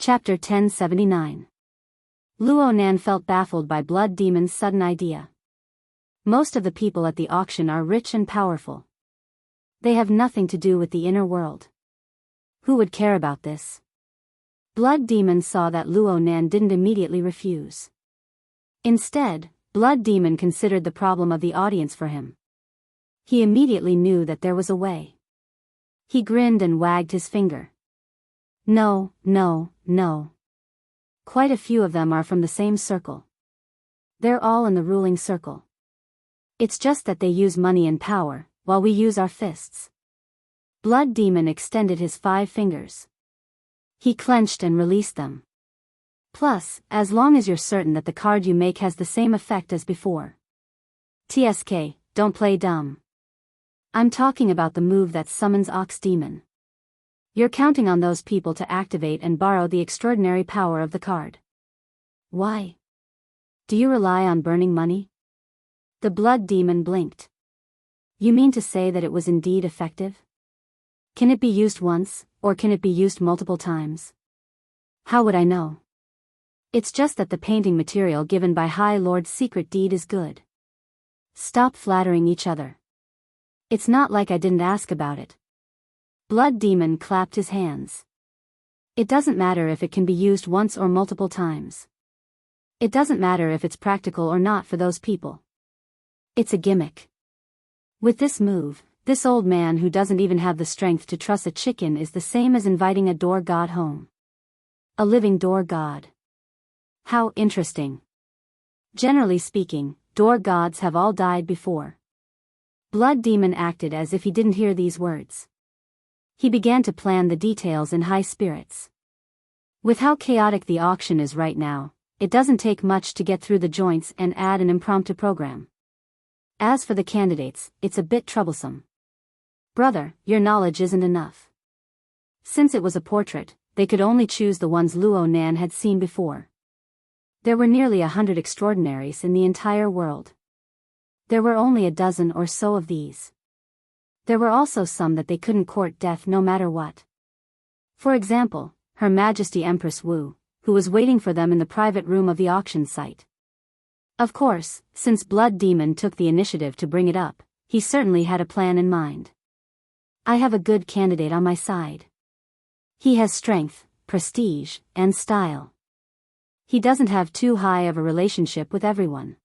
Chapter 1079. Luo Nan felt baffled by Blood Demon's sudden idea. Most of the people at the auction are rich and powerful. They have nothing to do with the inner world. Who would care about this? Blood Demon saw that Luo Nan didn't immediately refuse. Instead, Blood Demon considered the problem of the audience for him. He immediately knew that there was a way. He grinned and wagged his finger. No. Quite a few of them are from the same circle. They're all in the ruling circle. It's just that they use money and power, while we use our fists. Blood Demon extended his 5 fingers. He clenched and released them. Plus, as long as you're certain that the card you make has the same effect as before. TSK, don't play dumb. I'm talking about the move that summons Ox Demon. You're counting on those people to activate and borrow the extraordinary power of the card. Why? Do you rely on burning money? The Blood Demon blinked. You mean to say that it was indeed effective? Can it be used once, or can it be used multiple times? How would I know? It's just that the painting material given by High Lord's secret deed is good. Stop flattering each other. It's not like I didn't ask about it. Blood Demon clapped his hands. It doesn't matter if it can be used once or multiple times. It doesn't matter if it's practical or not for those people. It's a gimmick. With this move, this old man who doesn't even have the strength to truss a chicken is the same as inviting a door god home. A living door god. How interesting. Generally speaking, door gods have all died before. Blood Demon acted as if he didn't hear these words. He began to plan the details in high spirits. With how chaotic the auction is right now, it doesn't take much to get through the joints and add an impromptu program. As for the candidates, it's a bit troublesome. Brother, your knowledge isn't enough. Since it was a portrait, they could only choose the ones Luo Nan had seen before. There were nearly 100 extraordinaries in the entire world. There were only a dozen or so of these. There were also some that they couldn't court death no matter what. For example, Her Majesty Empress Wu, who was waiting for them in the private room of the auction site. Of course, since Blood Demon took the initiative to bring it up, he certainly had a plan in mind. I have a good candidate on my side. He has strength, prestige, and style. He doesn't have too high of a relationship with everyone.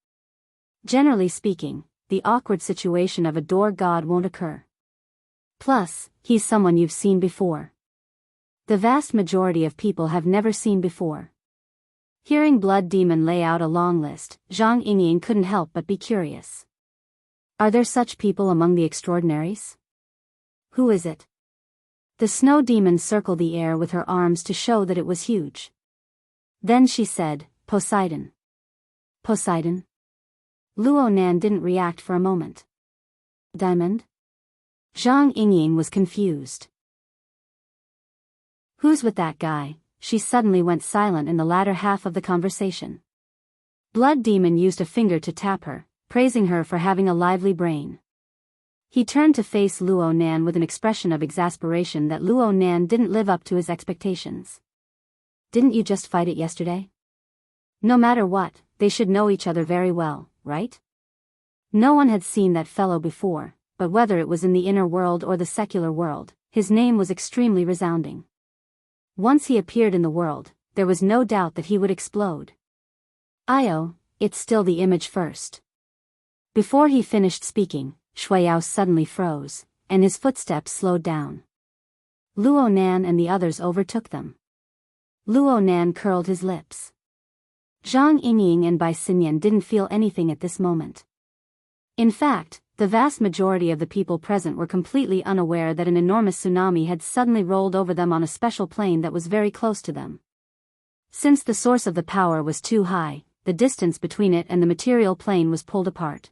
Generally speaking, the awkward situation of a door god won't occur. Plus, he's someone you've seen before. The vast majority of people have never seen before. Hearing Blood Demon lay out a long list, Zhang Yingying couldn't help but be curious. Are there such people among the extraordinaries? Who is it? The Snow Demon circled the air with her arms to show that it was huge. Then she said, Poseidon. Poseidon? Luo Nan didn't react for a moment. Diamond? Zhang Yingying was confused. Who's with that guy? She suddenly went silent in the latter half of the conversation. Blood Demon used a finger to tap her, praising her for having a lively brain. He turned to face Luo Nan with an expression of exasperation that Luo Nan didn't live up to his expectations. Didn't you just fight it yesterday? No matter what, they should know each other very well, right? No one had seen that fellow before, but whether it was in the inner world or the secular world, his name was extremely resounding. Once he appeared in the world, there was no doubt that he would explode. It's still the image first. Before he finished speaking, Shuiyao suddenly froze, and his footsteps slowed down. Luo Nan and the others overtook them. Luo Nan curled his lips. Zhang Yingying and Bai Xinyan didn't feel anything at this moment. In fact, the vast majority of the people present were completely unaware that an enormous tsunami had suddenly rolled over them on a special plane that was very close to them. Since the source of the power was too high, the distance between it and the material plane was pulled apart.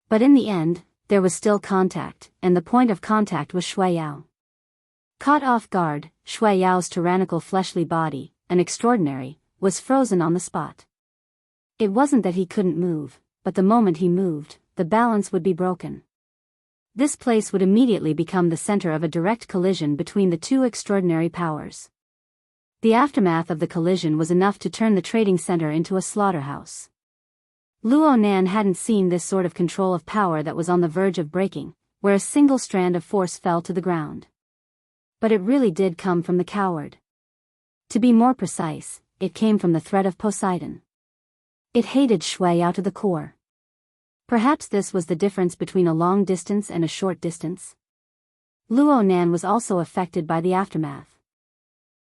But in the end, there was still contact, and the point of contact was Shuiyao. Caught off guard, Shuiyao's tyrannical fleshly body, an extraordinary, was frozen on the spot. It wasn't that he couldn't move, but the moment he moved, the balance would be broken. This place would immediately become the center of a direct collision between the two extraordinary powers. The aftermath of the collision was enough to turn the trading center into a slaughterhouse. Luo Nan hadn't seen this sort of control of power that was on the verge of breaking, where a single strand of force fell to the ground. But it really did come from the coward. To be more precise, it came from the threat of Poseidon. It hated Shui Yao to the core. Perhaps this was the difference between a long distance and a short distance. Luo Nan was also affected by the aftermath.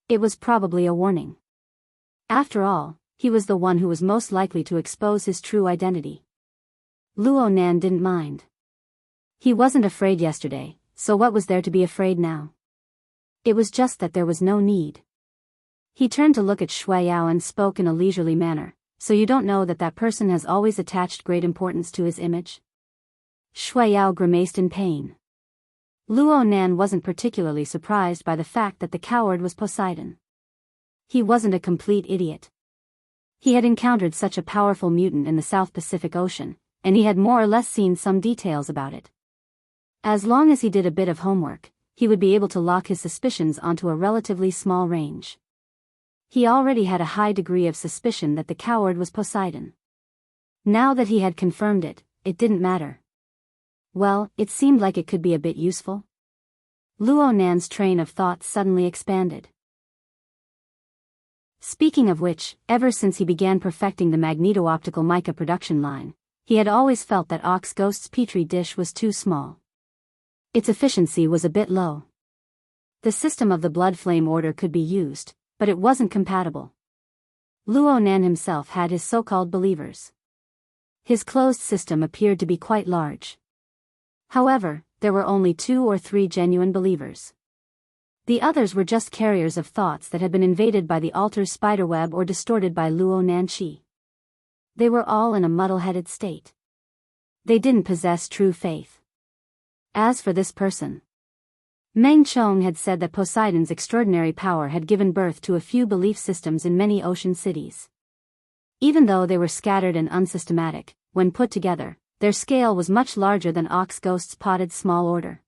It was probably a warning. After all, he was the one who was most likely to expose his true identity. Luo Nan didn't mind. He wasn't afraid yesterday, so what was there to be afraid now? It was just that there was no need. He turned to look at Shui Yao and spoke in a leisurely manner. So you don't know that that person has always attached great importance to his image? Shui Yao grimaced in pain. Luo Nan wasn't particularly surprised by the fact that the coward was Poseidon. He wasn't a complete idiot. He had encountered such a powerful mutant in the South Pacific Ocean, and he had more or less seen some details about it. As long as he did a bit of homework, he would be able to lock his suspicions onto a relatively small range. He already had a high degree of suspicion that the coward was Poseidon. Now that he had confirmed it, it didn't matter. Well, it seemed like it could be a bit useful. Luo Nan's train of thought suddenly expanded. Speaking of which, ever since he began perfecting the magneto-optical mica production line, he had always felt that Ox Ghost's petri dish was too small. Its efficiency was a bit low. The system of the blood flame order could be used, but it wasn't compatible. Luo Nan himself had his so-called believers. His closed system appeared to be quite large. However, there were only 2 or 3 genuine believers. The others were just carriers of thoughts that had been invaded by the altar's spiderweb or distorted by Luo Nan Qi. They were all in a muddle-headed state. They didn't possess true faith. As for this person, Meng Chong had said that Poseidon's extraordinary power had given birth to a few belief systems in many ocean cities. Even though they were scattered and unsystematic, when put together, their scale was much larger than Ox Ghost's potted small order.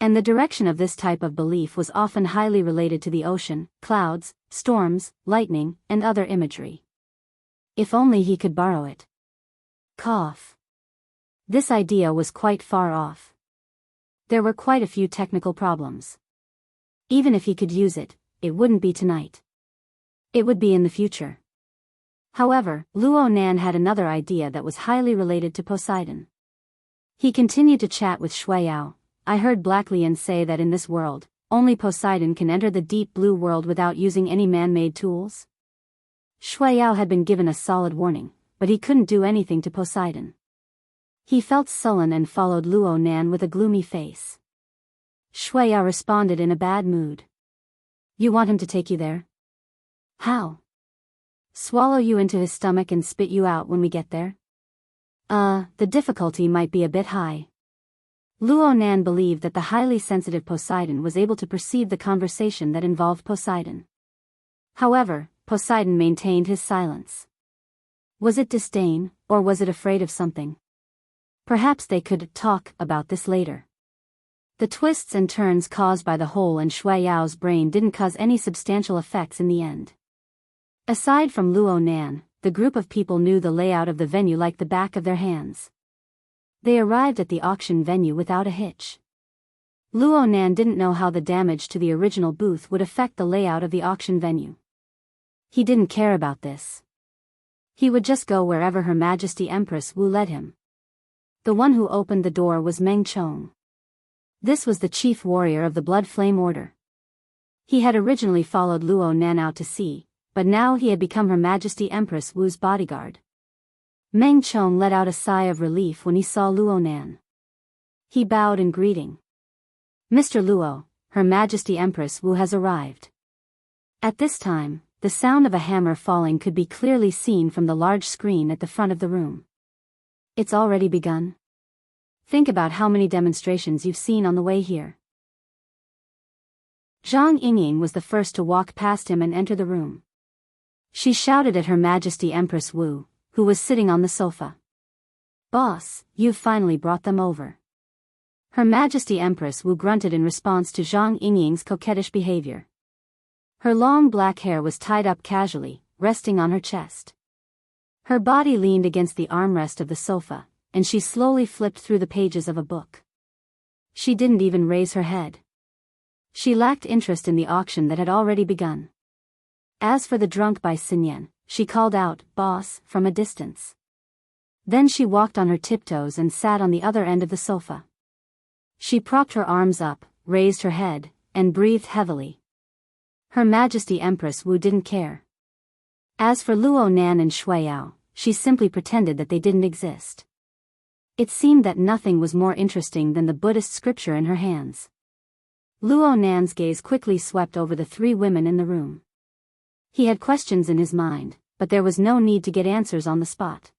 And the direction of this type of belief was often highly related to the ocean, clouds, storms, lightning, and other imagery. If only he could borrow it. Cough. This idea was quite far off. There were quite a few technical problems. Even if he could use it, it wouldn't be tonight. It would be in the future. However, Luo Nan had another idea that was highly related to Poseidon. He continued to chat with Shui Yao. I heard Black Lion say that in this world, only Poseidon can enter the deep blue world without using any man-made tools. Shui Yao had been given a solid warning, but he couldn't do anything to Poseidon. He felt sullen and followed Luo Nan with a gloomy face. Shui Yao responded in a bad mood. You want him to take you there? How? Swallow you into his stomach and spit you out when we get there? The difficulty might be a bit high. Luo Nan believed that the highly sensitive Poseidon was able to perceive the conversation that involved Poseidon. However, Poseidon maintained his silence. Was it disdain, or was it afraid of something? Perhaps they could talk about this later. The twists and turns caused by the hole in Shui Yao's brain didn't cause any substantial effects in the end. Aside from Luo Nan, the group of people knew the layout of the venue like the back of their hands. They arrived at the auction venue without a hitch. Luo Nan didn't know how the damage to the original booth would affect the layout of the auction venue. He didn't care about this. He would just go wherever Her Majesty Empress Wu led him. The one who opened the door was Meng Chong. This was the chief warrior of the Blood Flame Order. He had originally followed Luo Nan out to sea, but now he had become Her Majesty Empress Wu's bodyguard. Meng Chong let out a sigh of relief when he saw Luo Nan. He bowed in greeting. Mr. Luo, Her Majesty Empress Wu has arrived. At this time, the sound of a hammer falling could be clearly seen from the large screen at the front of the room. It's already begun? Think about how many demonstrations you've seen on the way here. Zhang Yingying was the first to walk past him and enter the room. She shouted at Her Majesty Empress Wu, who was sitting on the sofa. Boss, you've finally brought them over. Her Majesty Empress Wu grunted in response to Zhang Yingying's coquettish behavior. Her long black hair was tied up casually, resting on her chest. Her body leaned against the armrest of the sofa, and she slowly flipped through the pages of a book. She didn't even raise her head. She lacked interest in the auction that had already begun. As for the drunk by Sinyen, she called out, "Boss," from a distance. Then she walked on her tiptoes and sat on the other end of the sofa. She propped her arms up, raised her head, and breathed heavily. Her Majesty Empress Wu didn't care. As for Luo Nan and Shui Yao, she simply pretended that they didn't exist. It seemed that nothing was more interesting than the Buddhist scripture in her hands. Luo Nan's gaze quickly swept over the three women in the room. He had questions in his mind, but there was no need to get answers on the spot.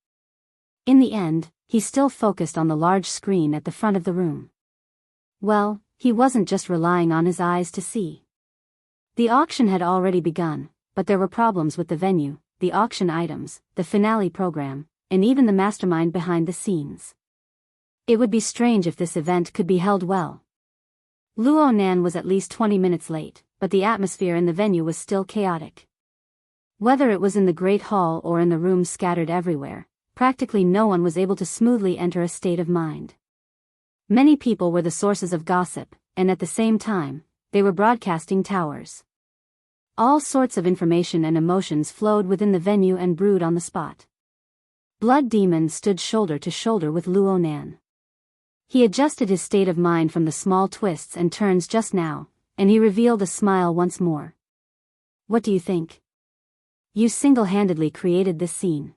In the end, he still focused on the large screen at the front of the room. Well, he wasn't just relying on his eyes to see. The auction had already begun, but there were problems with the venue, the auction items, the finale program, and even the mastermind behind the scenes. It would be strange if this event could be held well. Luo Nan was at least 20 minutes late, but the atmosphere in the venue was still chaotic. Whether it was in the Great Hall or in the rooms scattered everywhere, practically no one was able to smoothly enter a state of mind. Many people were the sources of gossip, and at the same time, they were broadcasting towers. All sorts of information and emotions flowed within the venue and brewed on the spot. Blood Demon stood shoulder to shoulder with Luo Nan. He adjusted his state of mind from the small twists and turns just now, and he revealed a smile once more. What do you think? You single-handedly created this scene.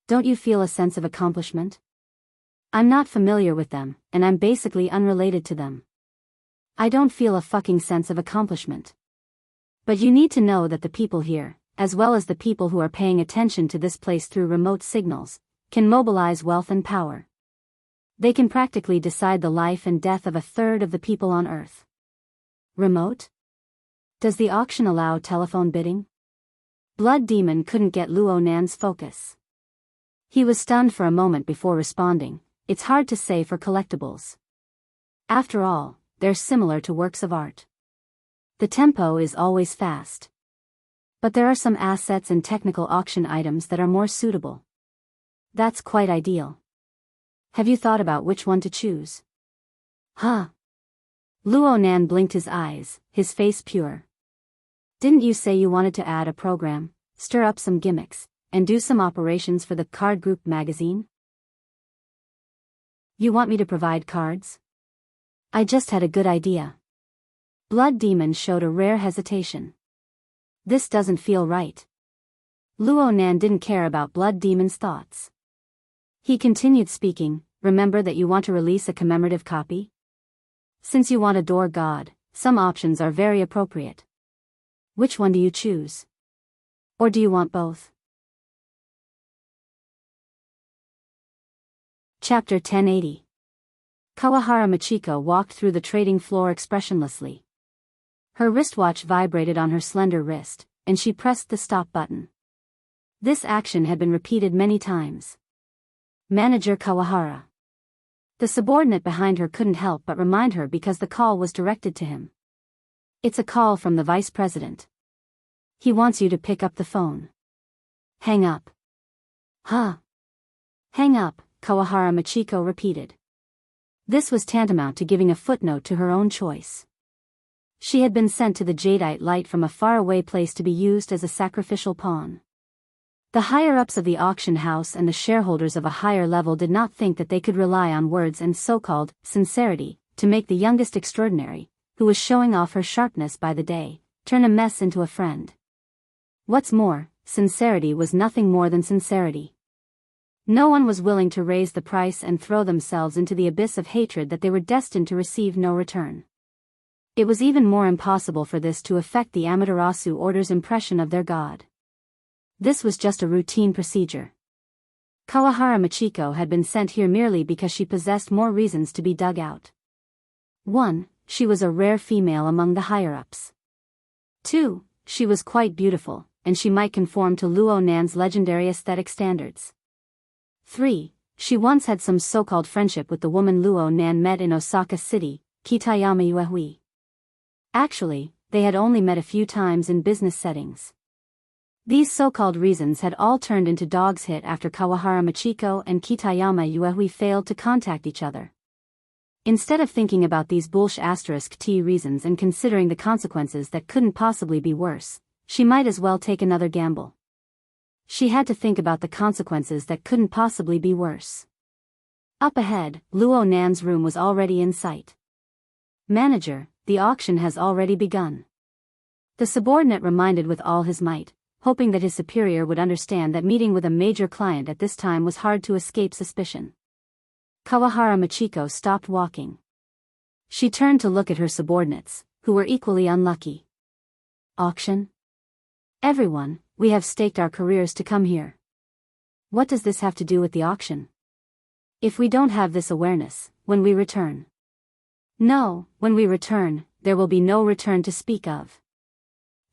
Don't you feel a sense of accomplishment? I'm not familiar with them, and I'm basically unrelated to them. I don't feel a fucking sense of accomplishment. But you need to know that the people here, as well as the people who are paying attention to this place through remote signals, can mobilize wealth and power. They can practically decide the life and death of a third of the people on Earth. Remote? Does the auction allow telephone bidding? Blood Demon couldn't get Luo Nan's focus. He was stunned for a moment before responding. It's hard to say for collectibles. After all, they're similar to works of art. The tempo is always fast. But there are some assets and technical auction items that are more suitable. That's quite ideal. Have you thought about which one to choose? Huh? Luo Nan blinked his eyes, his face pure. Didn't you say you wanted to add a program, stir up some gimmicks, and do some operations for the Card Group magazine? You want me to provide cards? I just had a good idea. Blood Demon showed a rare hesitation. This doesn't feel right. Luo Nan didn't care about Blood Demon's thoughts. He continued speaking, remember that you want to release a commemorative copy? Since you want a door god, some options are very appropriate. Which one do you choose? Or do you want both? Chapter 1080. Kawahara Machiko walked through the trading floor expressionlessly. Her wristwatch vibrated on her slender wrist, and she pressed the stop button. This action had been repeated many times. Manager Kawahara. The subordinate behind her couldn't help but remind her because the call was directed to him. It's a call from the vice president. He wants you to pick up the phone. Hang up. Huh? Hang up, Kawahara Machiko repeated. This was tantamount to giving a footnote to her own choice. She had been sent to the jadeite light from a faraway place to be used as a sacrificial pawn. The higher-ups of the auction house and the shareholders of a higher level did not think that they could rely on words and so-called sincerity to make the youngest extraordinary, who was showing off her sharpness by the day, turn a mess into a friend. What's more, sincerity was nothing more than sincerity. No one was willing to raise the price and throw themselves into the abyss of hatred that they were destined to receive no return. It was even more impossible for this to affect the Amaterasu Order's impression of their god. This was just a routine procedure. Kawahara Machiko had been sent here merely because she possessed more reasons to be dug out. 1. She was a rare female among the higher-ups. 2. She was quite beautiful, and she might conform to Luo Nan's legendary aesthetic standards. 3. She once had some so-called friendship with the woman Luo Nan met in Osaka City, Kitayama Uehui. Actually, they had only met a few times in business settings. These so-called reasons had all turned into dog's hit after Kawahara Machiko and Kitayama Uehui failed to contact each other. Instead of thinking about these **T reasons and considering the consequences that couldn't possibly be worse, she might as well take another gamble. She had to think about the consequences that couldn't possibly be worse. Up ahead, Luo Nan's room was already in sight. "Manager, the auction has already begun." The subordinate reminded with all his might, hoping that his superior would understand that meeting with a major client at this time was hard to escape suspicion. Kawahara Machiko stopped walking. She turned to look at her subordinates, who were equally unlucky. "Auction? Everyone, we have staked our careers to come here. What does this have to do with the auction? If we don't have this awareness, when we return..." "No, when we return, there will be no return to speak of."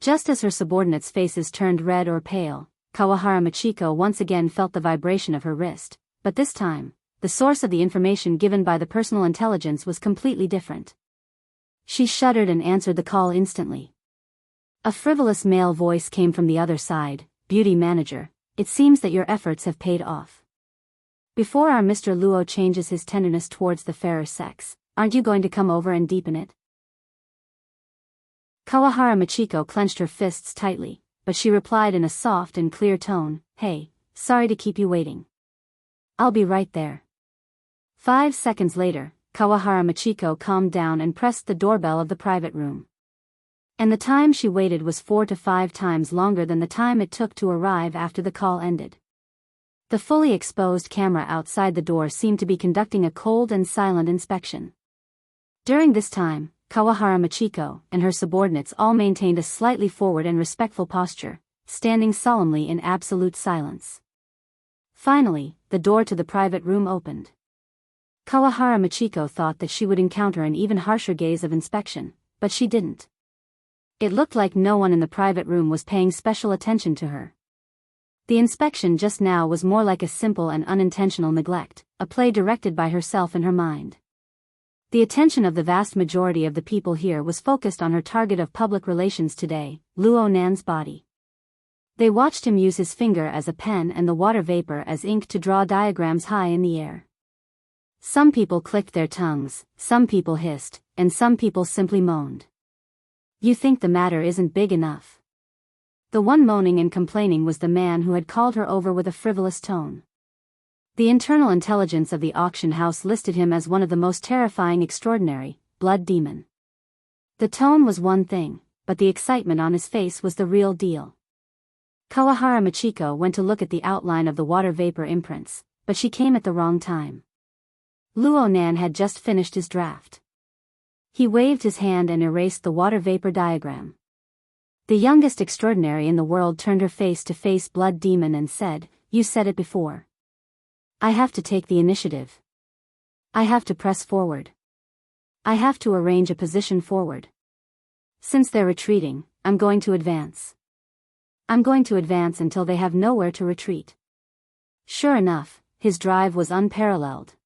Just as her subordinates' faces turned red or pale, Kawahara Machiko once again felt the vibration of her wrist, but this time, the source of the information given by the personal intelligence was completely different. She shuddered and answered the call instantly. A frivolous male voice came from the other side. "Beauty manager, it seems that your efforts have paid off. Before our Mr. Luo changes his tenderness towards the fairer sex, aren't you going to come over and deepen it?" Kawahara Machiko clenched her fists tightly, but she replied in a soft and clear tone, "Hey, sorry to keep you waiting. I'll be right there." 5 seconds later, Kawahara Machiko calmed down and pressed the doorbell of the private room. And the time she waited was 4 to 5 times longer than the time it took to arrive after the call ended. The fully exposed camera outside the door seemed to be conducting a cold and silent inspection. During this time, Kawahara Machiko and her subordinates all maintained a slightly forward and respectful posture, standing solemnly in absolute silence. Finally, the door to the private room opened. Kawahara Machiko thought that she would encounter an even harsher gaze of inspection, but she didn't. It looked like no one in the private room was paying special attention to her. The inspection just now was more like a simple and unintentional neglect, a play directed by herself in her mind. The attention of the vast majority of the people here was focused on her target of public relations today, Luo Nan's body. They watched him use his finger as a pen and the water vapor as ink to draw diagrams high in the air. Some people clicked their tongues, some people hissed, and some people simply moaned. "You think the matter isn't big enough?" The one moaning and complaining was the man who had called her over with a frivolous tone. The internal intelligence of the auction house listed him as one of the most terrifying extraordinary, blood demon. The tone was one thing, but the excitement on his face was the real deal. Kawahara Machiko went to look at the outline of the water vapor imprints, but she came at the wrong time. Luo Nan had just finished his draft. He waved his hand and erased the water vapor diagram. The youngest extraordinary in the world turned her face to face blood demon and said, "You said it before. I have to take the initiative. I have to press forward. I have to arrange a position forward. Since they're retreating, I'm going to advance. I'm going to advance until they have nowhere to retreat." Sure enough, his drive was unparalleled.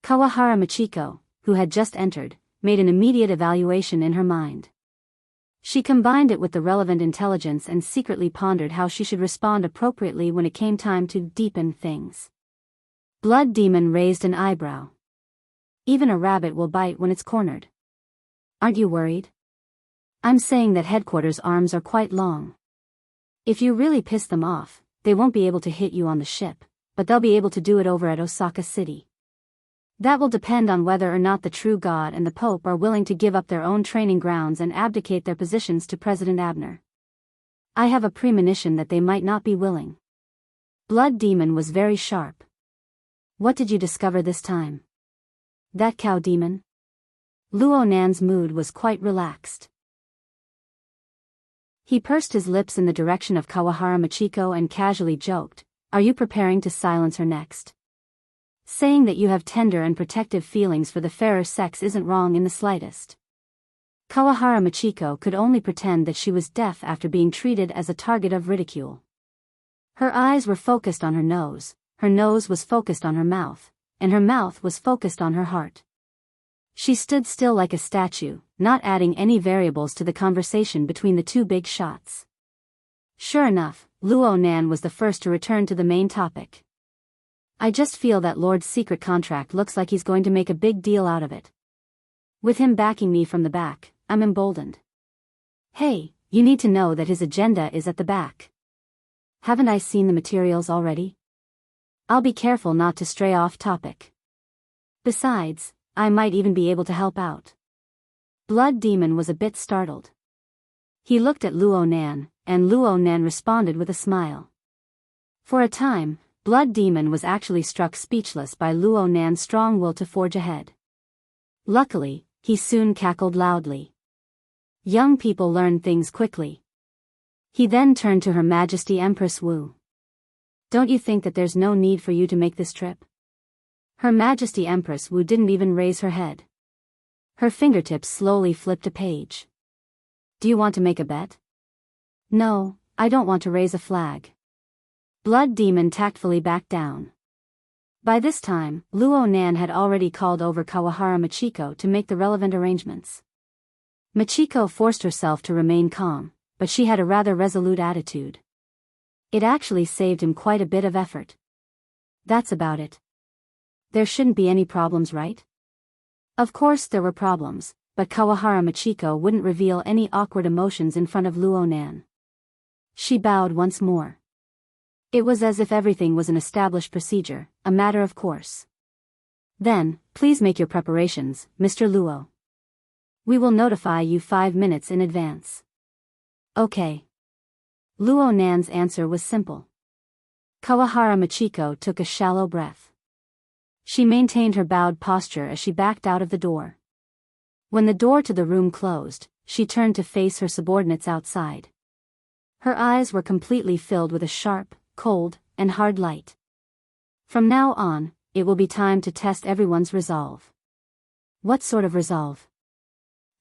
Kawahara Machiko, who had just entered, made an immediate evaluation in her mind. She combined it with the relevant intelligence and secretly pondered how she should respond appropriately when it came time to deepen things. Blood Demon raised an eyebrow. "Even a rabbit will bite when it's cornered. Aren't you worried? I'm saying that headquarters arms are quite long. If you really piss them off, they won't be able to hit you on the ship, but they'll be able to do it over at Osaka City. That will depend on whether or not the true God and the Pope are willing to give up their own training grounds and abdicate their positions to President Abner. I have a premonition that they might not be willing." Blood Demon was very sharp. "What did you discover this time? That cow demon?" Luo Nan's mood was quite relaxed. He pursed his lips in the direction of Kawahara Machiko and casually joked, "Are you preparing to silence her next? Saying that you have tender and protective feelings for the fairer sex isn't wrong in the slightest." Kawahara Machiko could only pretend that she was deaf after being treated as a target of ridicule. Her eyes were focused on her nose was focused on her mouth was focused on her heart. She stood still like a statue, not adding any variables to the conversation between the two big shots. Sure enough, Luo Nan was the first to return to the main topic. I just feel that Lord's secret contract looks like he's going to make a big deal out of it. With him backing me from the back, I'm emboldened. Hey, you need to know that his agenda is at the back. Haven't I seen the materials already? I'll be careful not to stray off topic. Besides, I might even be able to help out. Blood Demon was a bit startled. He looked at Luo Nan, and Luo Nan responded with a smile. For a time, Blood Demon was actually struck speechless by Luo Nan's strong will to forge ahead. Luckily, he soon cackled loudly. Young people learn things quickly. He then turned to Her Majesty Empress Wu. Don't you think that there's no need for you to make this trip? Her Majesty Empress Wu didn't even raise her head. Her fingertips slowly flipped a page. Do you want to make a bet? No, I don't want to raise a flag. Blood Demon tactfully backed down. By this time, Luo Nan had already called over Kawahara Machiko to make the relevant arrangements. Machiko forced herself to remain calm, but she had a rather resolute attitude. It actually saved him quite a bit of effort. That's about it. There shouldn't be any problems, right? Of course there were problems, but Kawahara Machiko wouldn't reveal any awkward emotions in front of Luo Nan. She bowed once more. It was as if everything was an established procedure, a matter of course. Then, please make your preparations, Mr. Luo. We will notify you 5 minutes in advance. Okay. Luo Nan's answer was simple. Kawahara Machiko took a shallow breath. She maintained her bowed posture as she backed out of the door. When the door to the room closed, she turned to face her subordinates outside. Her eyes were completely filled with a sharp, cold, and hard light. From now on, it will be time to test everyone's resolve. What sort of resolve?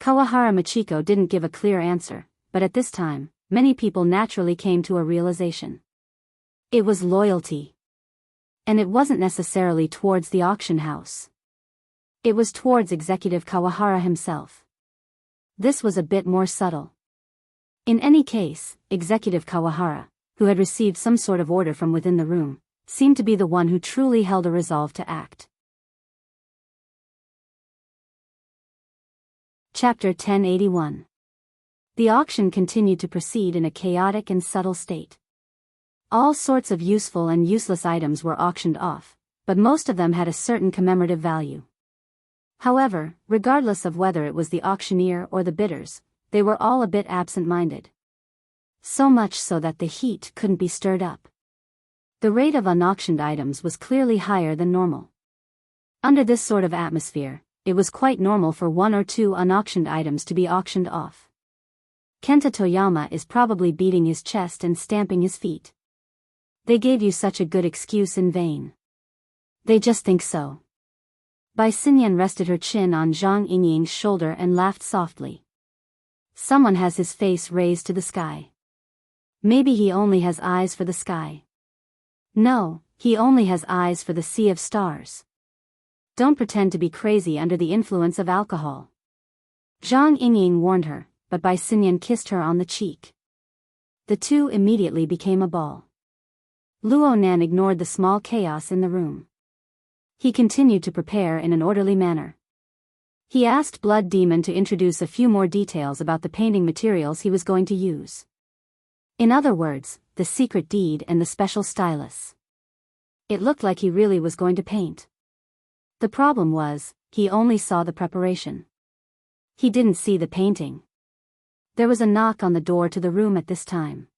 Kawahara Machiko didn't give a clear answer, but at this time, many people naturally came to a realization. It was loyalty. And it wasn't necessarily towards the auction house. It was towards Executive Kawahara himself. This was a bit more subtle. In any case, Executive Kawahara, who had received some sort of order from within the room, seemed to be the one who truly held a resolve to act. Chapter 1081. The auction continued to proceed in a chaotic and subtle state. All sorts of useful and useless items were auctioned off, but most of them had a certain commemorative value. However, regardless of whether it was the auctioneer or the bidders, they were all a bit absent-minded. So much so that the heat couldn't be stirred up. The rate of unauctioned items was clearly higher than normal. Under this sort of atmosphere, it was quite normal for 1 or 2 unauctioned items to be auctioned off. Kenta Toyama is probably beating his chest and stamping his feet. They gave you such a good excuse in vain. They just think so. Bai Xinyan rested her chin on Zhang Yingying's shoulder and laughed softly. Someone has his face raised to the sky. Maybe he only has eyes for the sky. No, he only has eyes for the sea of stars. Don't pretend to be crazy under the influence of alcohol. Zhang Yingying warned her, but Bai Xinyan kissed her on the cheek. The two immediately became a ball. Luo Nan ignored the small chaos in the room. He continued to prepare in an orderly manner. He asked Blood Demon to introduce a few more details about the painting materials he was going to use. In other words, the secret deed and the special stylus. It looked like he really was going to paint. The problem was, he only saw the preparation. He didn't see the painting. There was a knock on the door to the room at this time.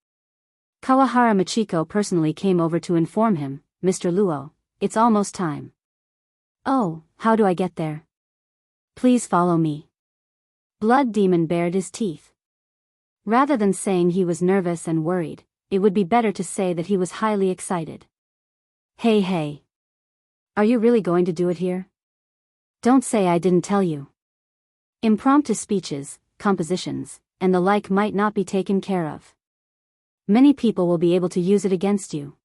Kawahara Machiko personally came over to inform him, Mr. Luo, it's almost time. Oh, how do I get there? Please follow me. Blood Demon bared his teeth. Rather than saying he was nervous and worried, it would be better to say that he was highly excited. Hey. Are you really going to do it here? Don't say I didn't tell you. Impromptu speeches, compositions, and the like might not be taken care of. Many people will be able to use it against you.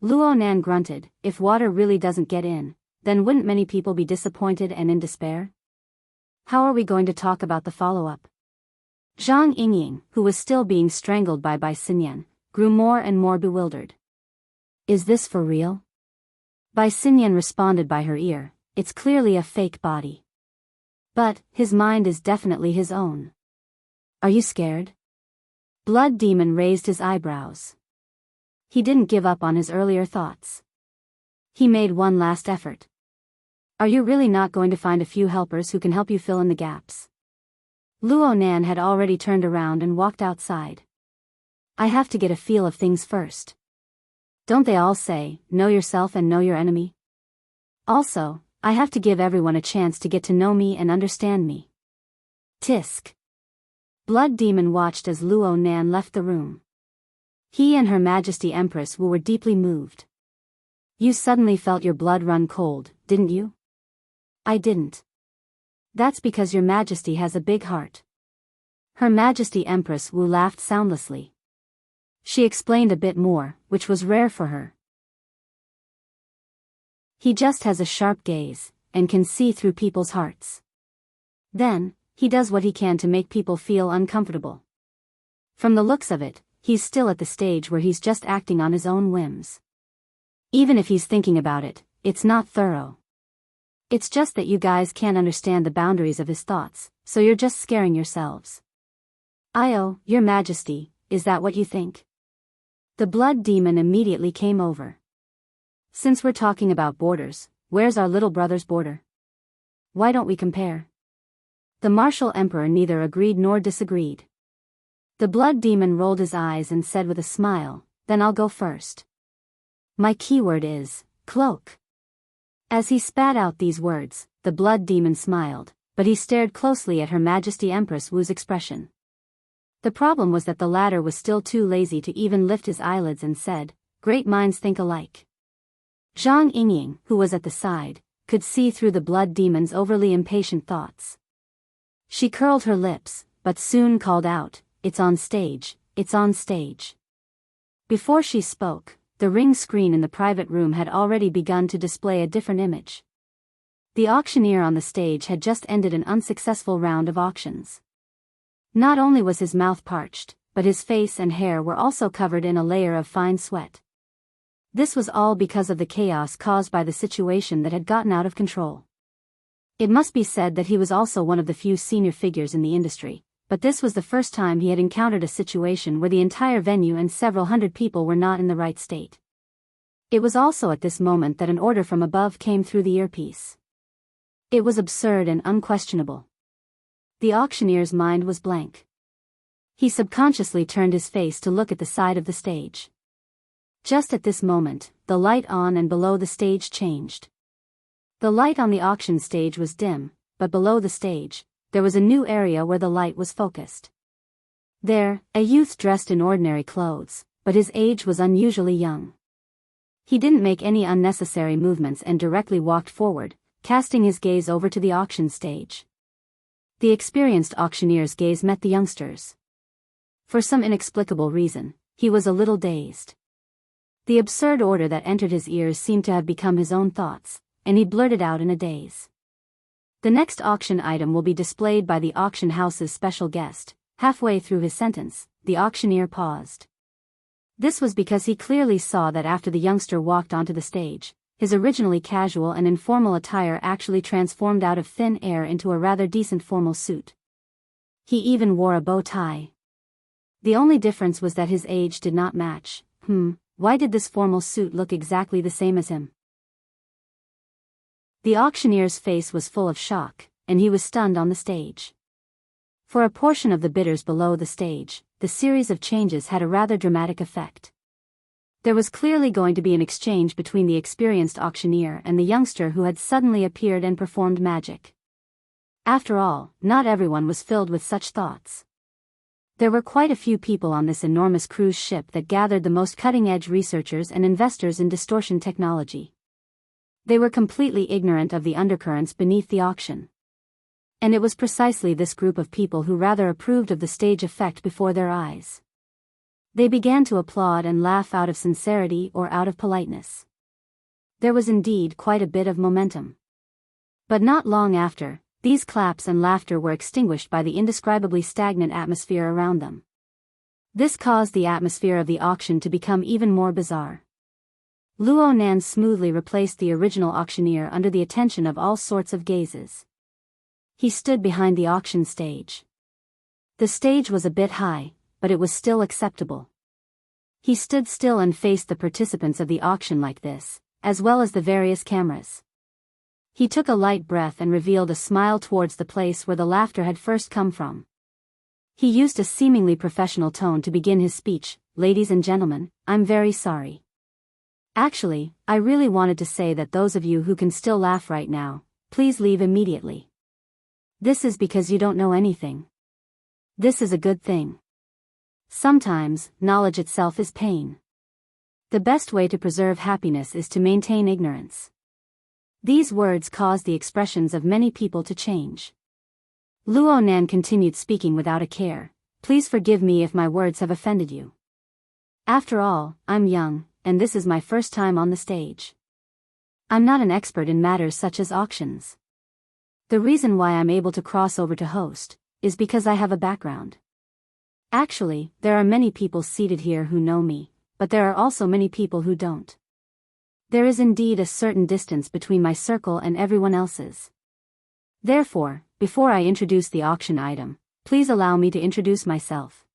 Luo Nan grunted, if water really doesn't get in, then wouldn't many people be disappointed and in despair? how are we going to talk about the follow-up? Zhang Yingying, who was still being strangled by Bai Xinyan, grew more and more bewildered. Is this for real? Bai Xinyan responded by her ear, it's clearly a fake body. But, his mind is definitely his own. Are you scared? Blood Demon raised his eyebrows. He didn't give up on his earlier thoughts. He made one last effort. Are you really not going to find a few helpers who can help you fill in the gaps? Luo Nan had already turned around and walked outside. I have to get a feel of things first. Don't they all say, know yourself and know your enemy? Also, I have to give everyone a chance to get to know me and understand me. Tisk. Blood Demon watched as Luo Nan left the room. He and Her Majesty Empress Wu were deeply moved. You suddenly felt your blood run cold, didn't you? I didn't. That's because your Majesty has a big heart. Her Majesty Empress Wu laughed soundlessly. She explained a bit more, which was rare for her. He just has a sharp gaze, and can see through people's hearts. Then, he does what he can to make people feel uncomfortable. From the looks of it, he's still at the stage where he's just acting on his own whims. Even if he's thinking about it, it's not thorough. It's just that you guys can't understand the boundaries of his thoughts, so you're just scaring yourselves. Io, your Majesty, is that what you think? The Blood Demon immediately came over. Since we're talking about borders, where's our little brother's border? Why don't we compare? The martial emperor neither agreed nor disagreed. The Blood Demon rolled his eyes and said with a smile, then I'll go first. My keyword is, cloak. As he spat out these words, the Blood Demon smiled, but he stared closely at Her Majesty Empress Wu's expression. The problem was that the latter was still too lazy to even lift his eyelids and said, great minds think alike. Zhang Yingying, who was at the side, could see through the Blood Demon's overly impatient thoughts. She curled her lips, but soon called out, it's on stage, it's on stage. Before she spoke, the ring screen in the private room had already begun to display a different image. The auctioneer on the stage had just ended an unsuccessful round of auctions. Not only was his mouth parched, but his face and hair were also covered in a layer of fine sweat. This was all because of the chaos caused by the situation that had gotten out of control. It must be said that he was also one of the few senior figures in the industry, but this was the first time he had encountered a situation where the entire venue and several hundred people were not in the right state. It was also at this moment that an order from above came through the earpiece. It was absurd and unquestionable. The auctioneer's mind was blank. He subconsciously turned his face to look at the side of the stage. Just at this moment, the light on and below the stage changed. The light on the auction stage was dim, but below the stage, there was a new area where the light was focused. There, a youth dressed in ordinary clothes, but his age was unusually young. He didn't make any unnecessary movements and directly walked forward, casting his gaze over to the auction stage. The experienced auctioneer's gaze met the youngster's. For some inexplicable reason, he was a little dazed. The absurd order that entered his ears seemed to have become his own thoughts, and he blurted out in a daze. The next auction item will be displayed by the auction house's special guest. Halfway through his sentence, the auctioneer paused. This was because he clearly saw that after the youngster walked onto the stage, his originally casual and informal attire actually transformed out of thin air into a rather decent formal suit. He even wore a bow tie. The only difference was that his age did not match. Why did this formal suit look exactly the same as him? The auctioneer's face was full of shock, and he was stunned on the stage. For a portion of the bidders below the stage, the series of changes had a rather dramatic effect. There was clearly going to be an exchange between the experienced auctioneer and the youngster who had suddenly appeared and performed magic. After all, not everyone was filled with such thoughts. There were quite a few people on this enormous cruise ship that gathered the most cutting-edge researchers and investors in distortion technology. They were completely ignorant of the undercurrents beneath the auction. And it was precisely this group of people who rather approved of the stage effect before their eyes. They began to applaud and laugh out of sincerity or out of politeness. There was indeed quite a bit of momentum. But not long after, These claps and laughter were extinguished by the indescribably stagnant atmosphere around them. This caused the atmosphere of the auction to become even more bizarre. Luo Nan smoothly replaced the original auctioneer under the attention of all sorts of gazes. He stood behind the auction stage. The stage was a bit high, but it was still acceptable. He stood still and faced the participants of the auction like this, as well as the various cameras. He took a light breath and revealed a smile towards the place where the laughter had first come from. He used a seemingly professional tone to begin his speech. Ladies and gentlemen, I'm very sorry. Actually, I really wanted to say that those of you who can still laugh right now, please leave immediately. This is because you don't know anything. This is a good thing. Sometimes, knowledge itself is pain. The best way to preserve happiness is to maintain ignorance. These words caused the expressions of many people to change. Luo Nan continued speaking without a care. Please forgive me if my words have offended you. After all, I'm young, and this is my first time on the stage. I'm not an expert in matters such as auctions. The reason why I'm able to cross over to host is because I have a background. Actually, there are many people seated here who know me, but there are also many people who don't. There is indeed a certain distance between my circle and everyone else's. Therefore, before I introduce the auction item, please allow me to introduce myself.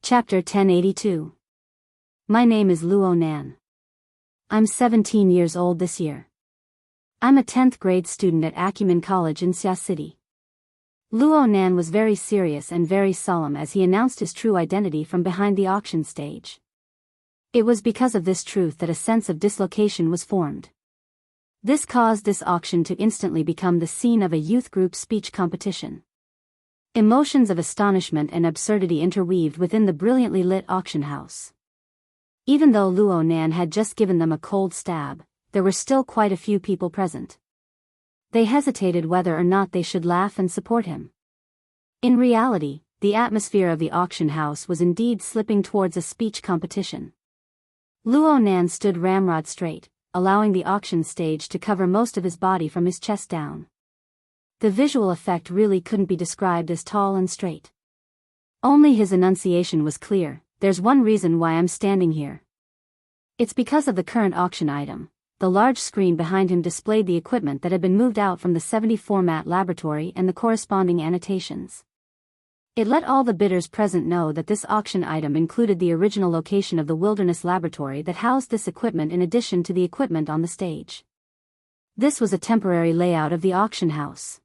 Chapter 1082. My name is Luo Nan. I'm 17 years old this year. I'm a 10th grade student at Acumen College in Xia City. Luo Nan was very serious and very solemn as he announced his true identity from behind the auction stage. It was because of this truth that a sense of dislocation was formed. This caused this auction to instantly become the scene of a youth group speech competition. Emotions of astonishment and absurdity interweaved within the brilliantly lit auction house. Even though Luo Nan had just given them a cold stab, there were still quite a few people present. They hesitated whether or not they should laugh and support him. In reality, the atmosphere of the auction house was indeed slipping towards a speech competition. Luo Nan stood ramrod straight, allowing the auction stage to cover most of his body from his chest down. The visual effect really couldn't be described as tall and straight. Only his enunciation was clear. There's one reason why I'm standing here. It's because of the current auction item. The large screen behind him displayed the equipment that had been moved out from the 70 format laboratory and the corresponding annotations. It let all the bidders present know that this auction item included the original location of the wilderness laboratory that housed this equipment in addition to the equipment on the stage. This was a temporary layout of the auction house.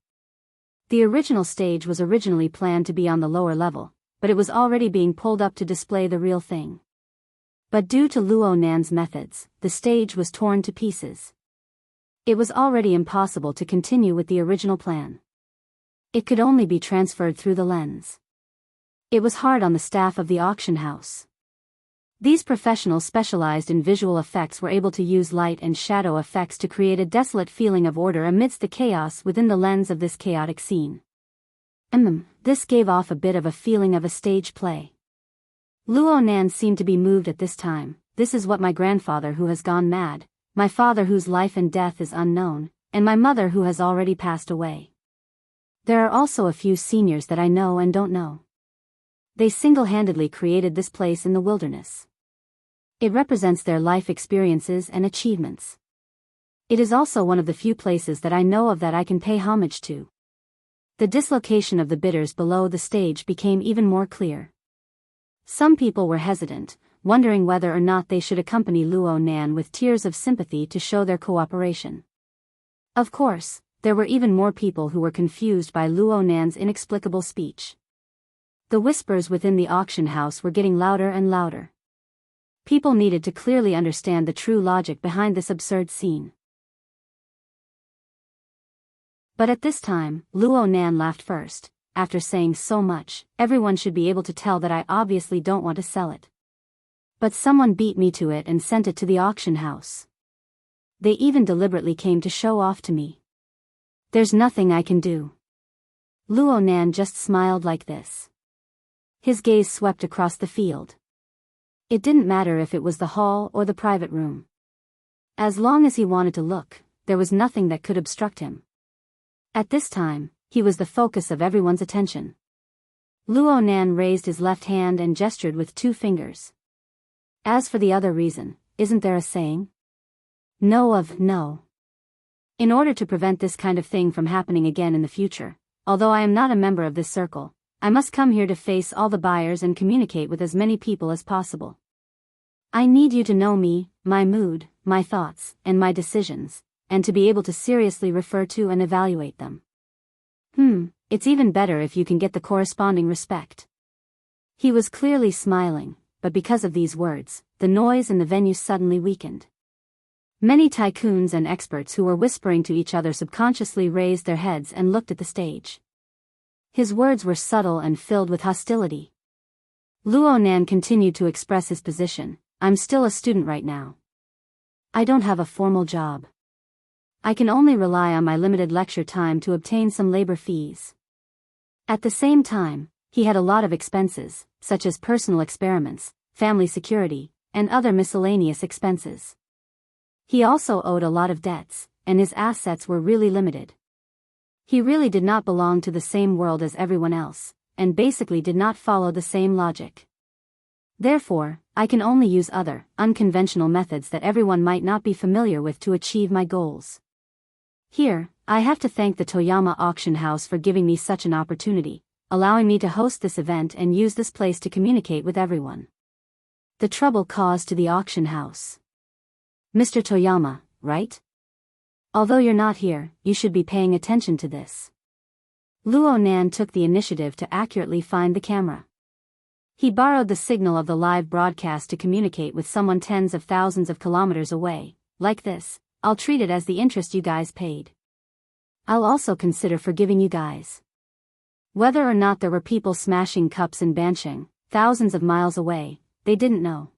The original stage was originally planned to be on the lower level, but it was already being pulled up to display the real thing. But due to Luo Nan's methods, the stage was torn to pieces. It was already impossible to continue with the original plan. It could only be transferred through the lens. It was hard on the staff of the auction house. These professionals specialized in visual effects were able to use light and shadow effects to create a desolate feeling of order amidst the chaos within the lens of this chaotic scene. This gave off a bit of a feeling of a stage play. Luo Nan seemed to be moved at this time. This is what my grandfather who has gone mad, my father whose life and death is unknown, and my mother who has already passed away. There are also a few seniors that I know and don't know. They single-handedly created this place in the wilderness. It represents their life experiences and achievements. It is also one of the few places that I know of that I can pay homage to. The dislocation of the bidders below the stage became even more clear. Some people were hesitant, wondering whether or not they should accompany Luo Nan with tears of sympathy to show their cooperation. Of course, there were even more people who were confused by Luo Nan's inexplicable speech. The whispers within the auction house were getting louder and louder. People needed to clearly understand the true logic behind this absurd scene. But at this time, Luo Nan laughed first. After saying so much, everyone should be able to tell that I obviously don't want to sell it. But someone beat me to it and sent it to the auction house. They even deliberately came to show off to me. There's nothing I can do. Luo Nan just smiled like this. His gaze swept across the field. It didn't matter if it was the hall or the private room. As long as he wanted to look, there was nothing that could obstruct him. At this time, he was the focus of everyone's attention. Luo Nan raised his left hand and gestured with 2 fingers. As for the other reason, isn't there a saying? No. In order to prevent this kind of thing from happening again in the future, although I am not a member of this circle, I must come here to face all the buyers and communicate with as many people as possible. I need you to know me, my mood, my thoughts, and my decisions, and to be able to seriously refer to and evaluate them. It's even better if you can get the corresponding respect. He was clearly smiling, but because of these words, the noise in the venue suddenly weakened. Many tycoons and experts who were whispering to each other subconsciously raised their heads and looked at the stage. His words were subtle and filled with hostility. Luo Nan continued to express his position. I'm still a student right now. I don't have a formal job. I can only rely on my limited lecture time to obtain some labor fees. At the same time, he had a lot of expenses, such as personal experiments, family security, and other miscellaneous expenses. He also owed a lot of debts, and his assets were really limited. He really did not belong to the same world as everyone else, and basically did not follow the same logic. Therefore, I can only use other, unconventional methods that everyone might not be familiar with to achieve my goals. Here, I have to thank the Toyama Auction House for giving me such an opportunity, allowing me to host this event and use this place to communicate with everyone. The trouble caused to the auction house. Mr. Toyama, right? Although you're not here, you should be paying attention to this. Luo Nan took the initiative to accurately find the camera. He borrowed the signal of the live broadcast to communicate with someone tens of thousands of kilometers away. Like this, I'll treat it as the interest you guys paid. I'll also consider forgiving you guys. Whether or not there were people smashing cups in Bansheng, thousands of miles away, they didn't know.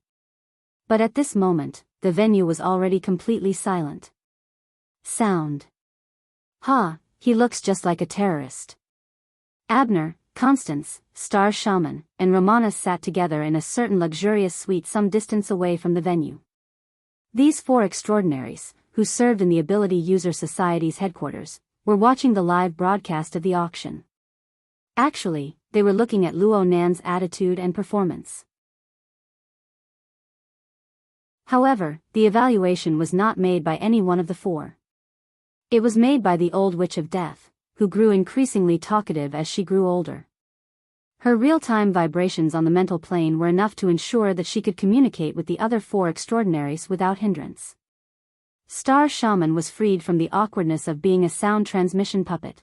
But at this moment, the venue was already completely silent. Sound. He looks just like a terrorist. Abner, Constance, Star Shaman, and Romanas sat together in a certain luxurious suite some distance away from the venue. These 4 extraordinaries, who served in the Ability User Society's headquarters, were watching the live broadcast of the auction. Actually, they were looking at Luo Nan's attitude and performance. However, the evaluation was not made by any one of the 4. It was made by the old Witch of Death, who grew increasingly talkative as she grew older. Her real-time vibrations on the mental plane were enough to ensure that she could communicate with the other 4 extraordinaries without hindrance. Star Shaman was freed from the awkwardness of being a sound transmission puppet.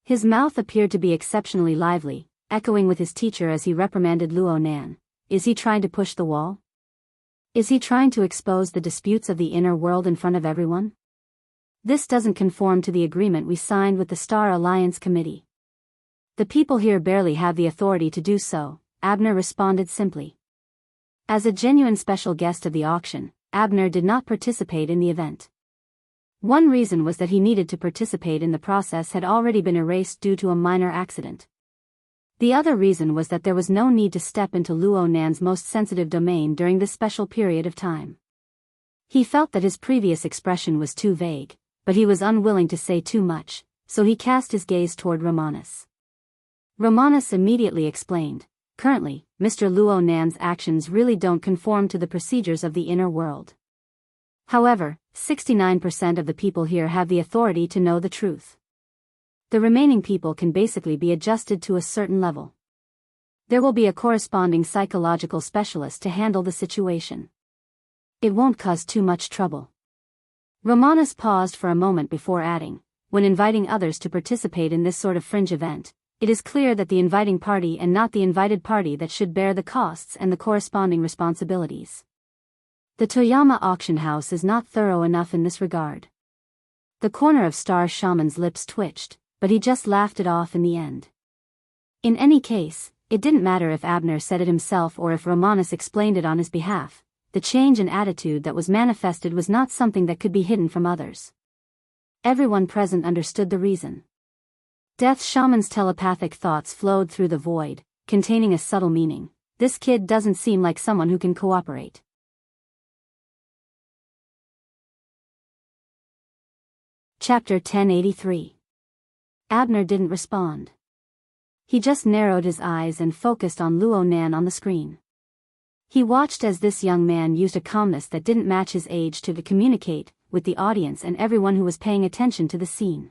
His mouth appeared to be exceptionally lively, echoing with his teacher as he reprimanded Luo Nan. Is he trying to push the wall? Is he trying to expose the disputes of the inner world in front of everyone? This doesn't conform to the agreement we signed with the Star Alliance Committee. The people here barely have the authority to do so, Abner responded simply. As a genuine special guest of the auction, Abner did not participate in the event. One reason was that he needed to participate in the process had already been erased due to a minor accident. The other reason was that there was no need to step into Luo Nan's most sensitive domain during this special period of time. He felt that his previous expression was too vague, but he was unwilling to say too much, so he cast his gaze toward Romanas. Romanas immediately explained, currently, Mr. Luo Nan's actions really don't conform to the procedures of the inner world. However, 69% of the people here have the authority to know the truth. The remaining people can basically be adjusted to a certain level. There will be a corresponding psychological specialist to handle the situation. It won't cause too much trouble. Romanas paused for a moment before adding, when inviting others to participate in this sort of fringe event, it is clear that the inviting party and not the invited party that should bear the costs and the corresponding responsibilities. The Toyama Auction House is not thorough enough in this regard. The corner of Star Shaman's lips twitched, but he just laughed it off in the end. In any case, it didn't matter if Abner said it himself or if Romanas explained it on his behalf. The change in attitude that was manifested was not something that could be hidden from others. Everyone present understood the reason. Death Shaman's telepathic thoughts flowed through the void, containing a subtle meaning. This kid doesn't seem like someone who can cooperate. Chapter 1083. Abner didn't respond. He just narrowed his eyes and focused on Luo Nan on the screen. He watched as this young man used a calmness that didn't match his age to communicate with the audience and everyone who was paying attention to the scene.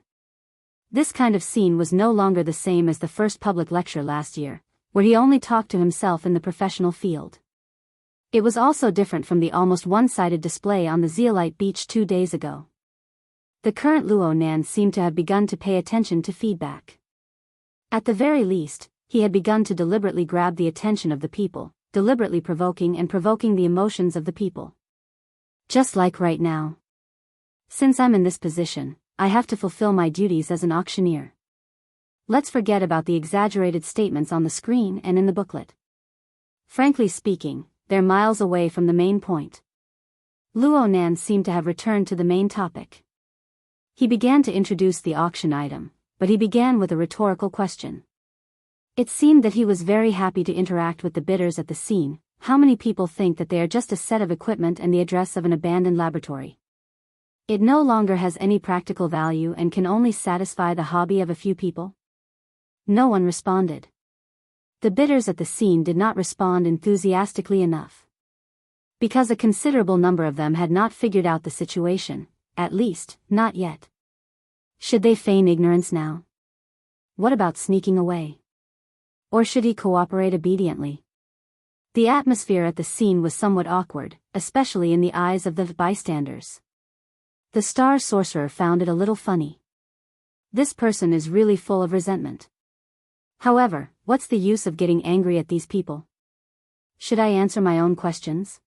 This kind of scene was no longer the same as the first public lecture last year, where he only talked to himself in the professional field. It was also different from the almost one-sided display on the Zeolite Beach 2 days ago. The current Luo Nan seemed to have begun to pay attention to feedback. At the very least, he had begun to deliberately grab the attention of the people, deliberately provoking the emotions of the people. Just like right now. Since I'm in this position, I have to fulfill my duties as an auctioneer. Let's forget about the exaggerated statements on the screen and in the booklet. Frankly speaking, they're miles away from the main point. Luo Nan seemed to have returned to the main topic. He began to introduce the auction item, but he began with a rhetorical question. It seemed that he was very happy to interact with the bidders at the scene. How many people think that they are just a set of equipment and the address of an abandoned laboratory? It no longer has any practical value and can only satisfy the hobby of a few people? No one responded. The bidders at the scene did not respond enthusiastically enough. Because a considerable number of them had not figured out the situation, at least, not yet. Should they feign ignorance now? What about sneaking away? Or should he cooperate obediently? The atmosphere at the scene was somewhat awkward, especially in the eyes of the bystanders. The star sorcerer found it a little funny. This person is really full of resentment. However, what's the use of getting angry at these people? Should I answer my own questions?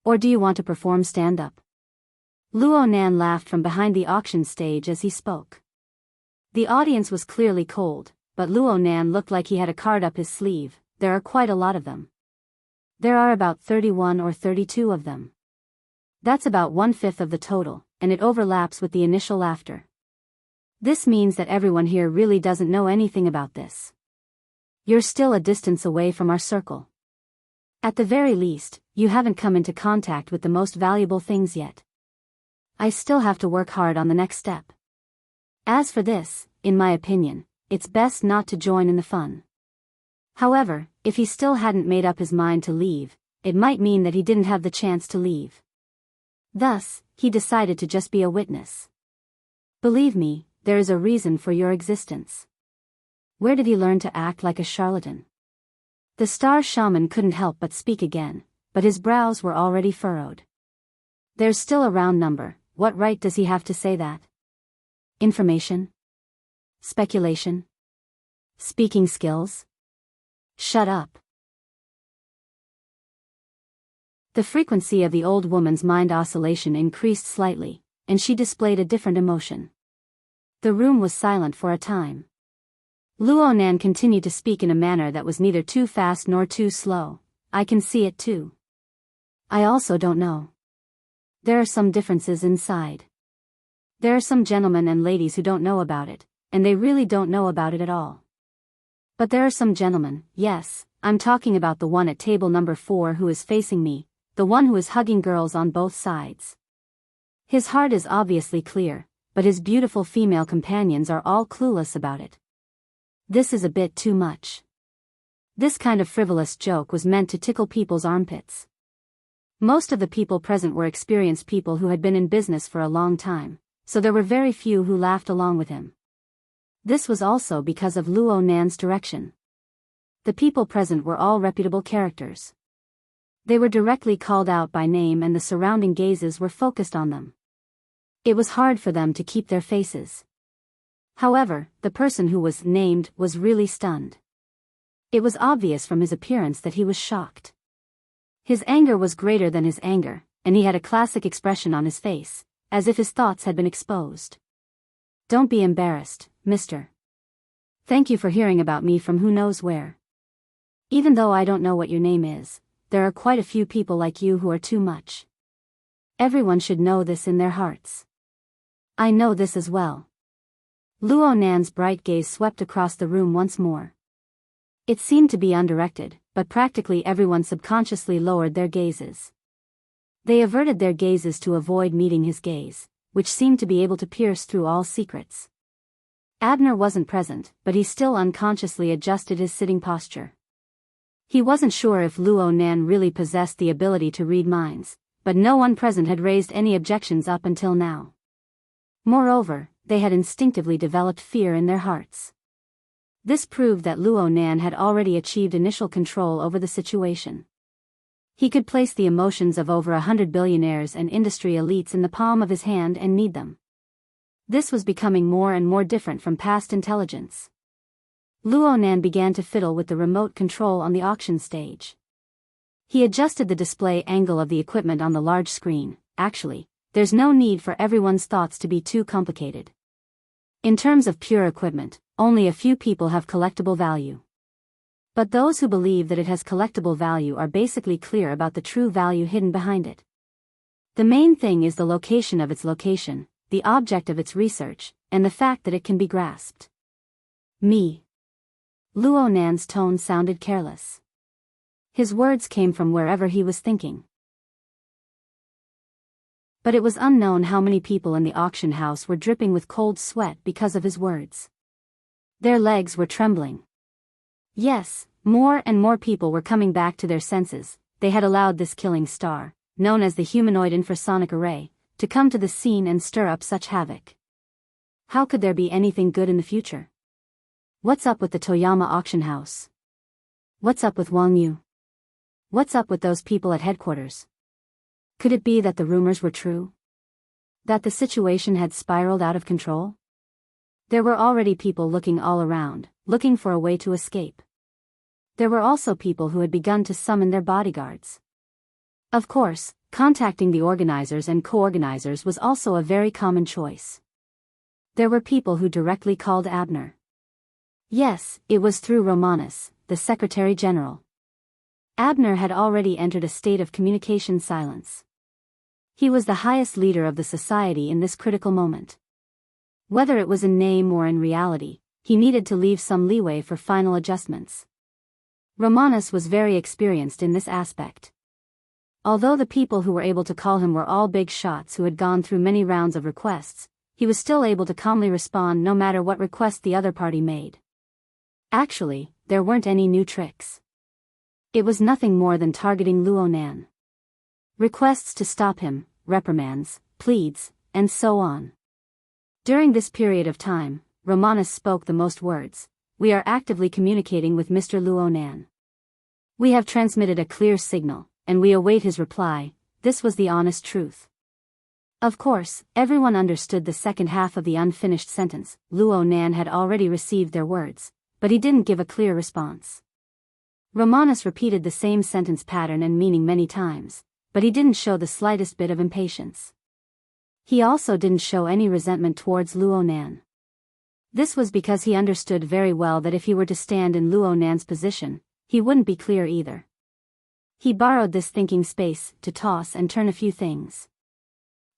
Or do you want to perform stand-up? Luo Nan laughed from behind the auction stage as he spoke. The audience was clearly cold, but Luo Nan looked like he had a card up his sleeve. There are quite a lot of them. There are about 31 or 32 of them. That's about 1/5 of the total, and it overlaps with the initial laughter. This means that everyone here really doesn't know anything about this. You're still a distance away from our circle. At the very least, you haven't come into contact with the most valuable things yet. I still have to work hard on the next step. As for this, in my opinion, it's best not to join in the fun. However, if he still hadn't made up his mind to leave, it might mean that he didn't have the chance to leave. Thus, he decided to just be a witness. Believe me, there is a reason for your existence. Where did he learn to act like a charlatan? The star shaman couldn't help but speak again, but his brows were already furrowed. There's still a round number. What right does he have to say that? Information? Speculation? Speaking skills? Shut up. The frequency of the old woman's mind oscillation increased slightly, and she displayed a different emotion. The room was silent for a time. Luo Nan continued to speak in a manner that was neither too fast nor too slow. I can see it too. I also don't know. There are some differences inside. There are some gentlemen and ladies who don't know about it, and they really don't know about it at all. But there are some gentlemen, yes, I'm talking about the one at table number 4 who is facing me, the one who is hugging girls on both sides. His heart is obviously clear, but his beautiful female companions are all clueless about it. This is a bit too much. This kind of frivolous joke was meant to tickle people's armpits. Most of the people present were experienced people who had been in business for a long time, so there were very few who laughed along with him. This was also because of Luo Nan's direction. The people present were all reputable characters. They were directly called out by name and the surrounding gazes were focused on them. It was hard for them to keep their faces. However, the person who was named was really stunned. It was obvious from his appearance that he was shocked. His anger was greater than his anger, and he had a classic expression on his face, as if his thoughts had been exposed. Don't be embarrassed, mister. Thank you for hearing about me from who knows where. Even though I don't know what your name is, there are quite a few people like you who are too much. Everyone should know this in their hearts. I know this as well. Luo Nan's bright gaze swept across the room once more. It seemed to be undirected, but practically everyone subconsciously lowered their gazes. They averted their gazes to avoid meeting his gaze. which seemed to be able to pierce through all secrets. Abner wasn't present, but he still unconsciously adjusted his sitting posture. He wasn't sure if Luo Nan really possessed the ability to read minds, but no one present had raised any objections up until now. Moreover, they had instinctively developed fear in their hearts. This proved that Luo Nan had already achieved initial control over the situation. He could place the emotions of over 100 billionaires and industry elites in the palm of his hand and knead them. This was becoming more and more different from past intelligence. Luo Nan began to fiddle with the remote control on the auction stage. He adjusted the display angle of the equipment on the large screen. Actually, there's no need for everyone's thoughts to be too complicated. In terms of pure equipment, only a few people have collectible value. But those who believe that it has collectible value are basically clear about the true value hidden behind it. The main thing is the location of its location, the object of its research, and the fact that it can be grasped. Me. Luo Nan's tone sounded careless. His words came from wherever he was thinking. But it was unknown how many people in the auction house were dripping with cold sweat because of his words. Their legs were trembling. Yes, more and more people were coming back to their senses. They had allowed this killing star, known as the humanoid infrasonic array, to come to the scene and stir up such havoc. How could there be anything good in the future? What's up with the Toyama auction house? What's up with Wang Yu? What's up with those people at headquarters? Could it be that the rumors were true? That the situation had spiraled out of control? There were already people looking all around, looking for a way to escape. There were also people who had begun to summon their bodyguards. Of course, contacting the organizers and co-organizers was also a very common choice. There were people who directly called Abner. Yes, it was through Romanus, the Secretary General. Abner had already entered a state of communication silence. He was the highest leader of the society in this critical moment. Whether it was in name or in reality, he needed to leave some leeway for final adjustments. Romanus was very experienced in this aspect. Although the people who were able to call him were all big shots who had gone through many rounds of requests, he was still able to calmly respond no matter what request the other party made. Actually, there weren't any new tricks. It was nothing more than targeting Luo Nan. Requests to stop him, reprimands, pleads, and so on. During this period of time, Romanus spoke the most words. We are actively communicating with Mr. Luo Nan. We have transmitted a clear signal, and we await his reply. This was the honest truth. Of course, everyone understood the second half of the unfinished sentence. Luo Nan had already received their words, but he didn't give a clear response. Romanus repeated the same sentence pattern and meaning many times, but he didn't show the slightest bit of impatience. He also didn't show any resentment towards Luo Nan. This was because he understood very well that if he were to stand in Luo Nan's position, he wouldn't be clear either. He borrowed this thinking space to toss and turn a few things.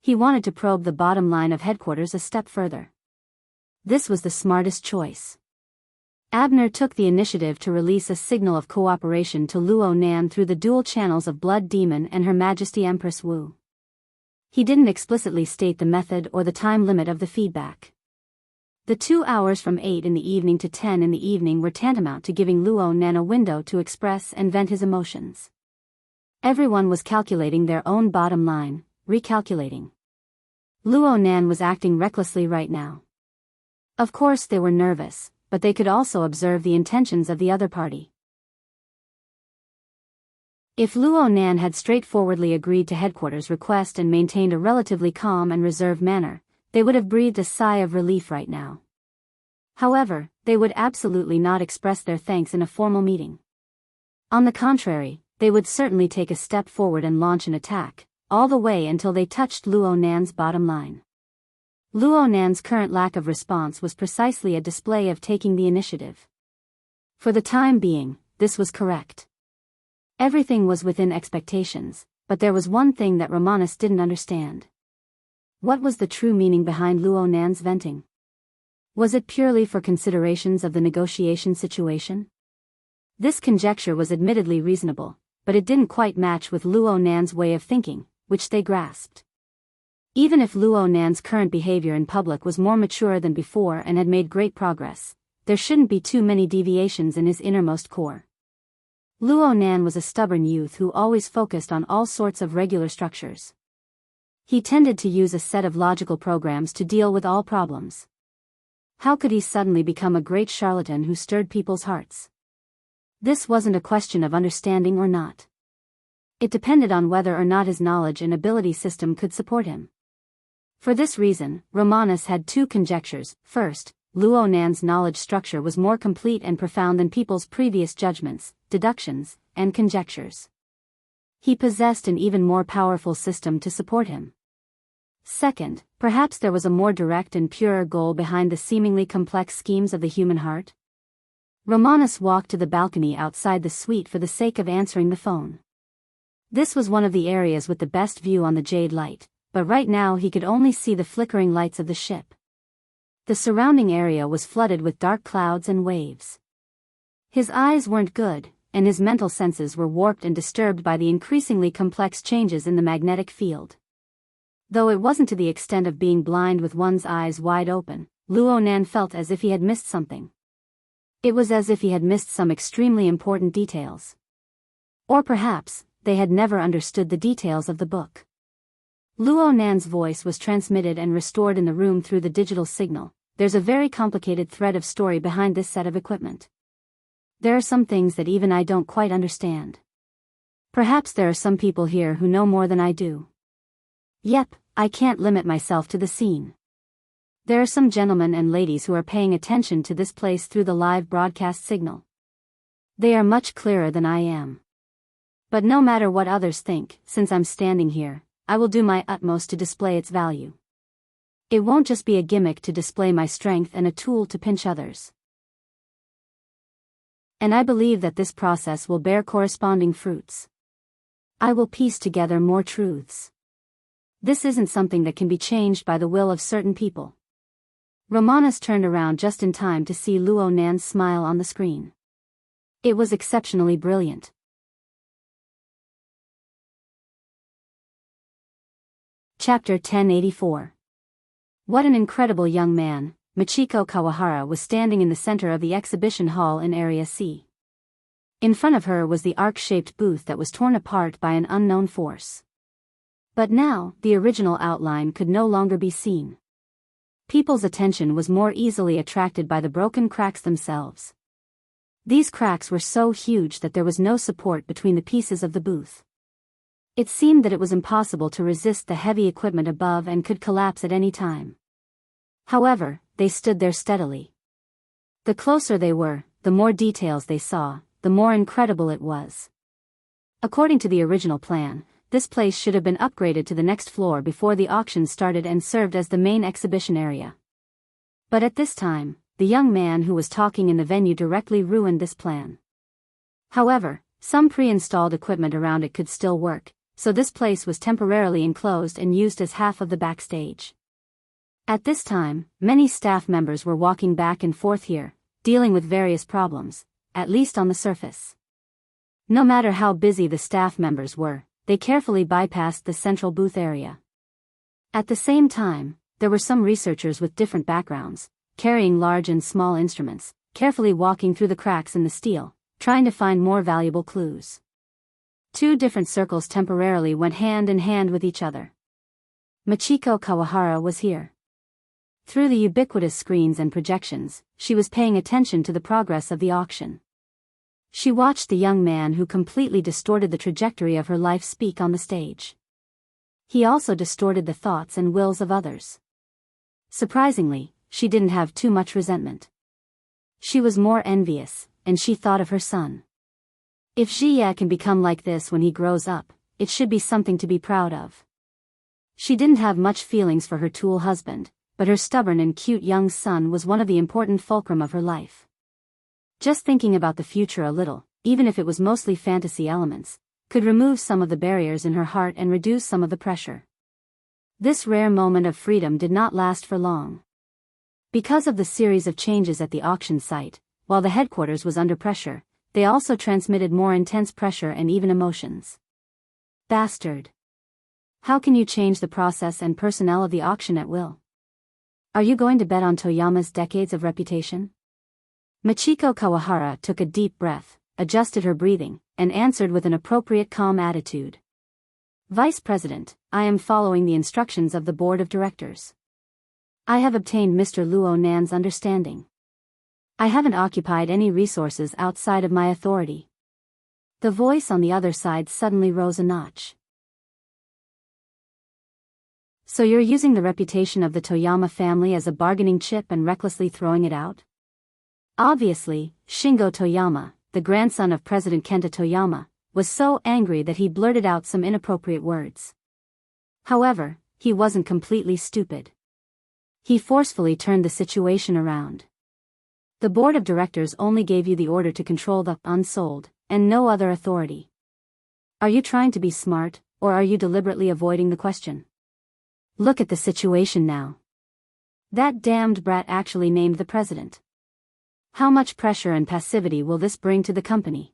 He wanted to probe the bottom line of headquarters a step further. This was the smartest choice. Abner took the initiative to release a signal of cooperation to Luo Nan through the dual channels of Blood Demon and Her Majesty Empress Wu. He didn't explicitly state the method or the time limit of the feedback. The 2 hours from 8 in the evening to 10 in the evening were tantamount to giving Luo Nan a window to express and vent his emotions. Everyone was calculating their own bottom line, recalculating. Luo Nan was acting recklessly right now. Of course they were nervous, but they could also observe the intentions of the other party. If Luo Nan had straightforwardly agreed to headquarters' request and maintained a relatively calm and reserved manner, they would have breathed a sigh of relief right now. However, they would absolutely not express their thanks in a formal meeting. On the contrary, they would certainly take a step forward and launch an attack, all the way until they touched Luo Nan's bottom line. Luo Nan's current lack of response was precisely a display of taking the initiative. For the time being, this was correct. Everything was within expectations, but there was one thing that Romanus didn't understand. What was the true meaning behind Luo Nan's venting? Was it purely for considerations of the negotiation situation? This conjecture was admittedly reasonable, but it didn't quite match with Luo Nan's way of thinking, which they grasped. Even if Luo Nan's current behavior in public was more mature than before and had made great progress, there shouldn't be too many deviations in his innermost core. Luo Nan was a stubborn youth who always focused on all sorts of regular structures. He tended to use a set of logical programs to deal with all problems. How could he suddenly become a great charlatan who stirred people's hearts? This wasn't a question of understanding or not. It depended on whether or not his knowledge and ability system could support him. For this reason, Romanus had two conjectures. First, Luo Nan's knowledge structure was more complete and profound than people's previous judgments, deductions, and conjectures. He possessed an even more powerful system to support him. Second, perhaps there was a more direct and purer goal behind the seemingly complex schemes of the human heart. Romanus walked to the balcony outside the suite for the sake of answering the phone. This was one of the areas with the best view on the Jade Light, but right now he could only see the flickering lights of the ship. The surrounding area was flooded with dark clouds and waves. His eyes weren't good, and his mental senses were warped and disturbed by the increasingly complex changes in the magnetic field. Though it wasn't to the extent of being blind with one's eyes wide open, Luo Nan felt as if he had missed something. It was as if he had missed some extremely important details. Or perhaps, they had never understood the details of the book. Luo Nan's voice was transmitted and restored in the room through the digital signal. There's a very complicated thread of story behind this set of equipment. There are some things that even I don't quite understand. Perhaps there are some people here who know more than I do. Yep, I can't limit myself to the scene. There are some gentlemen and ladies who are paying attention to this place through the live broadcast signal. They are much clearer than I am. But no matter what others think, since I'm standing here, I will do my utmost to display its value. It won't just be a gimmick to display my strength and a tool to pinch others. And I believe that this process will bear corresponding fruits. I will piece together more truths. This isn't something that can be changed by the will of certain people. Romanus turned around just in time to see Luo Nan's smile on the screen. It was exceptionally brilliant. Chapter 1084. What an incredible young man. Michiko Kawahara was standing in the center of the exhibition hall in Area C. In front of her was the arc-shaped booth that was torn apart by an unknown force. But now, the original outline could no longer be seen. People's attention was more easily attracted by the broken cracks themselves. These cracks were so huge that there was no support between the pieces of the booth. It seemed that it was impossible to resist the heavy equipment above and could collapse at any time. However, they stood there steadily. The closer they were, the more details they saw, the more incredible it was. According to the original plan, this place should have been upgraded to the next floor before the auction started and served as the main exhibition area. But at this time, the young man who was talking in the venue directly ruined this plan. However, some pre-installed equipment around it could still work, so this place was temporarily enclosed and used as half of the backstage. At this time, many staff members were walking back and forth here, dealing with various problems, at least on the surface. No matter how busy the staff members were, they carefully bypassed the central booth area. At the same time, there were some researchers with different backgrounds, carrying large and small instruments, carefully walking through the cracks in the steel, trying to find more valuable clues. Two different circles temporarily went hand in hand with each other. Michiko Kawahara was here. Through the ubiquitous screens and projections, she was paying attention to the progress of the auction. She watched the young man who completely distorted the trajectory of her life speak on the stage. He also distorted the thoughts and wills of others. Surprisingly, she didn't have too much resentment. She was more envious, and she thought of her son. If Jie can become like this when he grows up, it should be something to be proud of. She didn't have much feelings for her tool husband, but her stubborn and cute young son was one of the important fulcrum of her life. Just thinking about the future a little, even if it was mostly fantasy elements, could remove some of the barriers in her heart and reduce some of the pressure. This rare moment of freedom did not last for long. Because of the series of changes at the auction site, while the headquarters was under pressure, they also transmitted more intense pressure and even emotions. Bastard. How can you change the process and personnel of the auction at will? Are you going to bet on Toyama's decades of reputation? Michiko Kawahara took a deep breath, adjusted her breathing, and answered with an appropriate calm attitude. Vice President, I am following the instructions of the Board of Directors. I have obtained Mr. Luo Nan's understanding. I haven't occupied any resources outside of my authority. The voice on the other side suddenly rose a notch. So you're using the reputation of the Toyama family as a bargaining chip and recklessly throwing it out? Obviously, Shingo Toyama, the grandson of President Kenta Toyama, was so angry that he blurted out some inappropriate words. However, he wasn't completely stupid. He forcefully turned the situation around. The board of directors only gave you the order to control the unsold, and no other authority. Are you trying to be smart, or are you deliberately avoiding the question? Look at the situation now. That damned brat actually named the president. How much pressure and passivity will this bring to the company?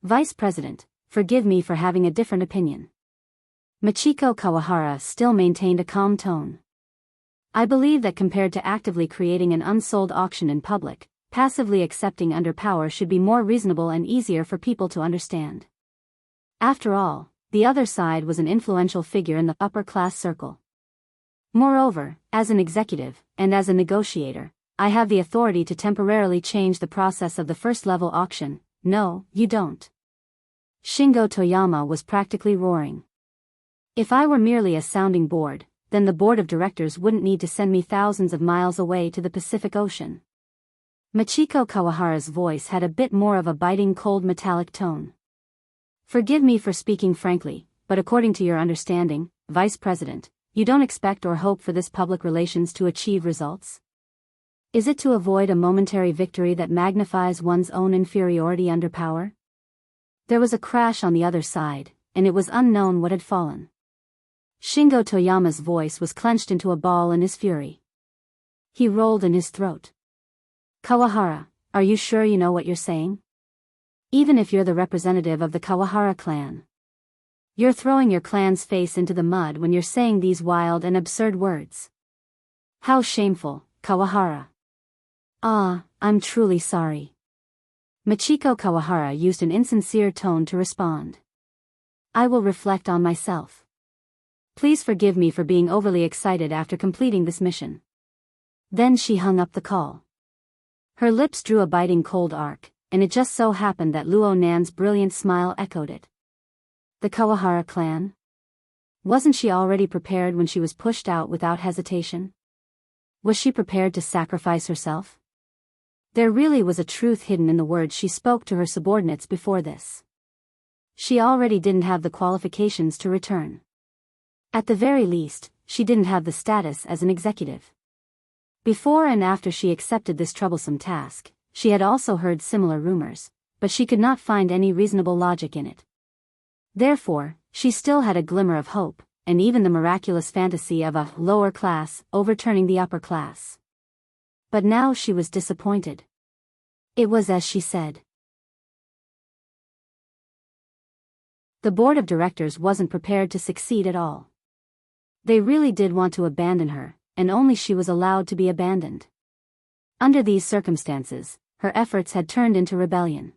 Vice President, forgive me for having a different opinion. Michiko Kawahara still maintained a calm tone. I believe that compared to actively creating an unsold auction in public, passively accepting under power should be more reasonable and easier for people to understand. After all, the other side was an influential figure in the upper-class circle. Moreover, as an executive, and as a negotiator, I have the authority to temporarily change the process of the first-level auction. No, you don't. Shingo Toyama was practically roaring. If I were merely a sounding board, then the board of directors wouldn't need to send me thousands of miles away to the Pacific Ocean. Michiko Kawahara's voice had a bit more of a biting cold metallic tone. Forgive me for speaking frankly, but according to your understanding, Vice President, you don't expect or hope for this public relations to achieve results? Is it to avoid a momentary victory that magnifies one's own inferiority under power? There was a crash on the other side, and it was unknown what had fallen. Shingo Toyama's voice was clenched into a ball in his fury. He rolled in his throat. Kawahara, are you sure you know what you're saying? Even if you're the representative of the Kawahara clan. You're throwing your clan's face into the mud when you're saying these wild and absurd words. How shameful, Kawahara. Ah, I'm truly sorry. Michiko Kawahara used an insincere tone to respond. I will reflect on myself. Please forgive me for being overly excited after completing this mission. Then she hung up the call. Her lips drew a biting cold arc, and it just so happened that Luo Nan's brilliant smile echoed it. The Kawahara clan? Wasn't she already prepared when she was pushed out without hesitation? Was she prepared to sacrifice herself? There really was a truth hidden in the words she spoke to her subordinates before this. She already didn't have the qualifications to return. At the very least, she didn't have the status as an executive. Before and after she accepted this troublesome task, she had also heard similar rumors, but she could not find any reasonable logic in it. Therefore, she still had a glimmer of hope, and even the miraculous fantasy of a lower class overturning the upper class. But now she was disappointed. It was as she said. The board of directors wasn't prepared to succeed at all. They really did want to abandon her, and only she was allowed to be abandoned. Under these circumstances, her efforts had turned into rebellion.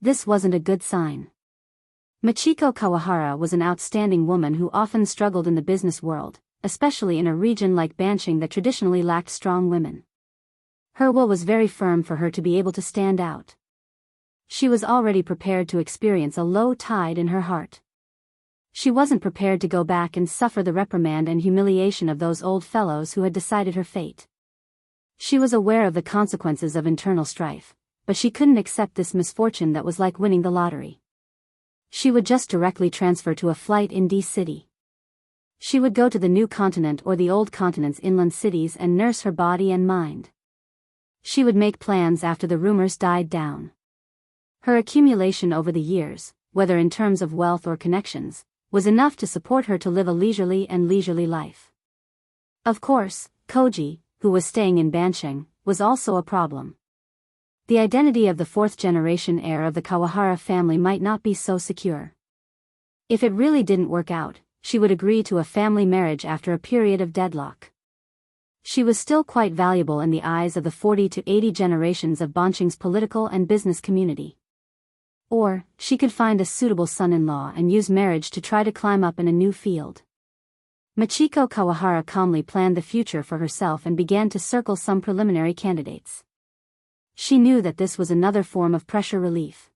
This wasn't a good sign. Michiko Kawahara was an outstanding woman who often struggled in the business world, especially in a region like Banshing that traditionally lacked strong women. Her will was very firm for her to be able to stand out. She was already prepared to experience a low tide in her heart. She wasn't prepared to go back and suffer the reprimand and humiliation of those old fellows who had decided her fate. She was aware of the consequences of internal strife, but she couldn't accept this misfortune that was like winning the lottery. She would just directly transfer to a flight in D City. She would go to the new continent or the old continent's inland cities and nurse her body and mind. She would make plans after the rumors died down. Her accumulation over the years, whether in terms of wealth or connections, was enough to support her to live a leisurely life. Of course, Koji, who was staying in Banshing, was also a problem. The identity of the fourth-generation heir of the Kawahara family might not be so secure. If it really didn't work out, she would agree to a family marriage after a period of deadlock. She was still quite valuable in the eyes of the 40 to 80 generations of Bonching's political and business community. Or, she could find a suitable son-in-law and use marriage to try to climb up in a new field. Machiko Kawahara calmly planned the future for herself and began to circle some preliminary candidates. She knew that this was another form of pressure relief.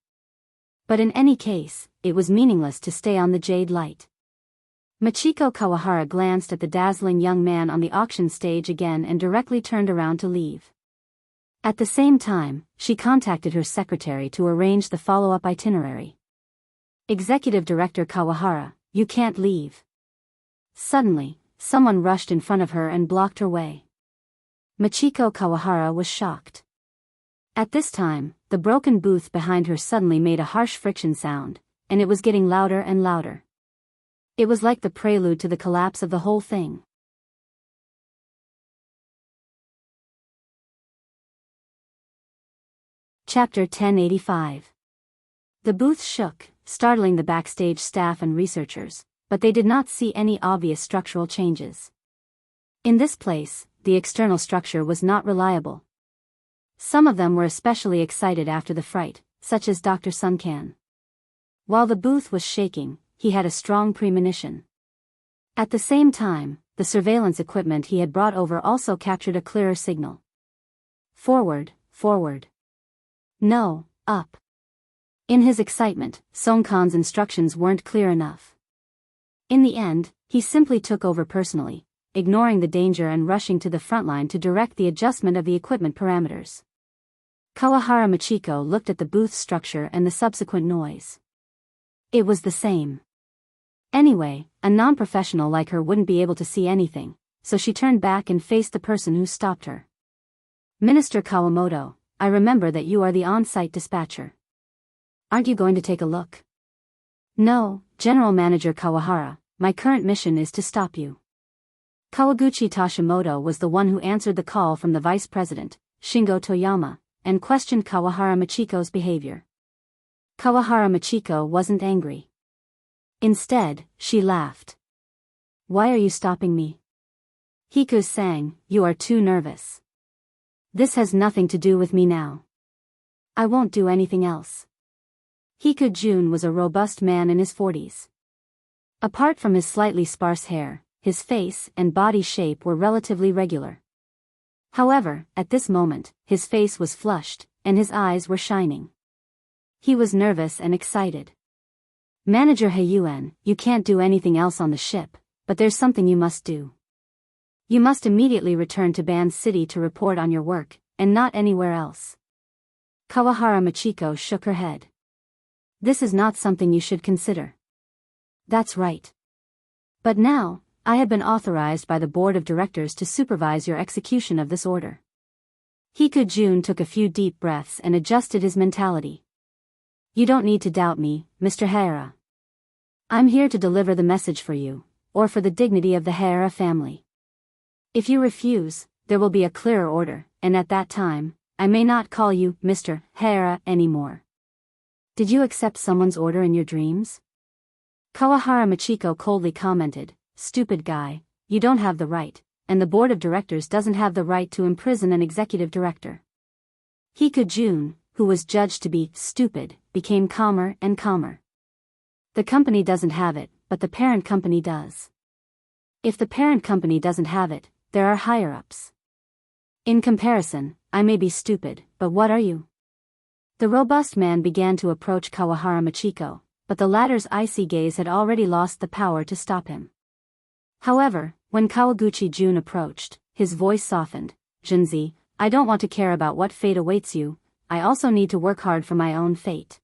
But in any case, it was meaningless to stay on the jade light. Machiko Kawahara glanced at the dazzling young man on the auction stage again and directly turned around to leave. At the same time, she contacted her secretary to arrange the follow-up itinerary. Executive Director Kawahara, you can't leave. Suddenly, someone rushed in front of her and blocked her way. Machiko Kawahara was shocked. At this time, the broken booth behind her suddenly made a harsh friction sound, and it was getting louder and louder. It was like the prelude to the collapse of the whole thing. Chapter 1085. The booth shook, startling the backstage staff and researchers, but they did not see any obvious structural changes. In this place, the external structure was not reliable. Some of them were especially excited after the fright, such as Dr. Suncan. While the booth was shaking, he had a strong premonition. At the same time, the surveillance equipment he had brought over also captured a clearer signal. Forward, forward. No, up. In his excitement, Songkan's instructions weren't clear enough. In the end, he simply took over personally, ignoring the danger and rushing to the front line to direct the adjustment of the equipment parameters. Kawahara Machiko looked at the booth's structure and the subsequent noise. It was the same. Anyway, a non-professional like her wouldn't be able to see anything, so she turned back and faced the person who stopped her. Minister Kawamoto, I remember that you are the on-site dispatcher. Aren't you going to take a look? No, General Manager Kawahara, my current mission is to stop you. Kawaguchi Tashimoto was the one who answered the call from the Vice President, Shingo Toyama, and questioned Kawahara Machiko's behavior. Kawahara Machiko wasn't angry. Instead, she laughed. Why are you stopping me? Hiku sang, you are too nervous. This has nothing to do with me now. I won't do anything else. Hiku Jun was a robust man in his 40s. Apart from his slightly sparse hair, his face and body shape were relatively regular. However, at this moment, his face was flushed, and his eyes were shining. He was nervous and excited. Manager Heiyuan, you can't do anything else on the ship, but there's something you must do. You must immediately return to Ban City to report on your work, and not anywhere else. Kawahara Machiko shook her head. This is not something you should consider. That's right. But now, I have been authorized by the board of directors to supervise your execution of this order. Hiku Jun took a few deep breaths and adjusted his mentality. You don't need to doubt me, Mr. Hara. I'm here to deliver the message for you, or for the dignity of the Hara family. If you refuse, there will be a clearer order, and at that time, I may not call you Mr. Hara anymore. Did you accept someone's order in your dreams? Kawahara Machiko coldly commented, stupid guy, you don't have the right, and the board of directors doesn't have the right to imprison an executive director. Hiku Jun, who was judged to be stupid, became calmer and calmer. The company doesn't have it, but the parent company does. If the parent company doesn't have it, there are higher-ups. In comparison, I may be stupid, but what are you? The robust man began to approach Kawahara Machiko, but the latter's icy gaze had already lost the power to stop him. However, when Kawaguchi Jun approached, his voice softened. Junzi, I don't want to care about what fate awaits you, I also need to work hard for my own fate.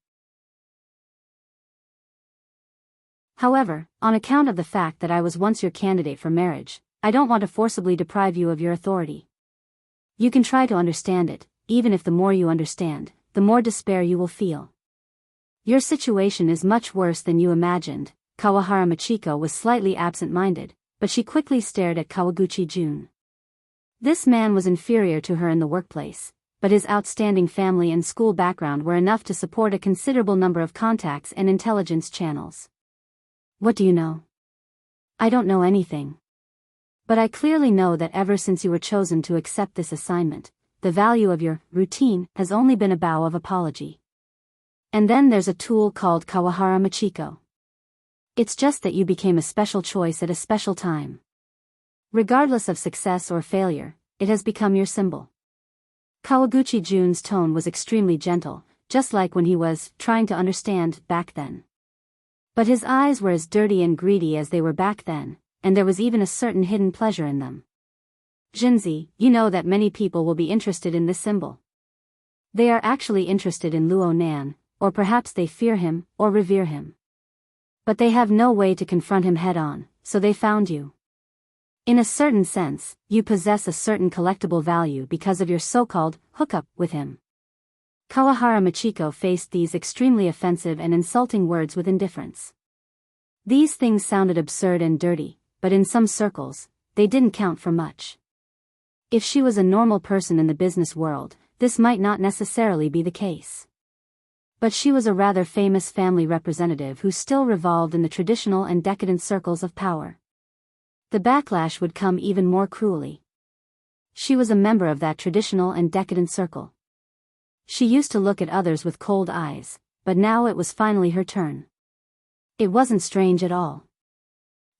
However, on account of the fact that I was once your candidate for marriage, I don't want to forcibly deprive you of your authority. You can try to understand it, even if the more you understand, the more despair you will feel. Your situation is much worse than you imagined. Kawahara Machiko was slightly absent-minded, but she quickly stared at Kawaguchi Jun. This man was inferior to her in the workplace, but his outstanding family and school background were enough to support a considerable number of contacts and intelligence channels. What do you know? I don't know anything. But I clearly know that ever since you were chosen to accept this assignment, the value of your routine has only been a bow of apology. And then there's a tool called Kawahara Machiko. It's just that you became a special choice at a special time. Regardless of success or failure, it has become your symbol. Kawaguchi Jun's tone was extremely gentle, just like when he was trying to understand back then. But his eyes were as dirty and greedy as they were back then, and there was even a certain hidden pleasure in them. Jinzi, you know that many people will be interested in this symbol. They are actually interested in Luo Nan, or perhaps they fear him, or revere him. But they have no way to confront him head-on, so they found you. In a certain sense, you possess a certain collectible value because of your so-called hookup with him. Kawahara Machiko faced these extremely offensive and insulting words with indifference. These things sounded absurd and dirty, but in some circles, they didn't count for much. If she was a normal person in the business world, this might not necessarily be the case. But she was a rather famous family representative who still revolved in the traditional and decadent circles of power. The backlash would come even more cruelly. She was a member of that traditional and decadent circle. She used to look at others with cold eyes, but now it was finally her turn. It wasn't strange at all.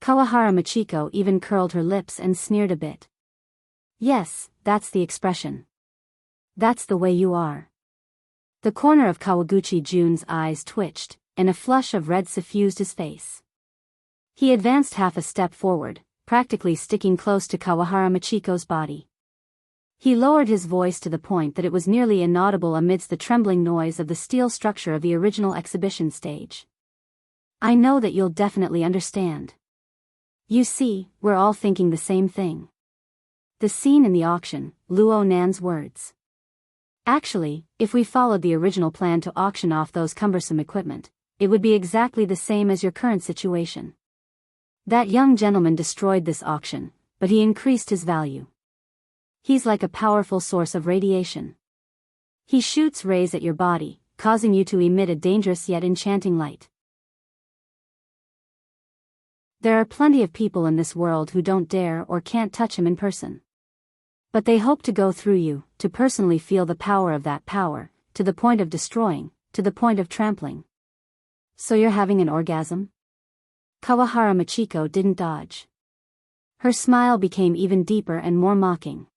Kawahara Machiko even curled her lips and sneered a bit. Yes, that's the expression. That's the way you are. The corner of Kawaguchi Jun's eyes twitched, and a flush of red suffused his face. He advanced half a step forward, practically sticking close to Kawahara Machiko's body. He lowered his voice to the point that it was nearly inaudible amidst the trembling noise of the steel structure of the original exhibition stage. I know that you'll definitely understand. You see, we're all thinking the same thing. The scene in the auction, Luo Nan's words. Actually, if we followed the original plan to auction off those cumbersome equipment, it would be exactly the same as your current situation. That young gentleman destroyed this auction, but he increased his value. He's like a powerful source of radiation. He shoots rays at your body, causing you to emit a dangerous yet enchanting light. There are plenty of people in this world who don't dare or can't touch him in person. But they hope to go through you, to personally feel the power of that power, to the point of destroying, to the point of trampling. So you're having an orgasm? Kawahara Machiko didn't dodge. Her smile became even deeper and more mocking.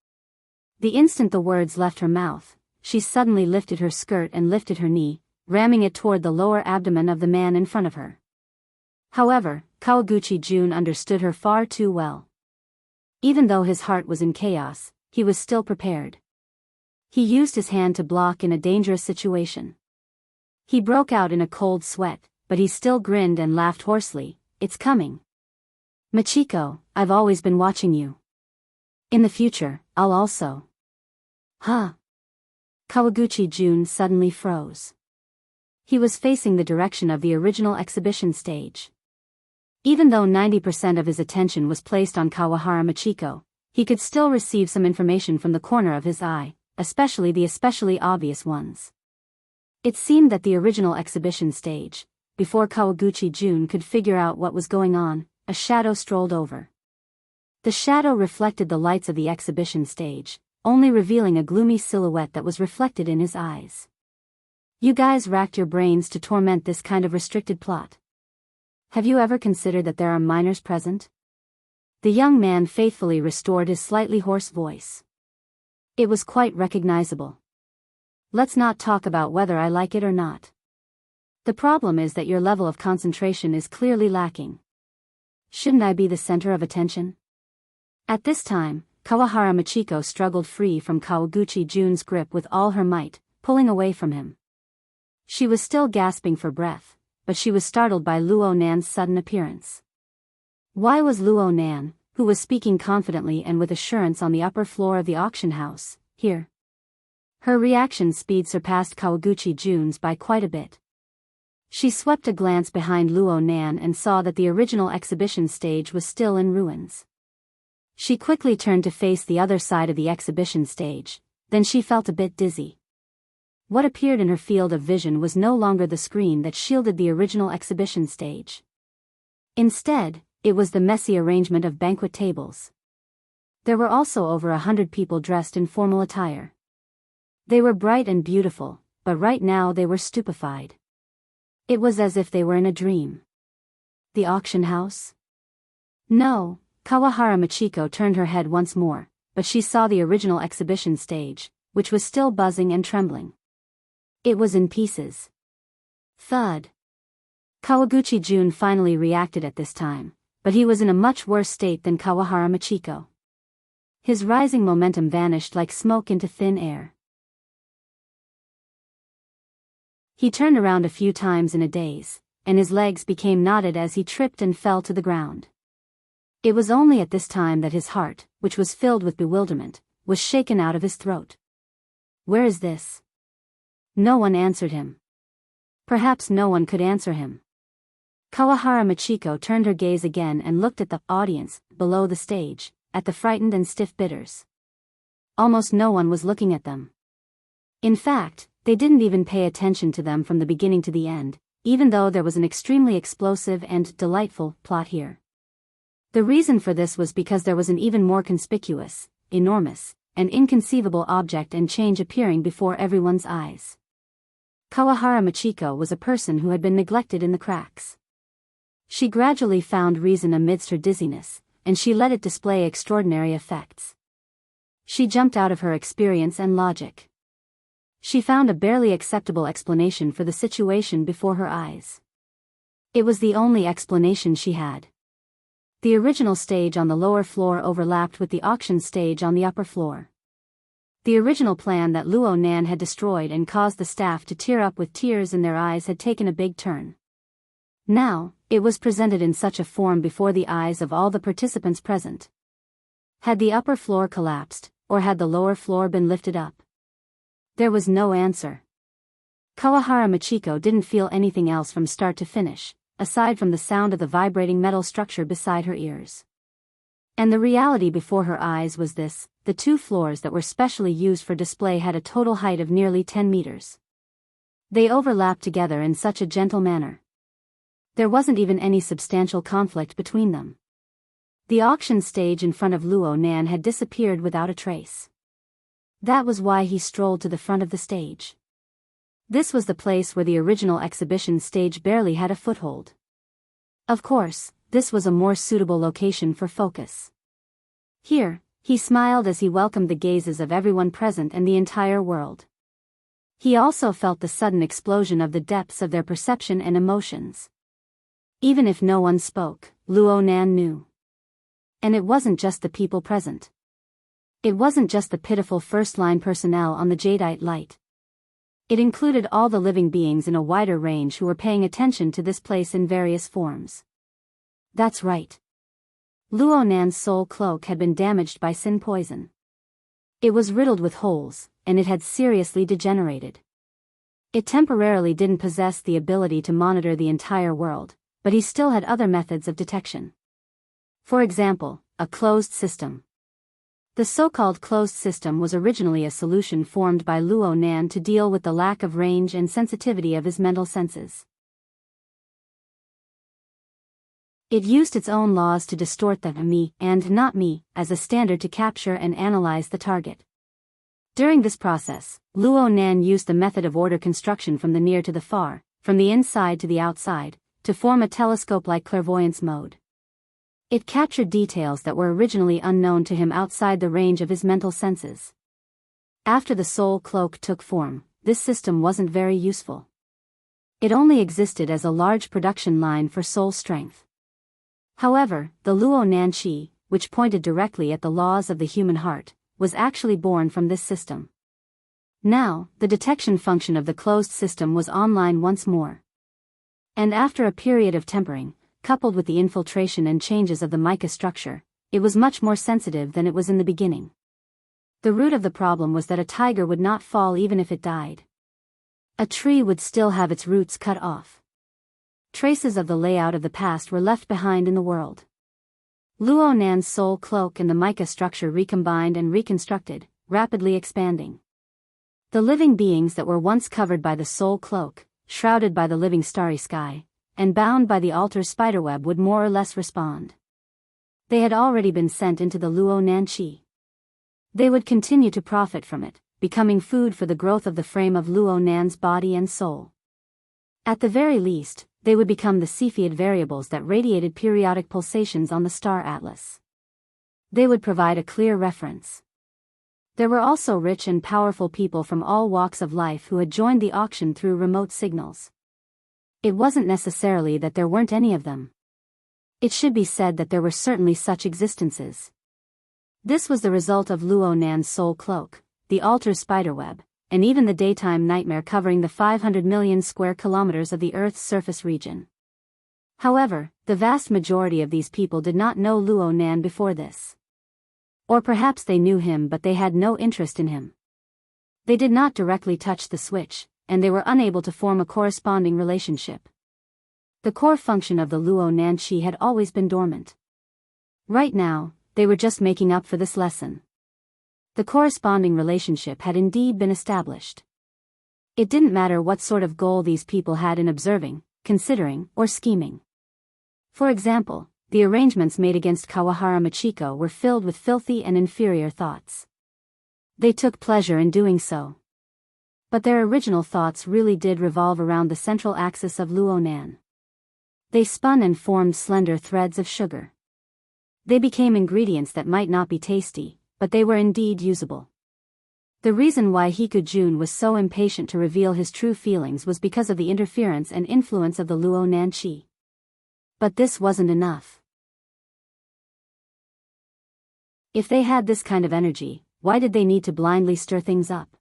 The instant the words left her mouth, she suddenly lifted her skirt and lifted her knee, ramming it toward the lower abdomen of the man in front of her. However, Kawaguchi Jun understood her far too well. Even though his heart was in chaos, he was still prepared. He used his hand to block in a dangerous situation. He broke out in a cold sweat, but he still grinned and laughed hoarsely. It's coming. Machiko, I've always been watching you. In the future, I'll also. Huh? Kawaguchi Jun suddenly froze. He was facing the direction of the original exhibition stage. Even though 90% of his attention was placed on Kawahara Machiko, he could still receive some information from the corner of his eye, especially the especially obvious ones. It seemed that the original exhibition stage, before Kawaguchi Jun could figure out what was going on, a shadow strolled over. The shadow reflected the lights of the exhibition stage, only revealing a gloomy silhouette that was reflected in his eyes. You guys racked your brains to torment this kind of restricted plot. Have you ever considered that there are minors present? The young man faithfully restored his slightly hoarse voice. It was quite recognizable. Let's not talk about whether I like it or not. The problem is that your level of concentration is clearly lacking. Shouldn't I be the center of attention? At this time, Kawahara Machiko struggled free from Kawaguchi Jun's grip with all her might, pulling away from him. She was still gasping for breath, but she was startled by Luo Nan's sudden appearance. Why was Luo Nan, who was speaking confidently and with assurance on the upper floor of the auction house, here? Her reaction speed surpassed Kawaguchi Jun's by quite a bit. She swept a glance behind Luo Nan and saw that the original exhibition stage was still in ruins. She quickly turned to face the other side of the exhibition stage, then she felt a bit dizzy. What appeared in her field of vision was no longer the screen that shielded the original exhibition stage. Instead, it was the messy arrangement of banquet tables. There were also over 100 people dressed in formal attire. They were bright and beautiful, but right now they were stupefied. It was as if they were in a dream. The auction house? No, Kawahara Machiko turned her head once more, but she saw the original exhibition stage, which was still buzzing and trembling. It was in pieces. Thud. Kawaguchi Jun finally reacted at this time, but he was in a much worse state than Kawahara Machiko. His rising momentum vanished like smoke into thin air. He turned around a few times in a daze, and his legs became knotted as he tripped and fell to the ground. It was only at this time that his heart, which was filled with bewilderment, was shaken out of his throat. Where is this? No one answered him. Perhaps no one could answer him. Kawahara Machiko turned her gaze again and looked at the audience, below the stage, at the frightened and stiff bidders. Almost no one was looking at them. In fact, they didn't even pay attention to them from the beginning to the end, even though there was an extremely explosive and delightful plot here. The reason for this was because there was an even more conspicuous, enormous, and inconceivable object and change appearing before everyone's eyes. Kawahara Machiko was a person who had been neglected in the cracks. She gradually found reason amidst her dizziness, and she let it display extraordinary effects. She jumped out of her experience and logic. She found a barely acceptable explanation for the situation before her eyes. It was the only explanation she had. The original stage on the lower floor overlapped with the auction stage on the upper floor. The original plan that Luo Nan had destroyed and caused the staff to tear up with tears in their eyes had taken a big turn. Now, it was presented in such a form before the eyes of all the participants present. Had the upper floor collapsed, or had the lower floor been lifted up? There was no answer. Kawahara Machiko didn't feel anything else from start to finish, aside from the sound of the vibrating metal structure beside her ears. And the reality before her eyes was this: the two floors that were specially used for display had a total height of nearly 10 meters. They overlapped together in such a gentle manner. There wasn't even any substantial conflict between them. The auction stage in front of Luo Nan had disappeared without a trace. That was why he strolled to the front of the stage. This was the place where the original exhibition stage barely had a foothold. Of course, this was a more suitable location for focus. Here, he smiled as he welcomed the gazes of everyone present and the entire world. He also felt the sudden explosion of the depths of their perception and emotions. Even if no one spoke, Luo Nan knew. And it wasn't just the people present. It wasn't just the pitiful first-line personnel on the jadeite light. It included all the living beings in a wider range who were paying attention to this place in various forms. That's right. Luo Nan's soul cloak had been damaged by sin poison. It was riddled with holes, and it had seriously degenerated. It temporarily didn't possess the ability to monitor the entire world, but he still had other methods of detection. For example, a closed system. The so-called closed system was originally a solution formed by Luo Nan to deal with the lack of range and sensitivity of his mental senses. It used its own laws to distort the me and not me as a standard to capture and analyze the target. During this process, Luo Nan used the method of order construction from the near to the far, from the inside to the outside, to form a telescope-like clairvoyance mode. It captured details that were originally unknown to him outside the range of his mental senses. After the soul cloak took form, this system wasn't very useful. It only existed as a large production line for soul strength. However, the Luo Nan Qi, which pointed directly at the laws of the human heart, was actually born from this system. Now, the detection function of the closed system was online once more. And after a period of tempering, coupled with the infiltration and changes of the mica structure, it was much more sensitive than it was in the beginning. The root of the problem was that a tiger would not fall even if it died. A tree would still have its roots cut off. Traces of the layout of the past were left behind in the world. Luo Nan's soul cloak and the mica structure recombined and reconstructed, rapidly expanding. The living beings that were once covered by the soul cloak, shrouded by the living starry sky, and bound by the altar's spiderweb would more or less respond. They had already been sent into the Luo Nanqi. They would continue to profit from it, becoming food for the growth of the frame of Luo Nan's body and soul. At the very least, they would become the Cepheid variables that radiated periodic pulsations on the star atlas. They would provide a clear reference. There were also rich and powerful people from all walks of life who had joined the auction through remote signals. It wasn't necessarily that there weren't any of them. It should be said that there were certainly such existences. This was the result of Luo Nan's soul cloak, the altar's spiderweb, and even the daytime nightmare covering the 500 million square kilometers of the Earth's surface region. However, the vast majority of these people did not know Luo Nan before this. Or perhaps they knew him but they had no interest in him. They did not directly touch the switch, and they were unable to form a corresponding relationship. The core function of the Luo Nanqi had always been dormant. Right now, they were just making up for this lesson. The corresponding relationship had indeed been established. It didn't matter what sort of goal these people had in observing, considering, or scheming. For example, the arrangements made against Kawahara Machiko were filled with filthy and inferior thoughts. They took pleasure in doing so. But their original thoughts really did revolve around the central axis of Luo Nan. They spun and formed slender threads of sugar. They became ingredients that might not be tasty, but they were indeed usable. The reason why Hikujun was so impatient to reveal his true feelings was because of the interference and influence of the Luo Nanqi. But this wasn't enough. If they had this kind of energy, why did they need to blindly stir things up?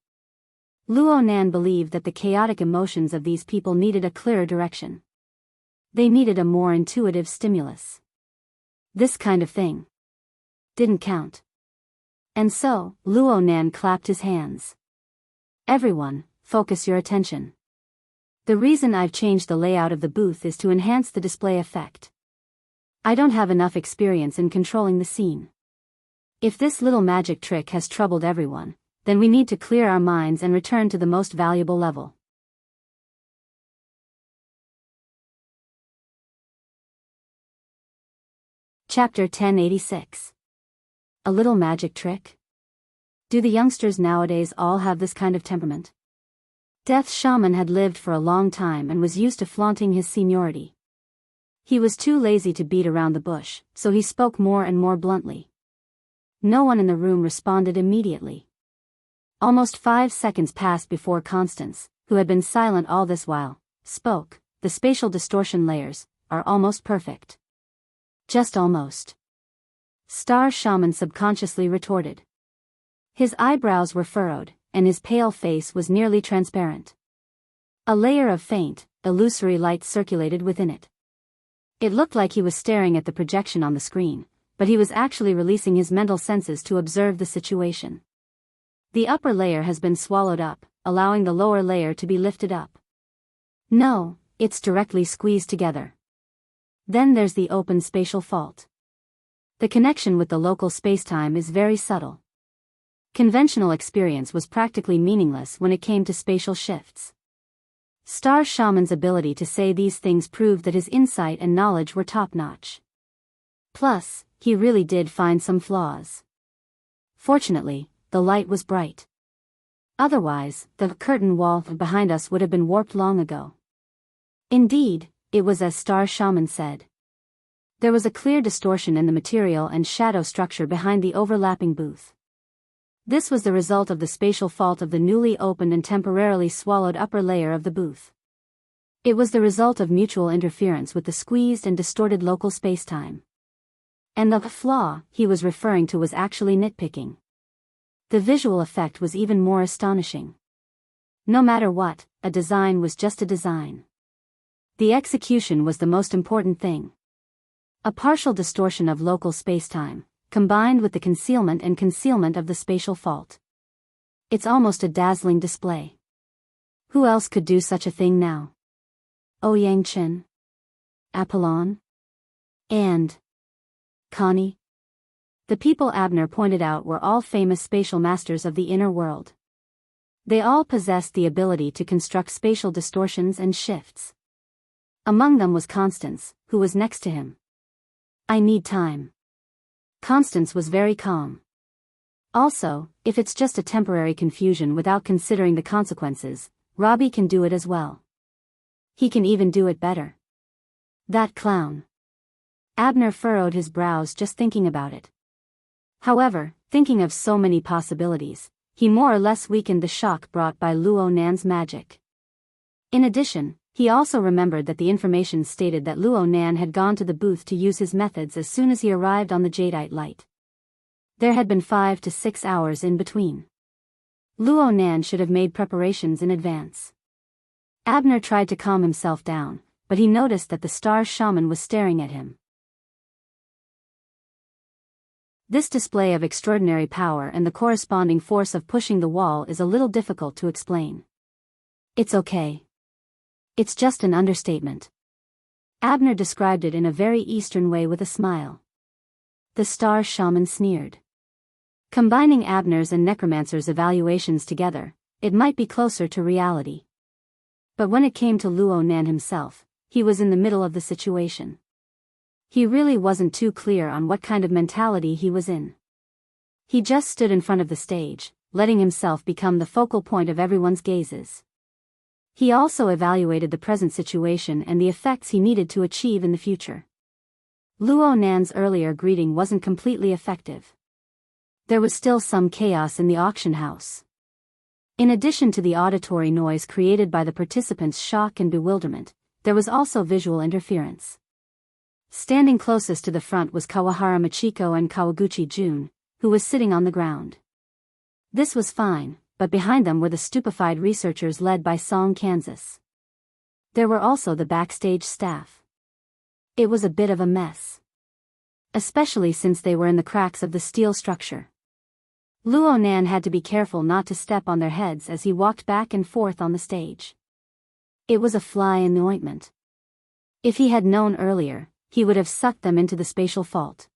Luo Nan believed that the chaotic emotions of these people needed a clearer direction. They needed a more intuitive stimulus. This kind of thing didn't count. And so, Luo Nan clapped his hands. Everyone, focus your attention. The reason I've changed the layout of the booth is to enhance the display effect. I don't have enough experience in controlling the scene. If this little magic trick has troubled everyone, then we need to clear our minds and return to the most valuable level. Chapter 1086. A little magic trick? Do the youngsters nowadays all have this kind of temperament? Death Shaman had lived for a long time and was used to flaunting his seniority. He was too lazy to beat around the bush, so he spoke more and more bluntly. No one in the room responded immediately. Almost 5 seconds passed before Constance, who had been silent all this while, spoke. The spatial distortion layers are almost perfect. Just almost. Star Shaman subconsciously retorted. His eyebrows were furrowed, and his pale face was nearly transparent. A layer of faint, illusory light circulated within it. It looked like he was staring at the projection on the screen, but he was actually releasing his mental senses to observe the situation. The upper layer has been swallowed up, allowing the lower layer to be lifted up. No, it's directly squeezed together. Then there's the open spatial fault. The connection with the local spacetime is very subtle. Conventional experience was practically meaningless when it came to spatial shifts. Star Shaman's ability to say these things proved that his insight and knowledge were top-notch. Plus, he really did find some flaws. Fortunately, the light was bright. Otherwise, the curtain wall behind us would have been warped long ago. Indeed, it was as Star Shaman said. There was a clear distortion in the material and shadow structure behind the overlapping booth. This was the result of the spatial fault of the newly opened and temporarily swallowed upper layer of the booth. It was the result of mutual interference with the squeezed and distorted local spacetime. And the flaw he was referring to was actually nitpicking. The visual effect was even more astonishing. No matter what, a design was just a design. The execution was the most important thing. A partial distortion of local spacetime, combined with the concealment of the spatial fault. It's almost a dazzling display. Who else could do such a thing now? Ouyang Chen? Apollon? And Connie? The people Abner pointed out were all famous spatial masters of the inner world. They all possessed the ability to construct spatial distortions and shifts. Among them was Constance, who was next to him. "I need time." Constance was very calm. "Also, if it's just a temporary confusion without considering the consequences, Robbie can do it as well. He can even do it better." "That clown." Abner furrowed his brows just thinking about it. However, thinking of so many possibilities, he more or less weakened the shock brought by Luo Nan's magic. In addition, he also remembered that the information stated that Luo Nan had gone to the booth to use his methods as soon as he arrived on the jadeite light. There had been 5 to 6 hours in between. Luo Nan should have made preparations in advance. Abner tried to calm himself down, but he noticed that the star shaman was staring at him. This display of extraordinary power and the corresponding force of pushing the wall is a little difficult to explain. "It's okay. It's just an understatement." Abner described it in a very Eastern way with a smile. The star shaman sneered. Combining Abner's and Necromancer's evaluations together, it might be closer to reality. But when it came to Luo Nan himself, he was in the middle of the situation. He really wasn't too clear on what kind of mentality he was in. He just stood in front of the stage, letting himself become the focal point of everyone's gazes. He also evaluated the present situation and the effects he needed to achieve in the future. Luo Nan's earlier greeting wasn't completely effective. There was still some chaos in the auction house. In addition to the auditory noise created by the participants' shock and bewilderment, there was also visual interference. Standing closest to the front was Kawahara Machiko and Kawaguchi Jun, who was sitting on the ground. This was fine, but behind them were the stupefied researchers led by Song Kansas. There were also the backstage staff. It was a bit of a mess. Especially since they were in the cracks of the steel structure. Luo Nan had to be careful not to step on their heads as he walked back and forth on the stage. It was a fly in the ointment. If he had known earlier, he would have sucked them into the spatial fault.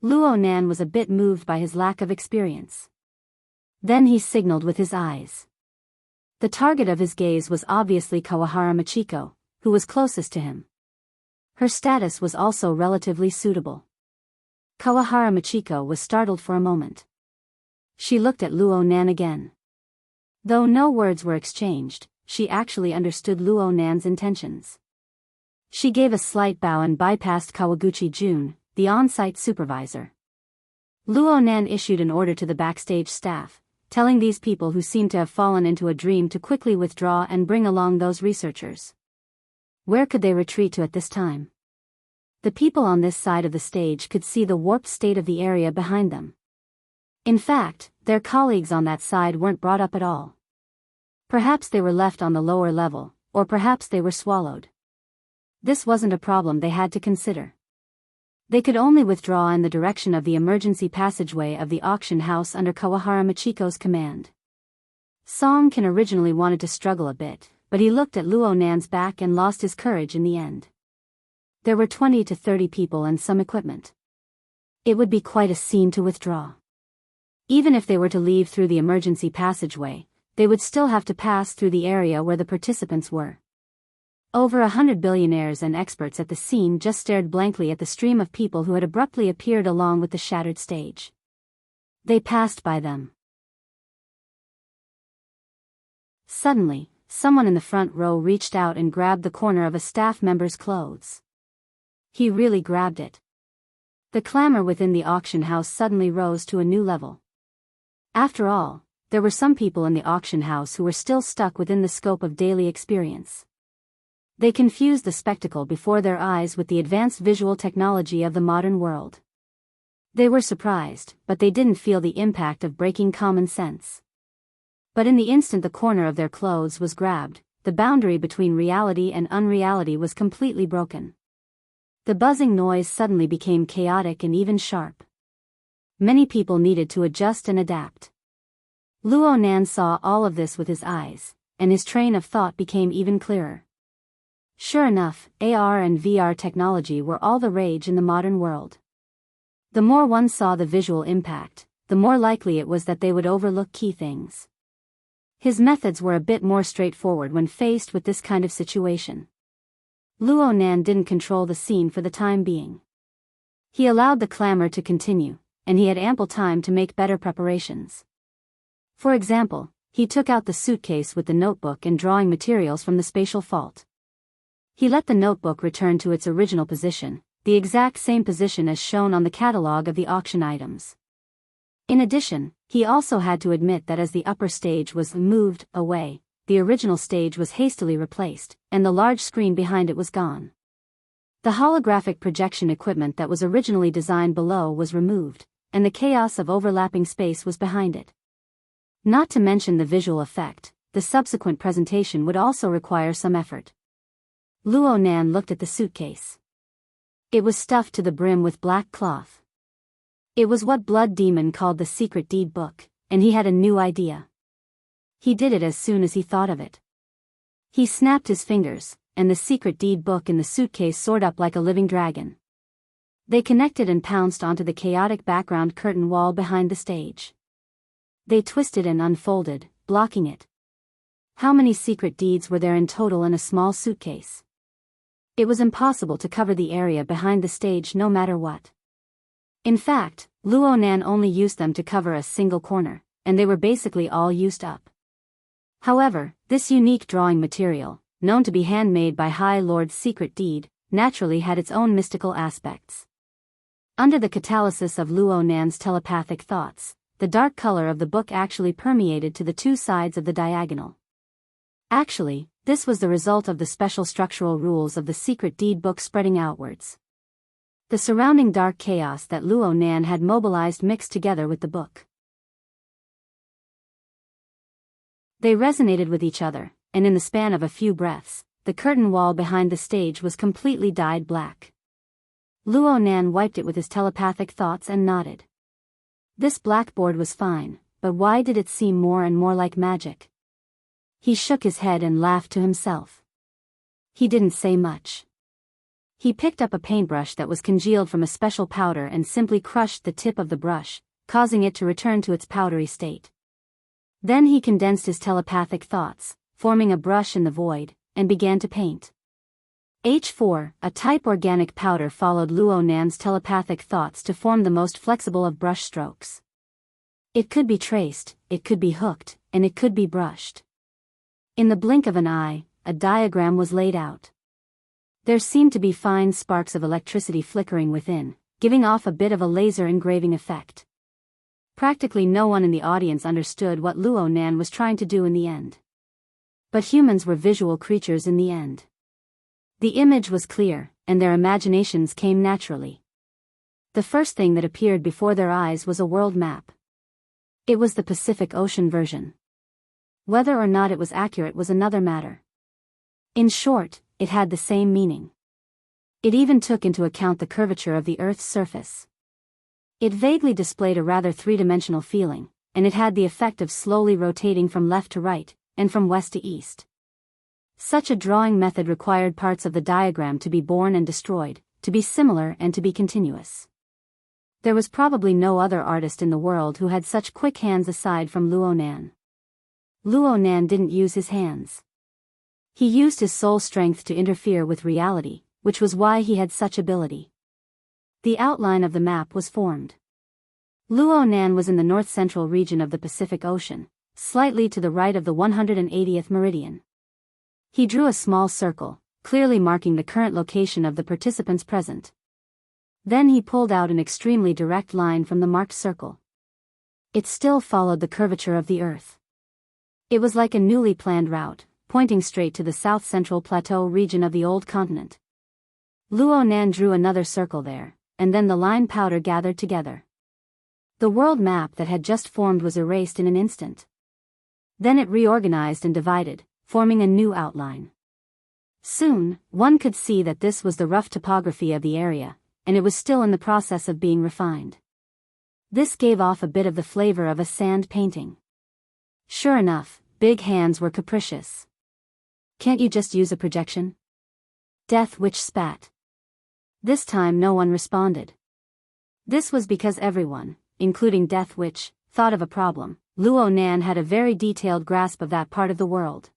Luo Nan was a bit moved by his lack of experience. Then he signaled with his eyes. The target of his gaze was obviously Kawahara Machiko, who was closest to him. Her status was also relatively suitable. Kawahara Machiko was startled for a moment. She looked at Luo Nan again. Though no words were exchanged, she actually understood Luo Nan's intentions. She gave a slight bow and bypassed Kawaguchi Jun, the on-site supervisor. Luo Nan issued an order to the backstage staff, telling these people who seemed to have fallen into a dream to quickly withdraw and bring along those researchers. Where could they retreat to at this time? The people on this side of the stage could see the warped state of the area behind them. In fact, their colleagues on that side weren't brought up at all. Perhaps they were left on the lower level, or perhaps they were swallowed. This wasn't a problem they had to consider. They could only withdraw in the direction of the emergency passageway of the auction house under Kawahara Machiko's command. Song Kan originally wanted to struggle a bit, but he looked at Luo Nan's back and lost his courage in the end. There were 20 to 30 people and some equipment. It would be quite a scene to withdraw. Even if they were to leave through the emergency passageway, they would still have to pass through the area where the participants were. Over 100 billionaires and experts at the scene just stared blankly at the stream of people who had abruptly appeared along with the shattered stage. They passed by them. Suddenly, someone in the front row reached out and grabbed the corner of a staff member's clothes. He really grabbed it. The clamor within the auction house suddenly rose to a new level. After all, there were some people in the auction house who were still stuck within the scope of daily experience. They confused the spectacle before their eyes with the advanced visual technology of the modern world. They were surprised, but they didn't feel the impact of breaking common sense. But in the instant the corner of their clothes was grabbed, the boundary between reality and unreality was completely broken. The buzzing noise suddenly became chaotic and even sharp. Many people needed to adjust and adapt. Luo Nan saw all of this with his eyes, and his train of thought became even clearer. Sure enough, AR and VR technology were all the rage in the modern world. The more one saw the visual impact, the more likely it was that they would overlook key things. His methods were a bit more straightforward when faced with this kind of situation. Luo Nan didn't control the scene for the time being. He allowed the clamor to continue, and he had ample time to make better preparations. For example, he took out the suitcase with the notebook and drawing materials from the spatial fault. He let the notebook return to its original position, the exact same position as shown on the catalog of the auction items. In addition, he also had to admit that as the upper stage was moved away, the original stage was hastily replaced, and the large screen behind it was gone. The holographic projection equipment that was originally designed below was removed, and the chaos of overlapping space was behind it. Not to mention the visual effect, the subsequent presentation would also require some effort. Luo Nan looked at the suitcase. It was stuffed to the brim with black cloth. It was what Blood Demon called the secret deed book, and he had a new idea. He did it as soon as he thought of it. He snapped his fingers, and the secret deed book in the suitcase soared up like a living dragon. They connected and pounced onto the chaotic background curtain wall behind the stage. They twisted and unfolded, blocking it. How many secret deeds were there in total in a small suitcase? It was impossible to cover the area behind the stage no matter what. In fact, Luo Nan only used them to cover a single corner, and they were basically all used up. However, this unique drawing material, known to be handmade by High Lord's secret deed, naturally had its own mystical aspects. Under the catalysis of Luo Nan's telepathic thoughts, the dark color of the book actually permeated to the two sides of the diagonal. Actually, this was the result of the special structural rules of the secret deed book spreading outwards. The surrounding dark chaos that Luo Nan had mobilized mixed together with the book. They resonated with each other, and in the span of a few breaths, the curtain wall behind the stage was completely dyed black. Luo Nan wiped it with his telepathic thoughts and nodded. This blackboard was fine, but why did it seem more and more like magic? He shook his head and laughed to himself. He didn't say much. He picked up a paintbrush that was congealed from a special powder and simply crushed the tip of the brush, causing it to return to its powdery state. Then he condensed his telepathic thoughts, forming a brush in the void, and began to paint. H4, a type organic powder, followed Luo Nan's telepathic thoughts to form the most flexible of brush strokes. It could be traced, it could be hooked, and it could be brushed. In the blink of an eye, a diagram was laid out. There seemed to be fine sparks of electricity flickering within, giving off a bit of a laser engraving effect. Practically no one in the audience understood what Luo Nan was trying to do in the end. But humans were visual creatures in the end. The image was clear, and their imaginations came naturally. The first thing that appeared before their eyes was a world map. It was the Pacific Ocean version. Whether or not it was accurate was another matter. In short, it had the same meaning. It even took into account the curvature of the Earth's surface. It vaguely displayed a rather three-dimensional feeling, and it had the effect of slowly rotating from left to right, and from west to east. Such a drawing method required parts of the diagram to be born and destroyed, to be similar and to be continuous. There was probably no other artist in the world who had such quick hands aside from Luo Nan. Luo Nan didn't use his hands. He used his soul strength to interfere with reality, which was why he had such ability. The outline of the map was formed. Luo Nan was in the north-central region of the Pacific Ocean, slightly to the right of the 180th meridian. He drew a small circle, clearly marking the current location of the participants present. Then he pulled out an extremely direct line from the marked circle. It still followed the curvature of the Earth. It was like a newly planned route, pointing straight to the south-central plateau region of the old continent. Luo Nan drew another circle there, and then the line powder gathered together. The world map that had just formed was erased in an instant. Then it reorganized and divided, forming a new outline. Soon, one could see that this was the rough topography of the area, and it was still in the process of being refined. This gave off a bit of the flavor of a sand painting. Sure enough, big hands were capricious. Can't you just use a projection? Death Witch spat. This time no one responded. This was because everyone, including Death Witch, thought of a problem. Luo Nan had a very detailed grasp of that part of the world.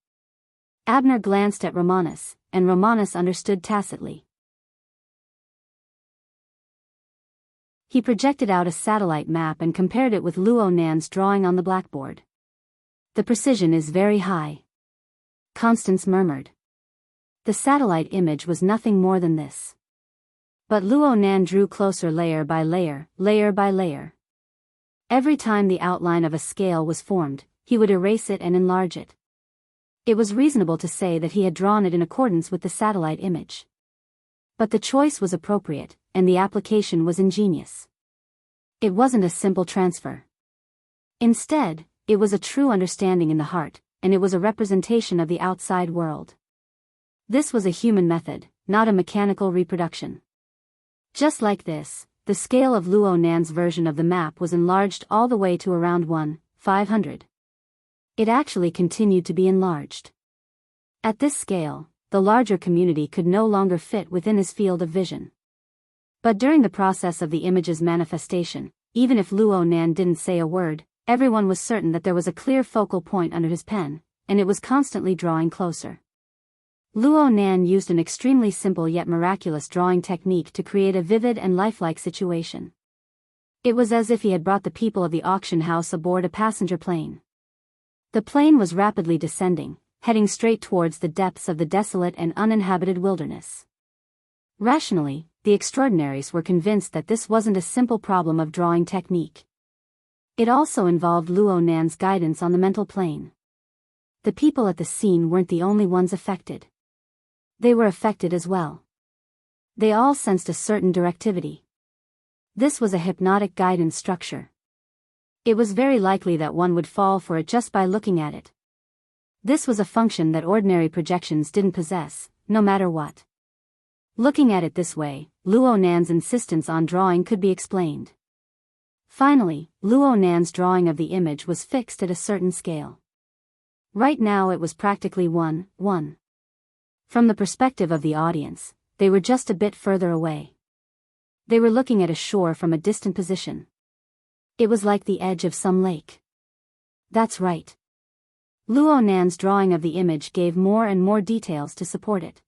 Abner glanced at Romanus, and Romanus understood tacitly. He projected out a satellite map and compared it with Luo Nan's drawing on the blackboard. The precision is very high, Constance murmured. The satellite image was nothing more than this. But Luo Nan drew closer layer by layer, layer by layer. Every time the outline of a scale was formed, he would erase it and enlarge it. It was reasonable to say that he had drawn it in accordance with the satellite image. But the choice was appropriate, and the application was ingenious. It wasn't a simple transfer. Instead, it was a true understanding in the heart, and it was a representation of the outside world. This was a human method, not a mechanical reproduction. Just like this, the scale of Luo Nan's version of the map was enlarged all the way to around 1/500. It actually continued to be enlarged. At this scale, the larger community could no longer fit within his field of vision. But during the process of the image's manifestation, even if Luo Nan didn't say a word, everyone was certain that there was a clear focal point under his pen, and it was constantly drawing closer. Luo Nan used an extremely simple yet miraculous drawing technique to create a vivid and lifelike situation. It was as if he had brought the people of the auction house aboard a passenger plane. The plane was rapidly descending, heading straight towards the depths of the desolate and uninhabited wilderness. Rationally, the extraordinaries were convinced that this wasn't a simple problem of drawing technique. It also involved Luo Nan's guidance on the mental plane. The people at the scene weren't the only ones affected. They were affected as well. They all sensed a certain directivity. This was a hypnotic guidance structure. It was very likely that one would fall for it just by looking at it. This was a function that ordinary projections didn't possess, no matter what. Looking at it this way, Luo Nan's insistence on drawing could be explained. Finally, Luo Nan's drawing of the image was fixed at a certain scale. Right now it was practically 1:1. From the perspective of the audience, they were just a bit further away. They were looking at a shore from a distant position. It was like the edge of some lake. That's right. Luo Nan's drawing of the image gave more and more details to support it.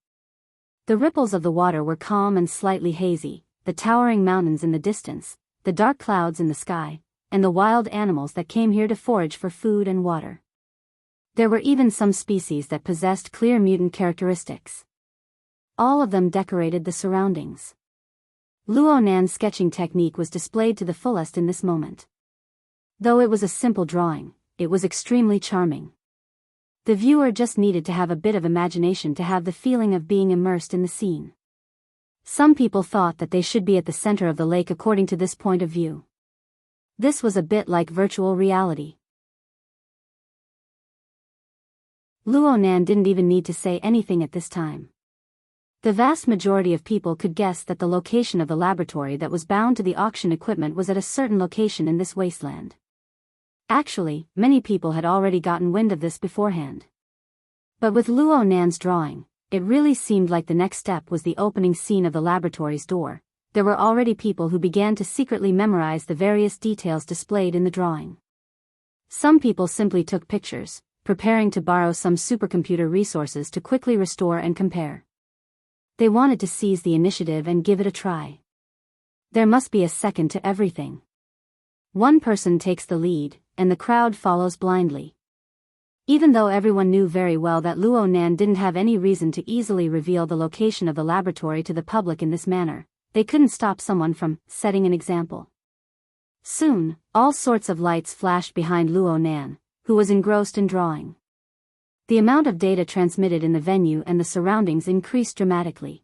The ripples of the water were calm and slightly hazy, the towering mountains in the distance, the dark clouds in the sky, and the wild animals that came here to forage for food and water. There were even some species that possessed clear mutant characteristics. All of them decorated the surroundings. Luo Nan's sketching technique was displayed to the fullest in this moment. Though it was a simple drawing, it was extremely charming. The viewer just needed to have a bit of imagination to have the feeling of being immersed in the scene. Some people thought that they should be at the center of the lake according to this point of view. This was a bit like virtual reality. Luo Nan didn't even need to say anything at this time. The vast majority of people could guess that the location of the laboratory that was bound to the auction equipment was at a certain location in this wasteland. Actually, many people had already gotten wind of this beforehand. But with Luo Nan's drawing, it really seemed like the next step was the opening scene of the laboratory's door. There were already people who began to secretly memorize the various details displayed in the drawing. Some people simply took pictures, preparing to borrow some supercomputer resources to quickly restore and compare. They wanted to seize the initiative and give it a try. There must be a second to everything. One person takes the lead, and the crowd follows blindly. Even though everyone knew very well that Luo Nan didn't have any reason to easily reveal the location of the laboratory to the public in this manner, they couldn't stop someone from setting an example. Soon, all sorts of lights flashed behind Luo Nan, who was engrossed in drawing. The amount of data transmitted in the venue and the surroundings increased dramatically.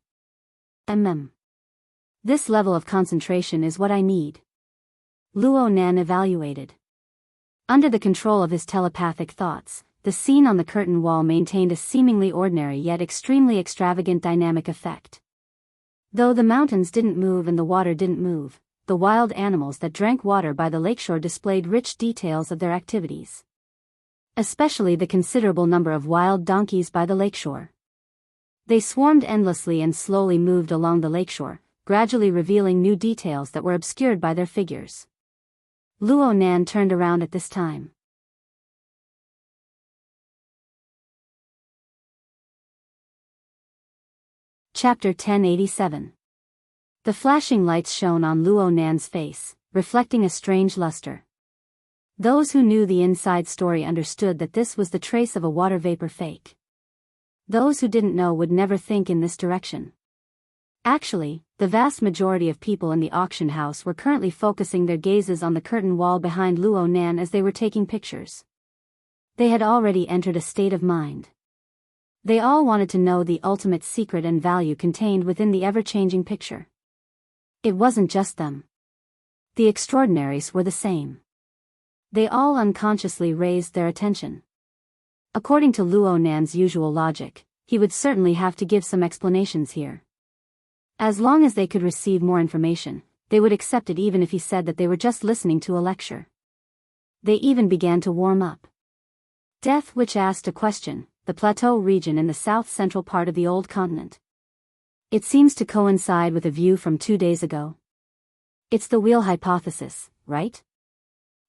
This level of concentration is what I need. Luo Nan evaluated. Under the control of his telepathic thoughts, the scene on the curtain wall maintained a seemingly ordinary yet extremely extravagant dynamic effect. Though the mountains didn't move and the water didn't move, the wild animals that drank water by the lakeshore displayed rich details of their activities. Especially the considerable number of wild donkeys by the lakeshore. They swarmed endlessly and slowly moved along the lakeshore, gradually revealing new details that were obscured by their figures. Luo Nan turned around at this time. Chapter 1087. The flashing lights shone on Luo Nan's face, reflecting a strange luster. Those who knew the inside story understood that this was the trace of a water vapor fake. Those who didn't know would never think in this direction. Actually, the vast majority of people in the auction house were currently focusing their gazes on the curtain wall behind Luo Nan as they were taking pictures. They had already entered a state of mind. They all wanted to know the ultimate secret and value contained within the ever-changing picture. It wasn't just them. The extraordinaries were the same. They all unconsciously raised their attention. According to Luo Nan's usual logic, he would certainly have to give some explanations here. As long as they could receive more information, they would accept it even if he said that they were just listening to a lecture. They even began to warm up. Death Witch asked a question: the plateau region in the south-central part of the old continent. It seems to coincide with a view from 2 days ago. It's the wheel hypothesis, right?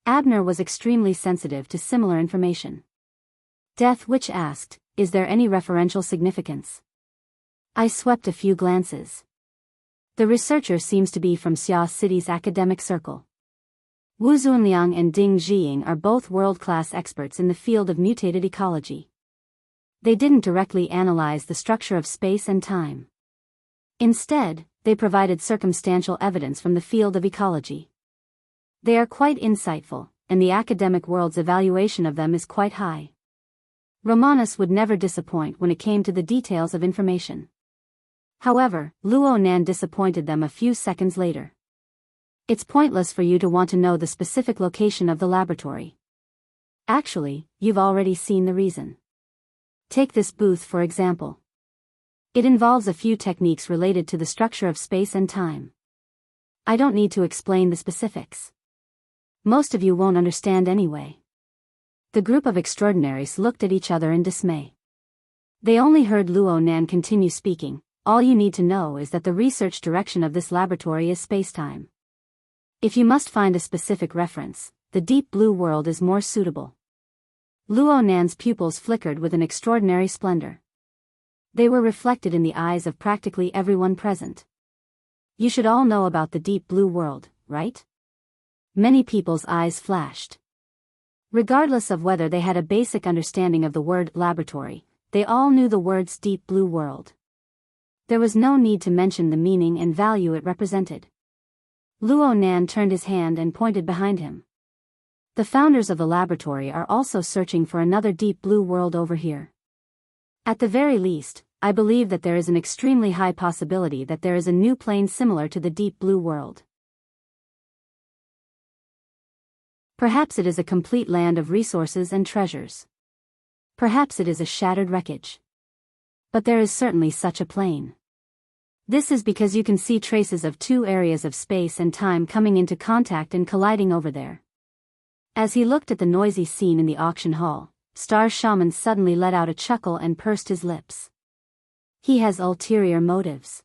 Abner was extremely sensitive to similar information. Death Witch asked, is there any referential significance? I swept a few glances. The researcher seems to be from Xia City's academic circle. Wu Zunliang and Ding Jiying are both world-class experts in the field of mutated ecology. They didn't directly analyze the structure of space and time. Instead, they provided circumstantial evidence from the field of ecology. They are quite insightful, and the academic world's evaluation of them is quite high. Romanus would never disappoint when it came to the details of information. However, Luo Nan disappointed them a few seconds later. It's pointless for you to want to know the specific location of the laboratory. Actually, you've already seen the reason. Take this booth for example. It involves a few techniques related to the structure of space and time. I don't need to explain the specifics. Most of you won't understand anyway. The group of extraordinaries looked at each other in dismay. They only heard Luo Nan continue speaking. All you need to know is that the research direction of this laboratory is spacetime. If you must find a specific reference, the deep blue world is more suitable. Luo Nan's pupils flickered with an extraordinary splendor. They were reflected in the eyes of practically everyone present. You should all know about the deep blue world, right? Many people's eyes flashed. Regardless of whether they had a basic understanding of the word laboratory, they all knew the words deep blue world. There was no need to mention the meaning and value it represented. Luo Nan turned his hand and pointed behind him. The founders of the laboratory are also searching for another deep blue world over here. At the very least, I believe that there is an extremely high possibility that there is a new plane similar to the deep blue world. Perhaps it is a complete land of resources and treasures. Perhaps it is a shattered wreckage. But there is certainly such a plane. This is because you can see traces of 2 areas of space and time coming into contact and colliding over there. As he looked at the noisy scene in the auction hall, Star Shaman suddenly let out a chuckle and pursed his lips. He has ulterior motives.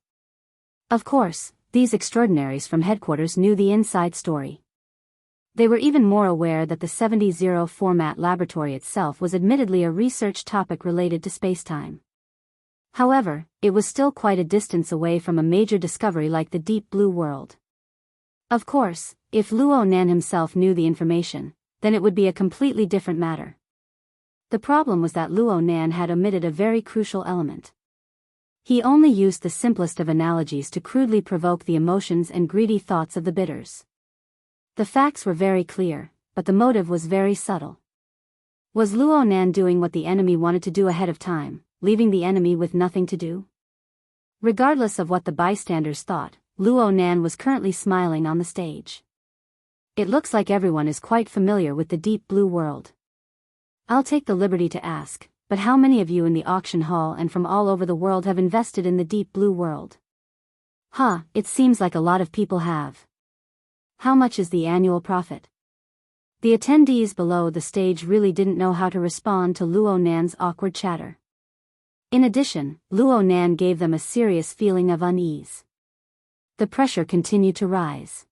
Of course, these extraordinaries from headquarters knew the inside story. They were even more aware that the 70 format laboratory itself was admittedly a research topic related to spacetime. However, it was still quite a distance away from a major discovery like the deep blue world. Of course, if Luo Nan himself knew the information, then it would be a completely different matter. The problem was that Luo Nan had omitted a very crucial element. He only used the simplest of analogies to crudely provoke the emotions and greedy thoughts of the bidders. The facts were very clear, but the motive was very subtle. Was Luo Nan doing what the enemy wanted to do ahead of time, leaving the enemy with nothing to do? Regardless of what the bystanders thought, Luo Nan was currently smiling on the stage. It looks like everyone is quite familiar with the deep blue world. I'll take the liberty to ask, but how many of you in the auction hall and from all over the world have invested in the deep blue world? It seems like a lot of people have. How much is the annual profit? The attendees below the stage really didn't know how to respond to Luo Nan's awkward chatter. In addition, Luo Nan gave them a serious feeling of unease. The pressure continued to rise.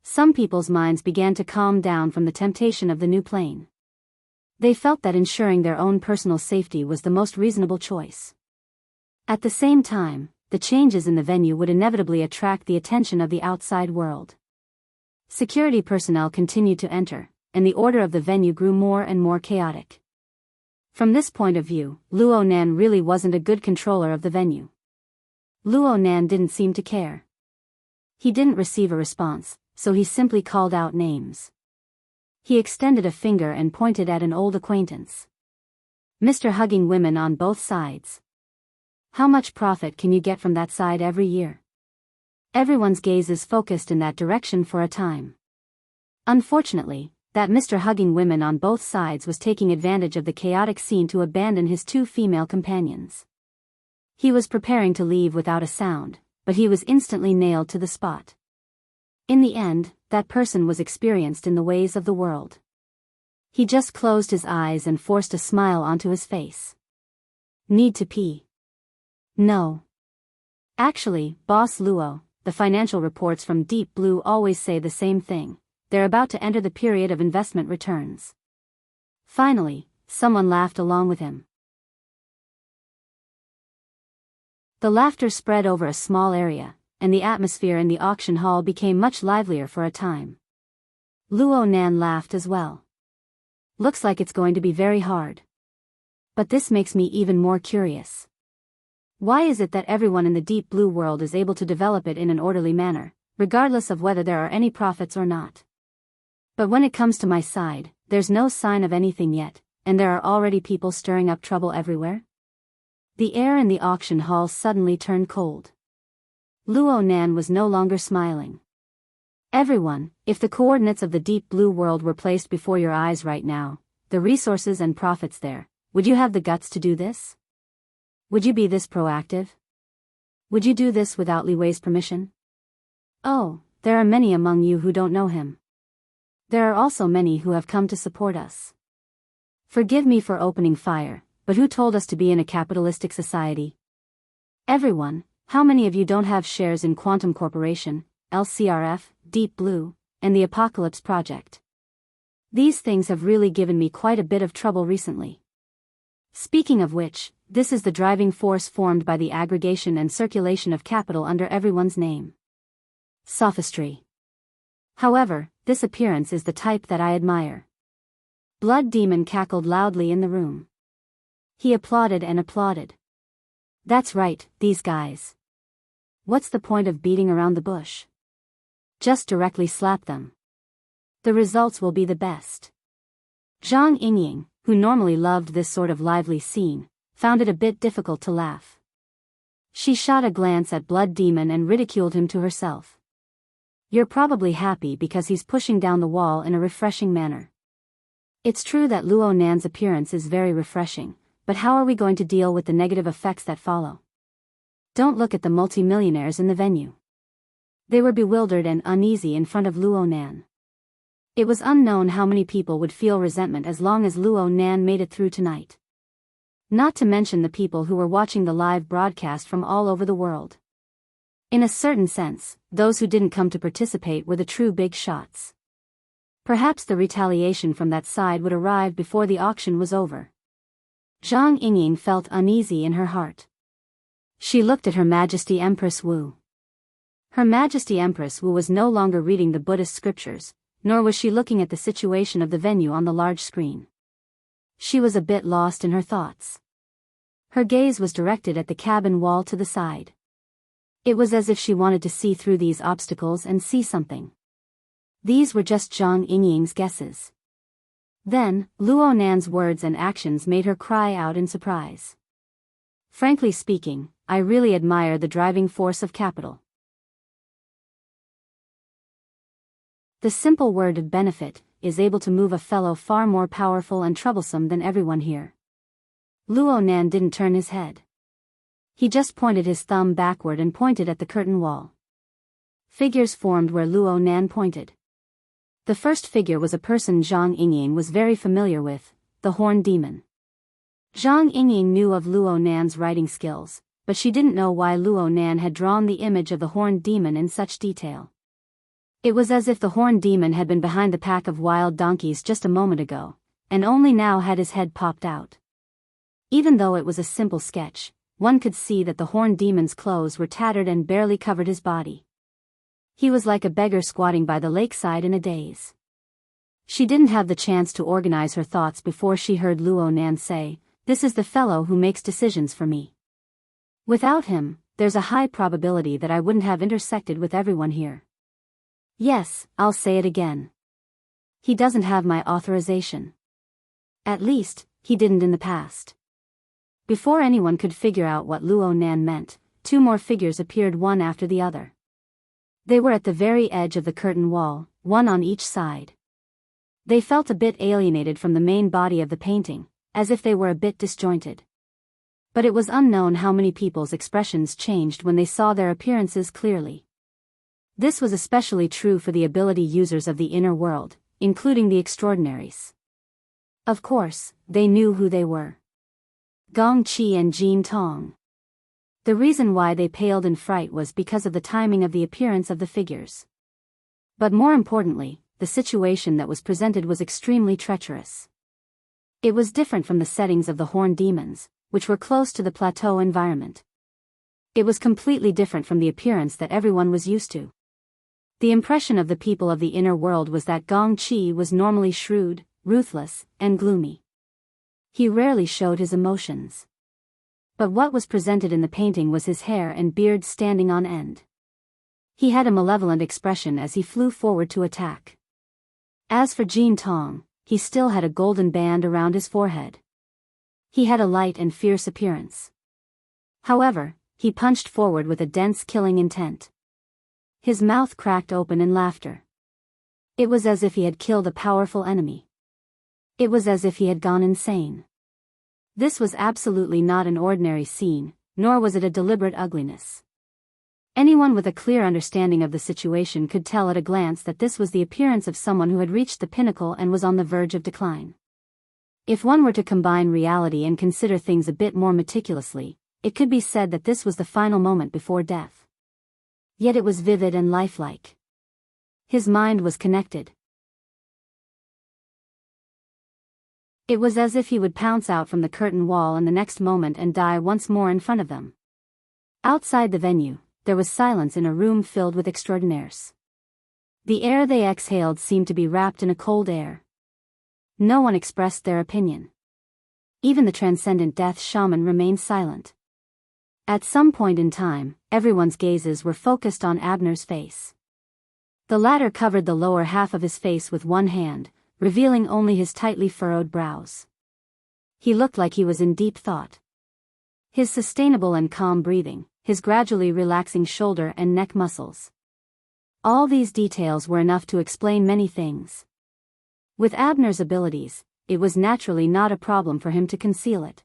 Some people's minds began to calm down from the temptation of the new plane. They felt that ensuring their own personal safety was the most reasonable choice. At the same time, the changes in the venue would inevitably attract the attention of the outside world. Security personnel continued to enter, and the order of the venue grew more and more chaotic. From this point of view, Luo Nan really wasn't a good controller of the venue. Luo Nan didn't seem to care. He didn't receive a response, so he simply called out names. He extended a finger and pointed at an old acquaintance. Mr. Hugging women on both sides. How much profit can you get from that side every year? Everyone's gazes focused in that direction for a time. Unfortunately, that Mr. Hugging women on both sides was taking advantage of the chaotic scene to abandon his two female companions. He was preparing to leave without a sound, but he was instantly nailed to the spot. In the end, that person was experienced in the ways of the world. He just closed his eyes and forced a smile onto his face. Need to pee? No. Actually, Boss Luo, the financial reports from Deep Blue always say the same thing. They're about to enter the period of investment returns. Finally, someone laughed along with him. The laughter spread over a small area, and the atmosphere in the auction hall became much livelier for a time. Luo Nan laughed as well. Looks like it's going to be very hard. But this makes me even more curious. Why is it that everyone in the Deep Blue world is able to develop it in an orderly manner, regardless of whether there are any profits or not? But when it comes to my side, there's no sign of anything yet, and there are already people stirring up trouble everywhere? The air in the auction hall suddenly turned cold. Luo Nan was no longer smiling. Everyone, if the coordinates of the Deep Blue world were placed before your eyes right now, the resources and profits there, would you have the guts to do this? Would you be this proactive? Would you do this without Li Wei's permission? Oh, there are many among you who don't know him. There are also many who have come to support us. Forgive me for opening fire, but who told us to be in a capitalistic society? Everyone, how many of you don't have shares in Quantum Corporation, LCRF, Deep Blue, and the Apocalypse Project? These things have really given me quite a bit of trouble recently. Speaking of which, this is the driving force formed by the aggregation and circulation of capital under everyone's name. Sophistry. However, this appearance is the type that I admire. Blood Demon cackled loudly in the room. He applauded and applauded. That's right, these guys. What's the point of beating around the bush? Just directly slap them. The results will be the best. Zhang Yingying, who normally loved this sort of lively scene, found it a bit difficult to laugh. She shot a glance at Blood Demon and ridiculed him to herself. You're probably happy because he's pushing down the wall in a refreshing manner. It's true that Luo Nan's appearance is very refreshing, but how are we going to deal with the negative effects that follow? Don't look at the multimillionaires in the venue. They were bewildered and uneasy in front of Luo Nan. It was unknown how many people would feel resentment as long as Luo Nan made it through tonight. Not to mention the people who were watching the live broadcast from all over the world. In a certain sense, those who didn't come to participate were the true big shots. Perhaps the retaliation from that side would arrive before the auction was over. Zhang Yingying felt uneasy in her heart. She looked at Her Majesty Empress Wu. Her Majesty Empress Wu was no longer reading the Buddhist scriptures, nor was she looking at the situation of the venue on the large screen. She was a bit lost in her thoughts. Her gaze was directed at the cabin wall to the side. It was as if she wanted to see through these obstacles and see something. These were just Zhang Yingying's guesses. Then, Luo Nan's words and actions made her cry out in surprise. Frankly speaking, I really admire the driving force of capital. The simple word of benefit is able to move a fellow far more powerful and troublesome than everyone here. Luo Nan didn't turn his head. He just pointed his thumb backward and pointed at the curtain wall. Figures formed where Luo Nan pointed. The first figure was a person Zhang Yingying was very familiar with, the Horned Demon. Zhang Yingying knew of Luo Nan's writing skills, but she didn't know why Luo Nan had drawn the image of the Horned Demon in such detail. It was as if the Horned Demon had been behind the pack of wild donkeys just a moment ago, and only now had his head popped out. Even though it was a simple sketch, one could see that the horned demon's clothes were tattered and barely covered his body. He was like a beggar squatting by the lakeside in a daze. She didn't have the chance to organize her thoughts before she heard Luo Nan say, "This is the fellow who makes decisions for me. Without him, there's a high probability that I wouldn't have intersected with everyone here. Yes, I'll say it again. He doesn't have my authorization. At least, he didn't in the past." Before anyone could figure out what Luo Nan meant, two more figures appeared one after the other. They were at the very edge of the curtain wall, one on each side. They felt a bit alienated from the main body of the painting, as if they were a bit disjointed. But it was unknown how many people's expressions changed when they saw their appearances clearly. This was especially true for the ability users of the inner world, including the extraordinaries. Of course, they knew who they were. Gong Qi and Jin Tong. The reason why they paled in fright was because of the timing of the appearance of the figures. But more importantly, the situation that was presented was extremely treacherous. It was different from the settings of the horned demons, which were close to the plateau environment. It was completely different from the appearance that everyone was used to. The impression of the people of the inner world was that Gong Qi was normally shrewd, ruthless, and gloomy. He rarely showed his emotions. But what was presented in the painting was his hair and beard standing on end. He had a malevolent expression as he flew forward to attack. As for Jin Tong, he still had a golden band around his forehead. He had a light and fierce appearance. However, he punched forward with a dense killing intent. His mouth cracked open in laughter. It was as if he had killed a powerful enemy. It was as if he had gone insane. This was absolutely not an ordinary scene, nor was it a deliberate ugliness. Anyone with a clear understanding of the situation could tell at a glance that this was the appearance of someone who had reached the pinnacle and was on the verge of decline. If one were to combine reality and consider things a bit more meticulously, it could be said that this was the final moment before death. Yet it was vivid and lifelike. His mind was connected. It was as if he would pounce out from the curtain wall in the next moment and die once more in front of them. Outside the venue, there was silence in a room filled with extraordinaires. The air they exhaled seemed to be wrapped in a cold air. No one expressed their opinion. Even the transcendent death shaman remained silent. At some point in time, everyone's gazes were focused on Abner's face. The latter covered the lower half of his face with one hand, revealing only his tightly furrowed brows. He looked like he was in deep thought. His sustainable and calm breathing, his gradually relaxing shoulder and neck muscles. All these details were enough to explain many things. With Abner's abilities, it was naturally not a problem for him to conceal it.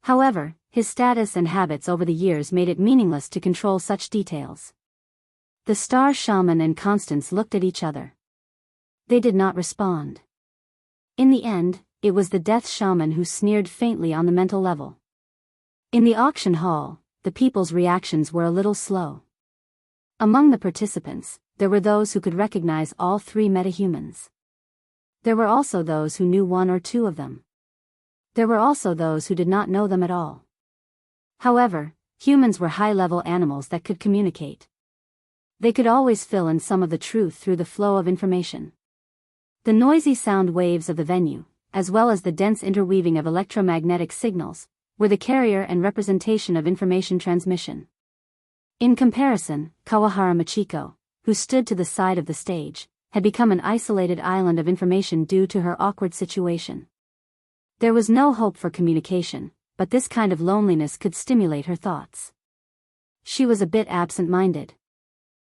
However, his status and habits over the years made it meaningless to control such details. The star shaman and Constance looked at each other. They did not respond. In the end, it was the death shaman who sneered faintly on the mental level. In the auction hall, the people's reactions were a little slow. Among the participants, there were those who could recognize all three metahumans. There were also those who knew one or two of them. There were also those who did not know them at all. However, humans were high-level animals that could communicate. They could always fill in some of the truth through the flow of information. The noisy sound waves of the venue, as well as the dense interweaving of electromagnetic signals, were the carrier and representation of information transmission. In comparison, Kawahara Machiko, who stood to the side of the stage, had become an isolated island of information due to her awkward situation. There was no hope for communication, but this kind of loneliness could stimulate her thoughts. She was a bit absent-minded.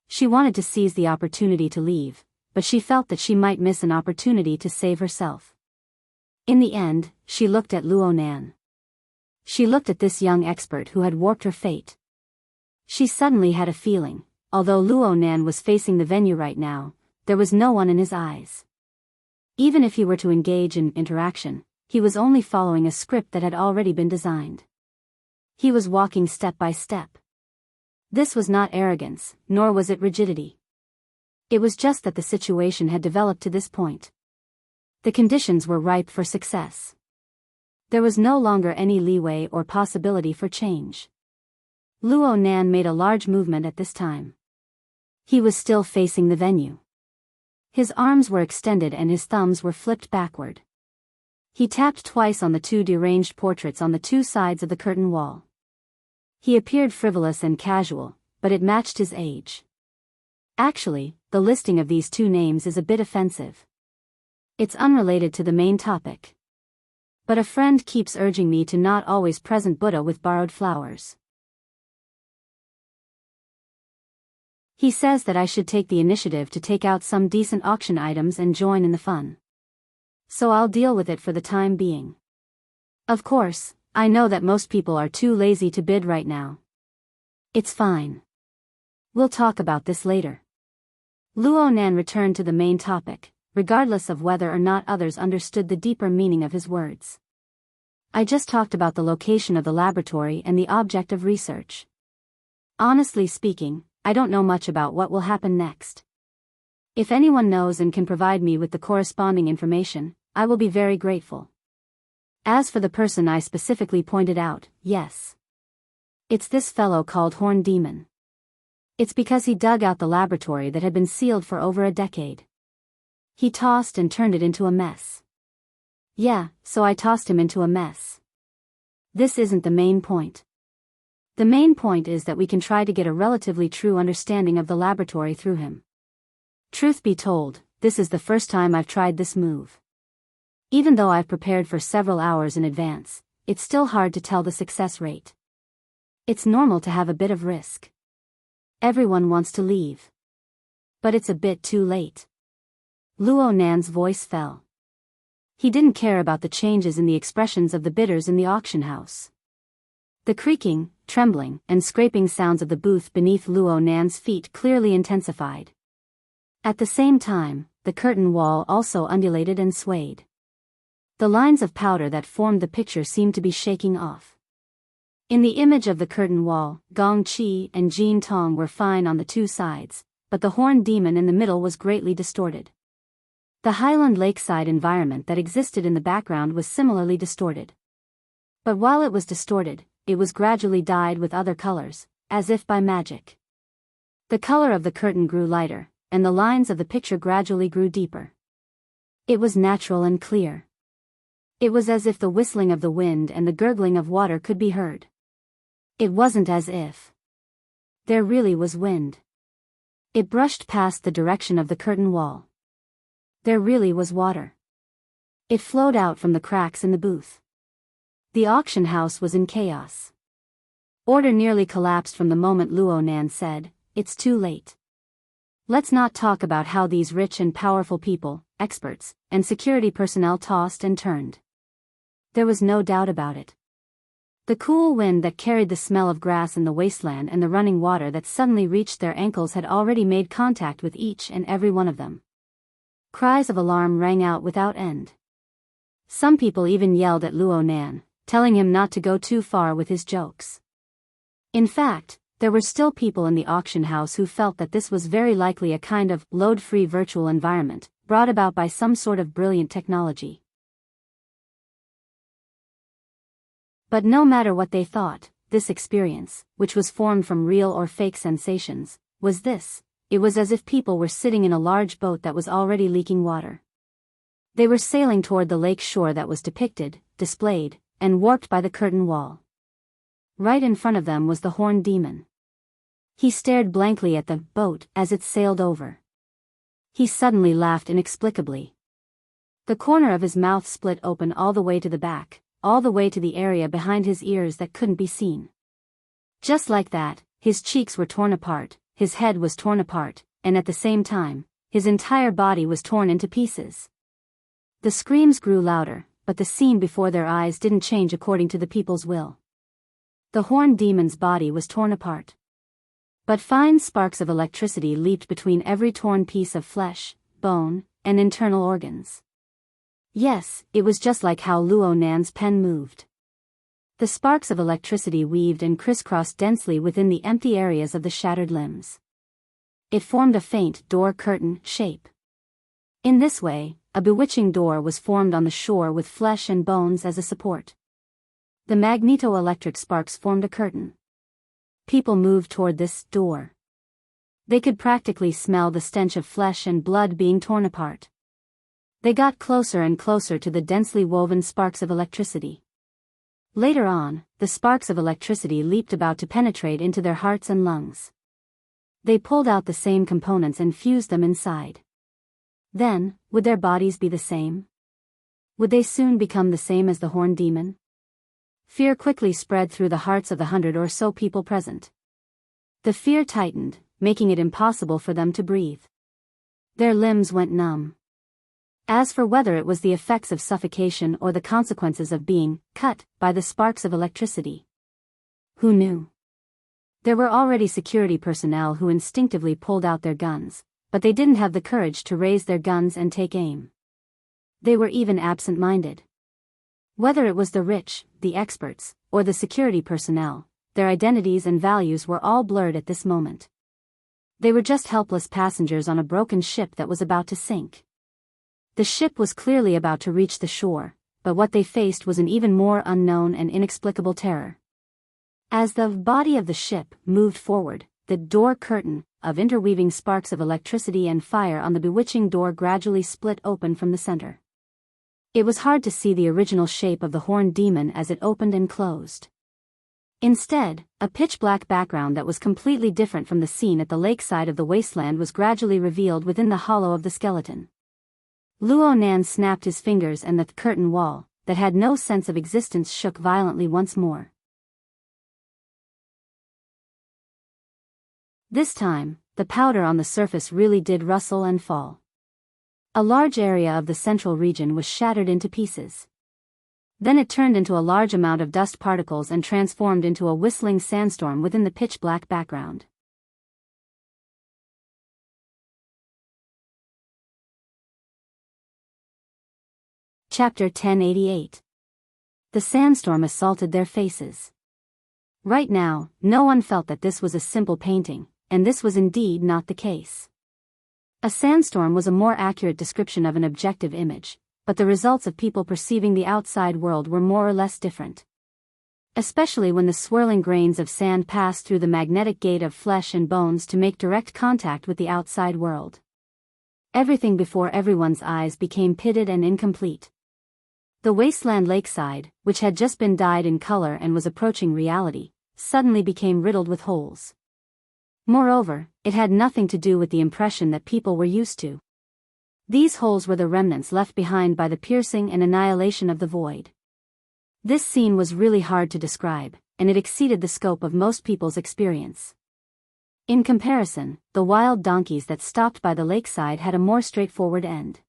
She wanted to seize the opportunity to leave, but she felt that she might miss an opportunity to save herself. In the end, she looked at Luo Nan. She looked at this young expert who had warped her fate. She suddenly had a feeling, although Luo Nan was facing the venue right now, there was no one in his eyes. Even if he were to engage in interaction, he was only following a script that had already been designed. He was walking step by step. This was not arrogance, nor was it rigidity. It was just that the situation had developed to this point. The conditions were ripe for success. There was no longer any leeway or possibility for change. Luo Nan made a large movement at this time. He was still facing the venue. His arms were extended and his thumbs were flipped backward. He tapped twice on the two deranged portraits on the two sides of the curtain wall. He appeared frivolous and casual, but it matched his age. Actually, the listing of these two names is a bit offensive. It's unrelated to the main topic. But a friend keeps urging me to not always present Buddha with borrowed flowers. He says that I should take the initiative to take out some decent auction items and join in the fun. So I'll deal with it for the time being. Of course, I know that most people are too lazy to bid right now. It's fine. We'll talk about this later. Luo Nan returned to the main topic, regardless of whether or not others understood the deeper meaning of his words. I just talked about the location of the laboratory and the object of research. Honestly speaking, I don't know much about what will happen next. If anyone knows and can provide me with the corresponding information, I will be very grateful. As for the person I specifically pointed out, yes. It's this fellow called Horn Demon. It's because he dug out the laboratory that had been sealed for over a decade. He tossed and turned it into a mess. Yeah, so I tossed him into a mess. This isn't the main point. The main point is that we can try to get a relatively true understanding of the laboratory through him. Truth be told, this is the first time I've tried this move. Even though I've prepared for several hours in advance, it's still hard to tell the success rate. It's normal to have a bit of risk. Everyone wants to leave. But it's a bit too late. Luo Nan's voice fell. He didn't care about the changes in the expressions of the bidders in the auction house. The creaking, trembling, and scraping sounds of the booth beneath Luo Nan's feet clearly intensified. At the same time, the curtain wall also undulated and swayed. The lines of powder that formed the picture seemed to be shaking off. In the image of the curtain wall, Gong Qi and Jin Tong were fine on the two sides, but the Horned Demon in the middle was greatly distorted. The highland lakeside environment that existed in the background was similarly distorted. But while it was distorted, it was gradually dyed with other colors, as if by magic. The color of the curtain grew lighter, and the lines of the picture gradually grew deeper. It was natural and clear. It was as if the whistling of the wind and the gurgling of water could be heard. It wasn't as if there really was wind. It brushed past the direction of the curtain wall. There really was water. It flowed out from the cracks in the booth. The auction house was in chaos. Order nearly collapsed from the moment Luo Nan said, "It's too late. Let's not talk about how these rich and powerful people, experts, and security personnel tossed and turned." There was no doubt about it. The cool wind that carried the smell of grass in the wasteland and the running water that suddenly reached their ankles had already made contact with each and every one of them. Cries of alarm rang out without end. Some people even yelled at Luo Nan, telling him not to go too far with his jokes. In fact, there were still people in the auction house who felt that this was very likely a kind of load-free virtual environment, brought about by some sort of brilliant technology. But no matter what they thought, this experience, which was formed from real or fake sensations, was this. It was as if people were sitting in a large boat that was already leaking water. They were sailing toward the lake shore that was depicted, displayed, and warped by the curtain wall. Right in front of them was the Horned Demon. He stared blankly at the boat as it sailed over. He suddenly laughed inexplicably. The corner of his mouth split open all the way to the back, all the way to the area behind his ears that couldn't be seen. Just like that, his cheeks were torn apart, his head was torn apart, and at the same time, his entire body was torn into pieces. The screams grew louder, but the scene before their eyes didn't change according to the people's will. The Horned Demon's body was torn apart. But fine sparks of electricity leaped between every torn piece of flesh, bone, and internal organs. Yes, it was just like how Luo Nan's pen moved. The sparks of electricity weaved and crisscrossed densely within the empty areas of the shattered limbs. It formed a faint door curtain shape. In this way, a bewitching door was formed on the shore with flesh and bones as a support. The magneto-electric sparks formed a curtain. People moved toward this door. They could practically smell the stench of flesh and blood being torn apart. They got closer and closer to the densely woven sparks of electricity. Later on, the sparks of electricity leaped about to penetrate into their hearts and lungs. They pulled out the same components and fused them inside. Then, would their bodies be the same? Would they soon become the same as the horned demon? Fear quickly spread through the hearts of the 100 or so people present. The fear tightened, making it impossible for them to breathe. Their limbs went numb. As for whether it was the effects of suffocation or the consequences of being cut by the sparks of electricity, who knew? There were already security personnel who instinctively pulled out their guns, but they didn't have the courage to raise their guns and take aim. They were even absent-minded. Whether it was the rich, the experts, or the security personnel, their identities and values were all blurred at this moment. They were just helpless passengers on a broken ship that was about to sink. The ship was clearly about to reach the shore, but what they faced was an even more unknown and inexplicable terror. As the body of the ship moved forward, the door curtain, of interweaving sparks of electricity and fire on the bewitching door gradually split open from the center. It was hard to see the original shape of the horned demon as it opened and closed. Instead, a pitch-black background that was completely different from the scene at the lakeside of the wasteland was gradually revealed within the hollow of the skeleton. Luo Nan snapped his fingers and the curtain wall, that had no sense of existence, shook violently once more. This time, the powder on the surface really did rustle and fall. A large area of the central region was shattered into pieces. Then it turned into a large amount of dust particles and transformed into a whistling sandstorm within the pitch-black background. Chapter 1088. The sandstorm assaulted their faces. Right now, no one felt that this was a simple painting, and this was indeed not the case. A sandstorm was a more accurate description of an objective image, but the results of people perceiving the outside world were more or less different. Especially when the swirling grains of sand passed through the magnetic gate of flesh and bones to make direct contact with the outside world. Everything before everyone's eyes became pitted and incomplete. The wasteland lakeside, which had just been dyed in color and was approaching reality, suddenly became riddled with holes. Moreover, it had nothing to do with the impression that people were used to. These holes were the remnants left behind by the piercing and annihilation of the void. This scene was really hard to describe, and it exceeded the scope of most people's experience. In comparison, the wild donkeys that stopped by the lakeside had a more straightforward end.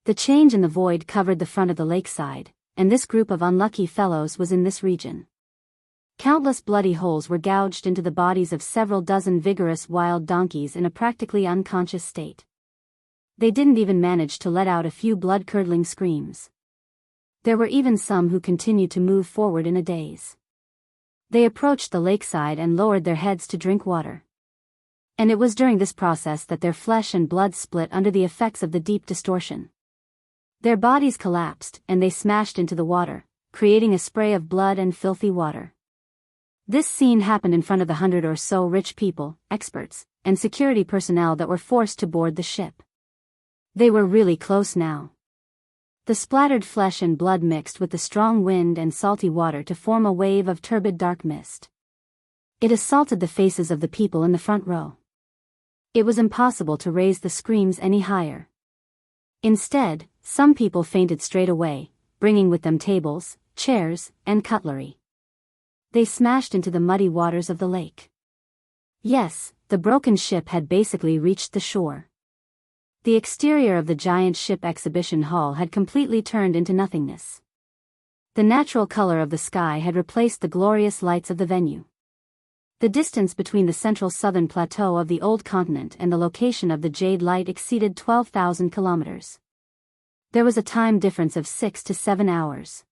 The change in the void covered the front of the lakeside, and this group of unlucky fellows was in this region. Countless bloody holes were gouged into the bodies of several dozen vigorous wild donkeys in a practically unconscious state. They didn't even manage to let out a few blood-curdling screams. There were even some who continued to move forward in a daze. They approached the lakeside and lowered their heads to drink water. And it was during this process that their flesh and blood split under the effects of the deep distortion. Their bodies collapsed, and they smashed into the water, creating a spray of blood and filthy water. This scene happened in front of the 100 or so rich people, experts, and security personnel that were forced to board the ship. They were really close now. The splattered flesh and blood mixed with the strong wind and salty water to form a wave of turbid dark mist. It assaulted the faces of the people in the front row. It was impossible to raise the screams any higher. Instead, some people fainted straight away, bringing with them tables, chairs, and cutlery. They smashed into the muddy waters of the lake. Yes, the broken ship had basically reached the shore. The exterior of the giant ship exhibition hall had completely turned into nothingness. The natural color of the sky had replaced the glorious lights of the venue. The distance between the central southern plateau of the old continent and the location of the Jade Light exceeded 12,000 kilometers. There was a time difference of 6 to 7 hours.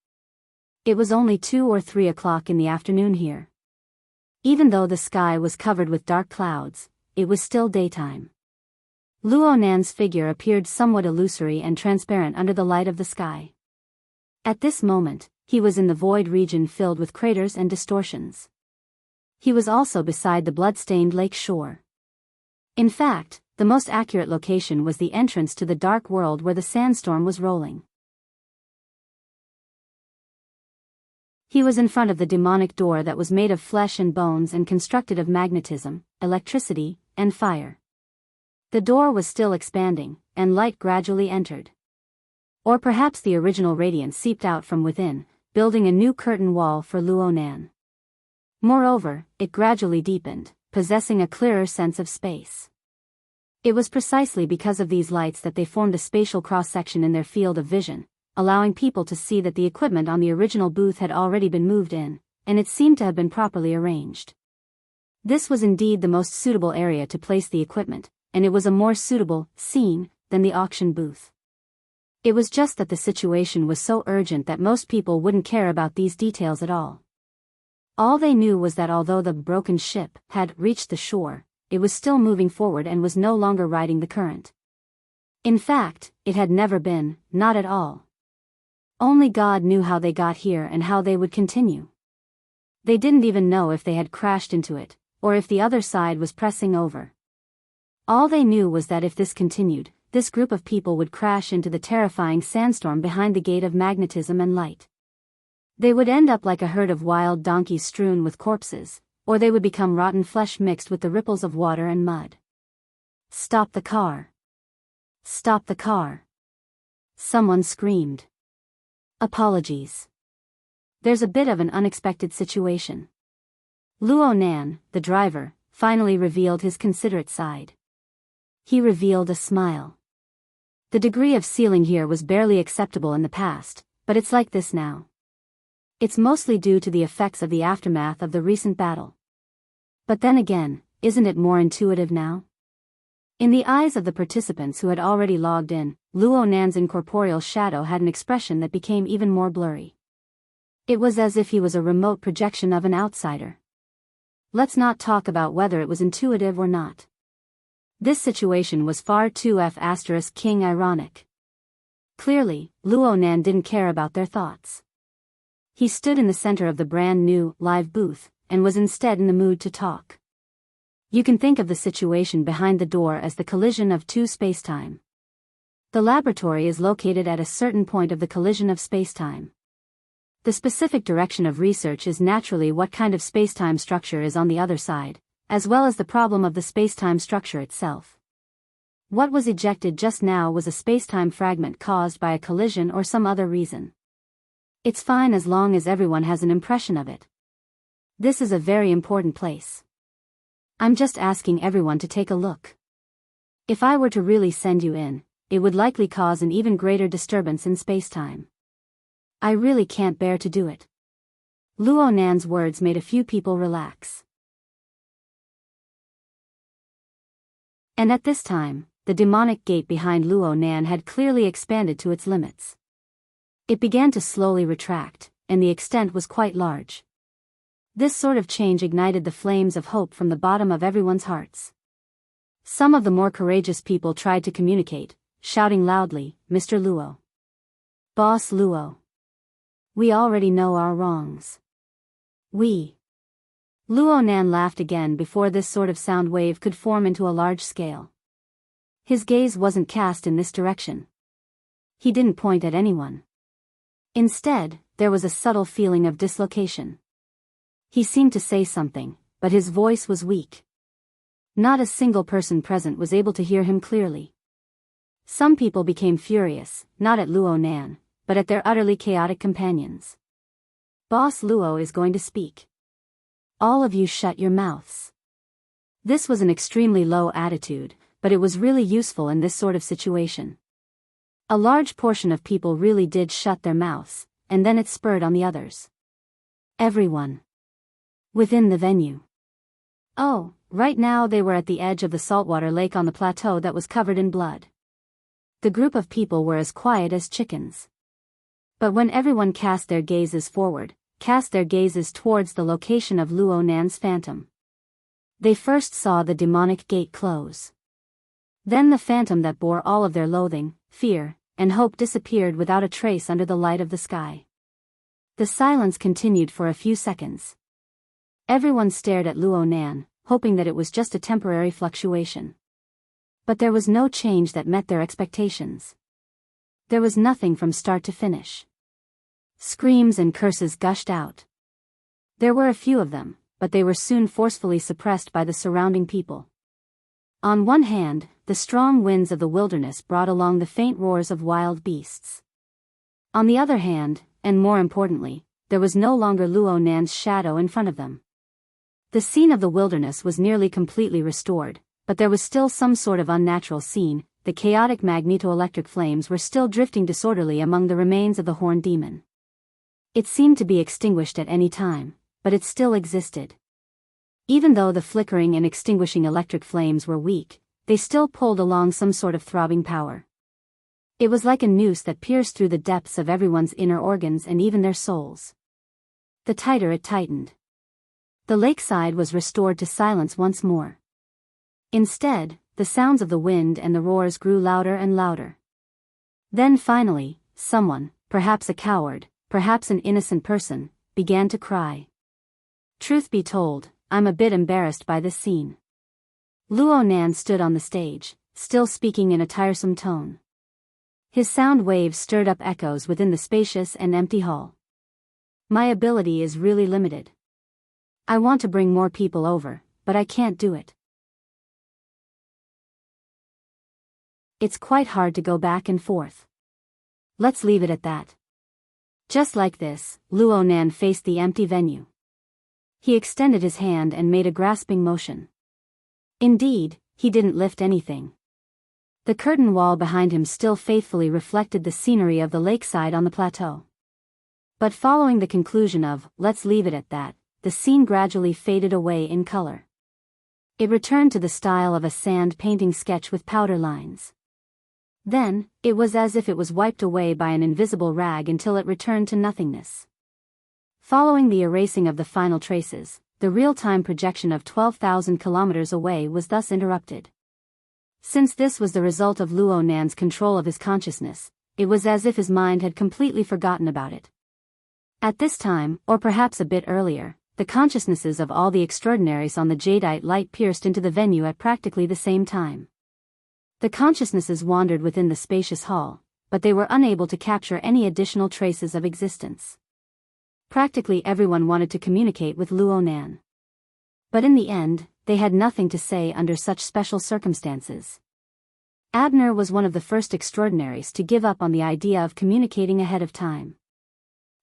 It was only 2 or 3 o'clock in the afternoon here. Even though the sky was covered with dark clouds, it was still daytime. Luo Nan's figure appeared somewhat illusory and transparent under the light of the sky. At this moment, he was in the void region filled with craters and distortions. He was also beside the blood-stained lake shore. In fact, the most accurate location was the entrance to the dark world where the sandstorm was rolling. He was in front of the demonic door that was made of flesh and bones and constructed of magnetism, electricity, and fire. The door was still expanding, and light gradually entered. Or perhaps the original radiance seeped out from within, building a new curtain wall for Luo Nan. Moreover, it gradually deepened, possessing a clearer sense of space. It was precisely because of these lights that they formed a spatial cross-section in their field of vision, allowing people to see that the equipment on the original booth had already been moved in, and it seemed to have been properly arranged. This was indeed the most suitable area to place the equipment, and it was a more suitable scene than the auction booth. It was just that the situation was so urgent that most people wouldn't care about these details at all. All they knew was that although the broken ship had reached the shore, it was still moving forward and was no longer riding the current. In fact, it had never been, not at all. Only God knew how they got here and how they would continue. They didn't even know if they had crashed into it, or if the other side was pressing over. All they knew was that if this continued, this group of people would crash into the terrifying sandstorm behind the gate of magnetism and light. They would end up like a herd of wild donkeys strewn with corpses, or they would become rotten flesh mixed with the ripples of water and mud. "Stop the car! Stop the car!" Someone screamed. "Apologies. There's a bit of an unexpected situation." Luo Nan, the driver, finally revealed his considerate side. He revealed a smile. The degree of sealing here was barely acceptable in the past, but it's like this now. It's mostly due to the effects of the aftermath of the recent battle. But then again, isn't it more intuitive now? In the eyes of the participants who had already logged in, Luo Nan's incorporeal shadow had an expression that became even more blurry. It was as if he was a remote projection of an outsider. Let's not talk about whether it was intuitive or not. This situation was far too king ironic. Clearly, Luo Nan didn't care about their thoughts. He stood in the center of the brand new, live booth, and was instead in the mood to talk. You can think of the situation behind the door as the collision of two spacetime. The laboratory is located at a certain point of the collision of spacetime. The specific direction of research is naturally what kind of spacetime structure is on the other side, as well as the problem of the spacetime structure itself. What was ejected just now was a spacetime fragment caused by a collision or some other reason. It's fine as long as everyone has an impression of it. This is a very important place. I'm just asking everyone to take a look. If I were to really send you in, it would likely cause an even greater disturbance in spacetime. I really can't bear to do it. Luo Nan's words made a few people relax. And at this time, the demonic gate behind Luo Nan had clearly expanded to its limits. It began to slowly retract, and the extent was quite large. This sort of change ignited the flames of hope from the bottom of everyone's hearts. Some of the more courageous people tried to communicate, shouting loudly, "Mr. Luo. Boss Luo. We already know our wrongs. We." Luo Nan laughed again before this sort of sound wave could form into a large scale. His gaze wasn't cast in this direction. He didn't point at anyone. Instead, there was a subtle feeling of dislocation. He seemed to say something, but his voice was weak. Not a single person present was able to hear him clearly. Some people became furious, not at Luo Nan, but at their utterly chaotic companions. "Boss Luo is going to speak. All of you shut your mouths." This was an extremely low attitude, but it was really useful in this sort of situation. A large portion of people really did shut their mouths, and then it spurred on the others. Everyone within the venue. Oh, right now they were at the edge of the saltwater lake on the plateau that was covered in blood. The group of people were as quiet as chickens. But when everyone cast their gazes forward, cast their gazes towards the location of Luo Nan's phantom, they first saw the demonic gate close. Then the phantom that bore all of their loathing, fear, and hope disappeared without a trace under the light of the sky. The silence continued for a few seconds. Everyone stared at Luo Nan, hoping that it was just a temporary fluctuation. But there was no change that met their expectations. There was nothing from start to finish. Screams and curses gushed out. There were a few of them, but they were soon forcefully suppressed by the surrounding people. On one hand, the strong winds of the wilderness brought along the faint roars of wild beasts. On the other hand, and more importantly, there was no longer Luo Nan's shadow in front of them. The scene of the wilderness was nearly completely restored, but there was still some sort of unnatural scene. The chaotic magneto-electric flames were still drifting disorderly among the remains of the horned demon. It seemed to be extinguished at any time, but it still existed. Even though the flickering and extinguishing electric flames were weak, they still pulled along some sort of throbbing power. It was like a noose that pierced through the depths of everyone's inner organs and even their souls. The tighter it tightened. The lakeside was restored to silence once more. Instead, the sounds of the wind and the roars grew louder and louder. Then finally, someone, perhaps a coward, perhaps an innocent person, began to cry. Truth be told, I'm a bit embarrassed by this scene. Luo Nan stood on the stage, still speaking in a tiresome tone. His sound waves stirred up echoes within the spacious and empty hall. My ability is really limited. I want to bring more people over, but I can't do it. It's quite hard to go back and forth. Let's leave it at that. Just like this, Luo Nan faced the empty venue. He extended his hand and made a grasping motion. Indeed, he didn't lift anything. The curtain wall behind him still faithfully reflected the scenery of the lakeside on the plateau. But following the conclusion of, let's leave it at that, the scene gradually faded away in color. It returned to the style of a sand painting sketch with powder lines. Then, it was as if it was wiped away by an invisible rag until it returned to nothingness. Following the erasing of the final traces, the real-time projection of 12,000 kilometers away was thus interrupted. Since this was the result of Luo Nan's control of his consciousness, it was as if his mind had completely forgotten about it. At this time, or perhaps a bit earlier, the consciousnesses of all the extraordinaries on the jadeite light pierced into the venue at practically the same time. The consciousnesses wandered within the spacious hall, but they were unable to capture any additional traces of existence. Practically everyone wanted to communicate with Luo Nan. But in the end, they had nothing to say under such special circumstances. Abner was one of the first extraordinaries to give up on the idea of communicating ahead of time.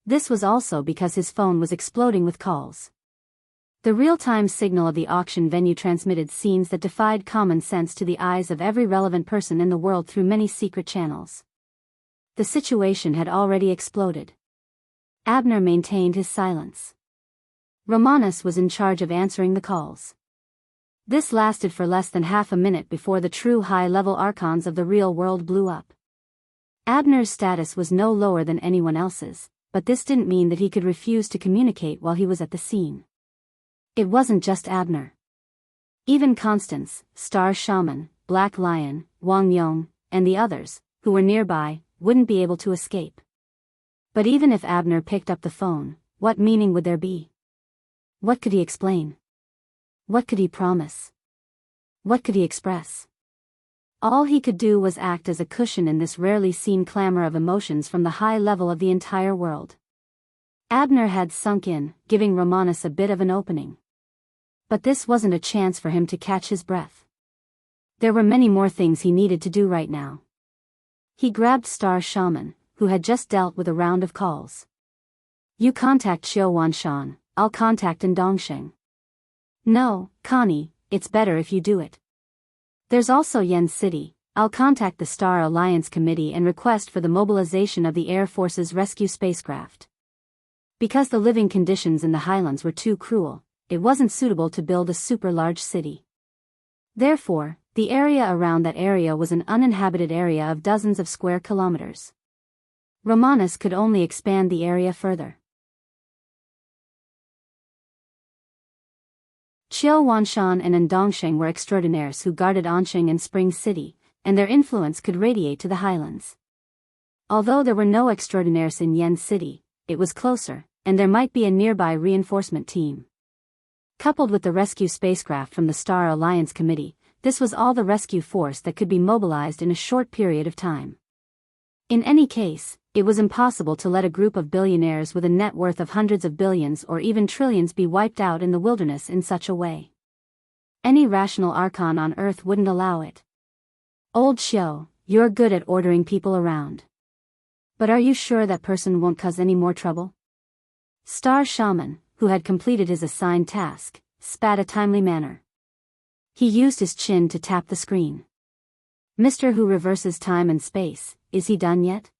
This was also because his phone was exploding with calls. The real-time signal of the auction venue transmitted scenes that defied common sense to the eyes of every relevant person in the world through many secret channels. The situation had already exploded. Abner maintained his silence. Romanus was in charge of answering the calls. This lasted for less than half a minute before the true high-level archons of the real world blew up. Abner's status was no lower than anyone else's, but this didn't mean that he could refuse to communicate while he was at the scene. It wasn't just Abner. Even Constance, Star Shaman, Black Lion, Wang Yong, and the others, who were nearby, wouldn't be able to escape. But even if Abner picked up the phone, what meaning would there be? What could he explain? What could he promise? What could he express? All he could do was act as a cushion in this rarely seen clamor of emotions from the high level of the entire world. Abner had sunk in, giving Romanus a bit of an opening. But this wasn't a chance for him to catch his breath. There were many more things he needed to do right now. He grabbed Star Shaman, who had just dealt with a round of calls. You contact Xiao Wanshan, I'll contact Dongsheng. No, Connie, it's better if you do it. There's also Yen City, I'll contact the Star Alliance Committee and request for the mobilization of the Air Force's rescue spacecraft. Because the living conditions in the highlands were too cruel, it wasn't suitable to build a super-large city. Therefore, the area around that area was an uninhabited area of dozens of square kilometers. Romanus could only expand the area further. Qiu Wanshan and Ndongsheng were extraordinaires who guarded Anqing and Spring City, and their influence could radiate to the highlands. Although there were no extraordinaires in Yen City, it was closer, and there might be a nearby reinforcement team. Coupled with the rescue spacecraft from the Star Alliance Committee, this was all the rescue force that could be mobilized in a short period of time. In any case, it was impossible to let a group of billionaires with a net worth of hundreds of billions or even trillions be wiped out in the wilderness in such a way. Any rational archon on Earth wouldn't allow it. Old Xiu, you're good at ordering people around. But are you sure that person won't cause any more trouble? Star Shaman, who had completed his assigned task, spat a timely manner. He used his chin to tap the screen. Mr. Who reverses time and space, is he done yet?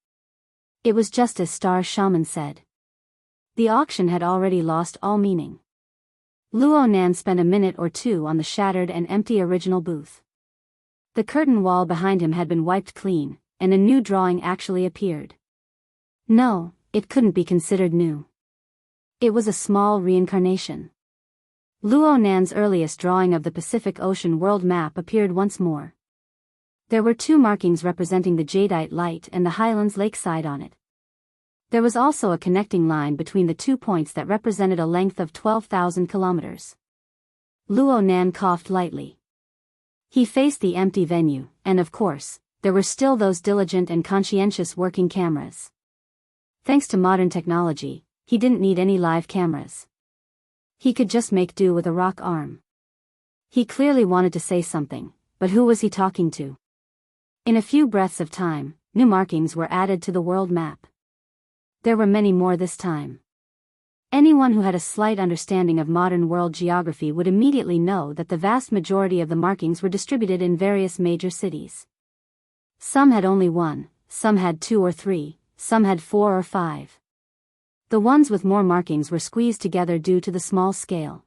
It was just as Star Shaman said. The auction had already lost all meaning. Luo Nan spent a minute or two on the shattered and empty original booth. The curtain wall behind him had been wiped clean, and a new drawing actually appeared. No, it couldn't be considered new. It was a small reincarnation. Luo Nan's earliest drawing of the Pacific Ocean world map appeared once more. There were two markings representing the Jadeite Light and the Highlands Lakeside on it. There was also a connecting line between the 2 points that represented a length of 12,000 kilometers. Luo Nan coughed lightly. He faced the empty venue, and of course, there were still those diligent and conscientious working cameras. Thanks to modern technology, he didn't need any live cameras. He could just make do with a rock arm. He clearly wanted to say something, but who was he talking to? In a few breaths of time, new markings were added to the world map. There were many more this time. Anyone who had a slight understanding of modern world geography would immediately know that the vast majority of the markings were distributed in various major cities. Some had only one, some had 2 or 3, some had 4 or 5. The ones with more markings were squeezed together due to the small scale.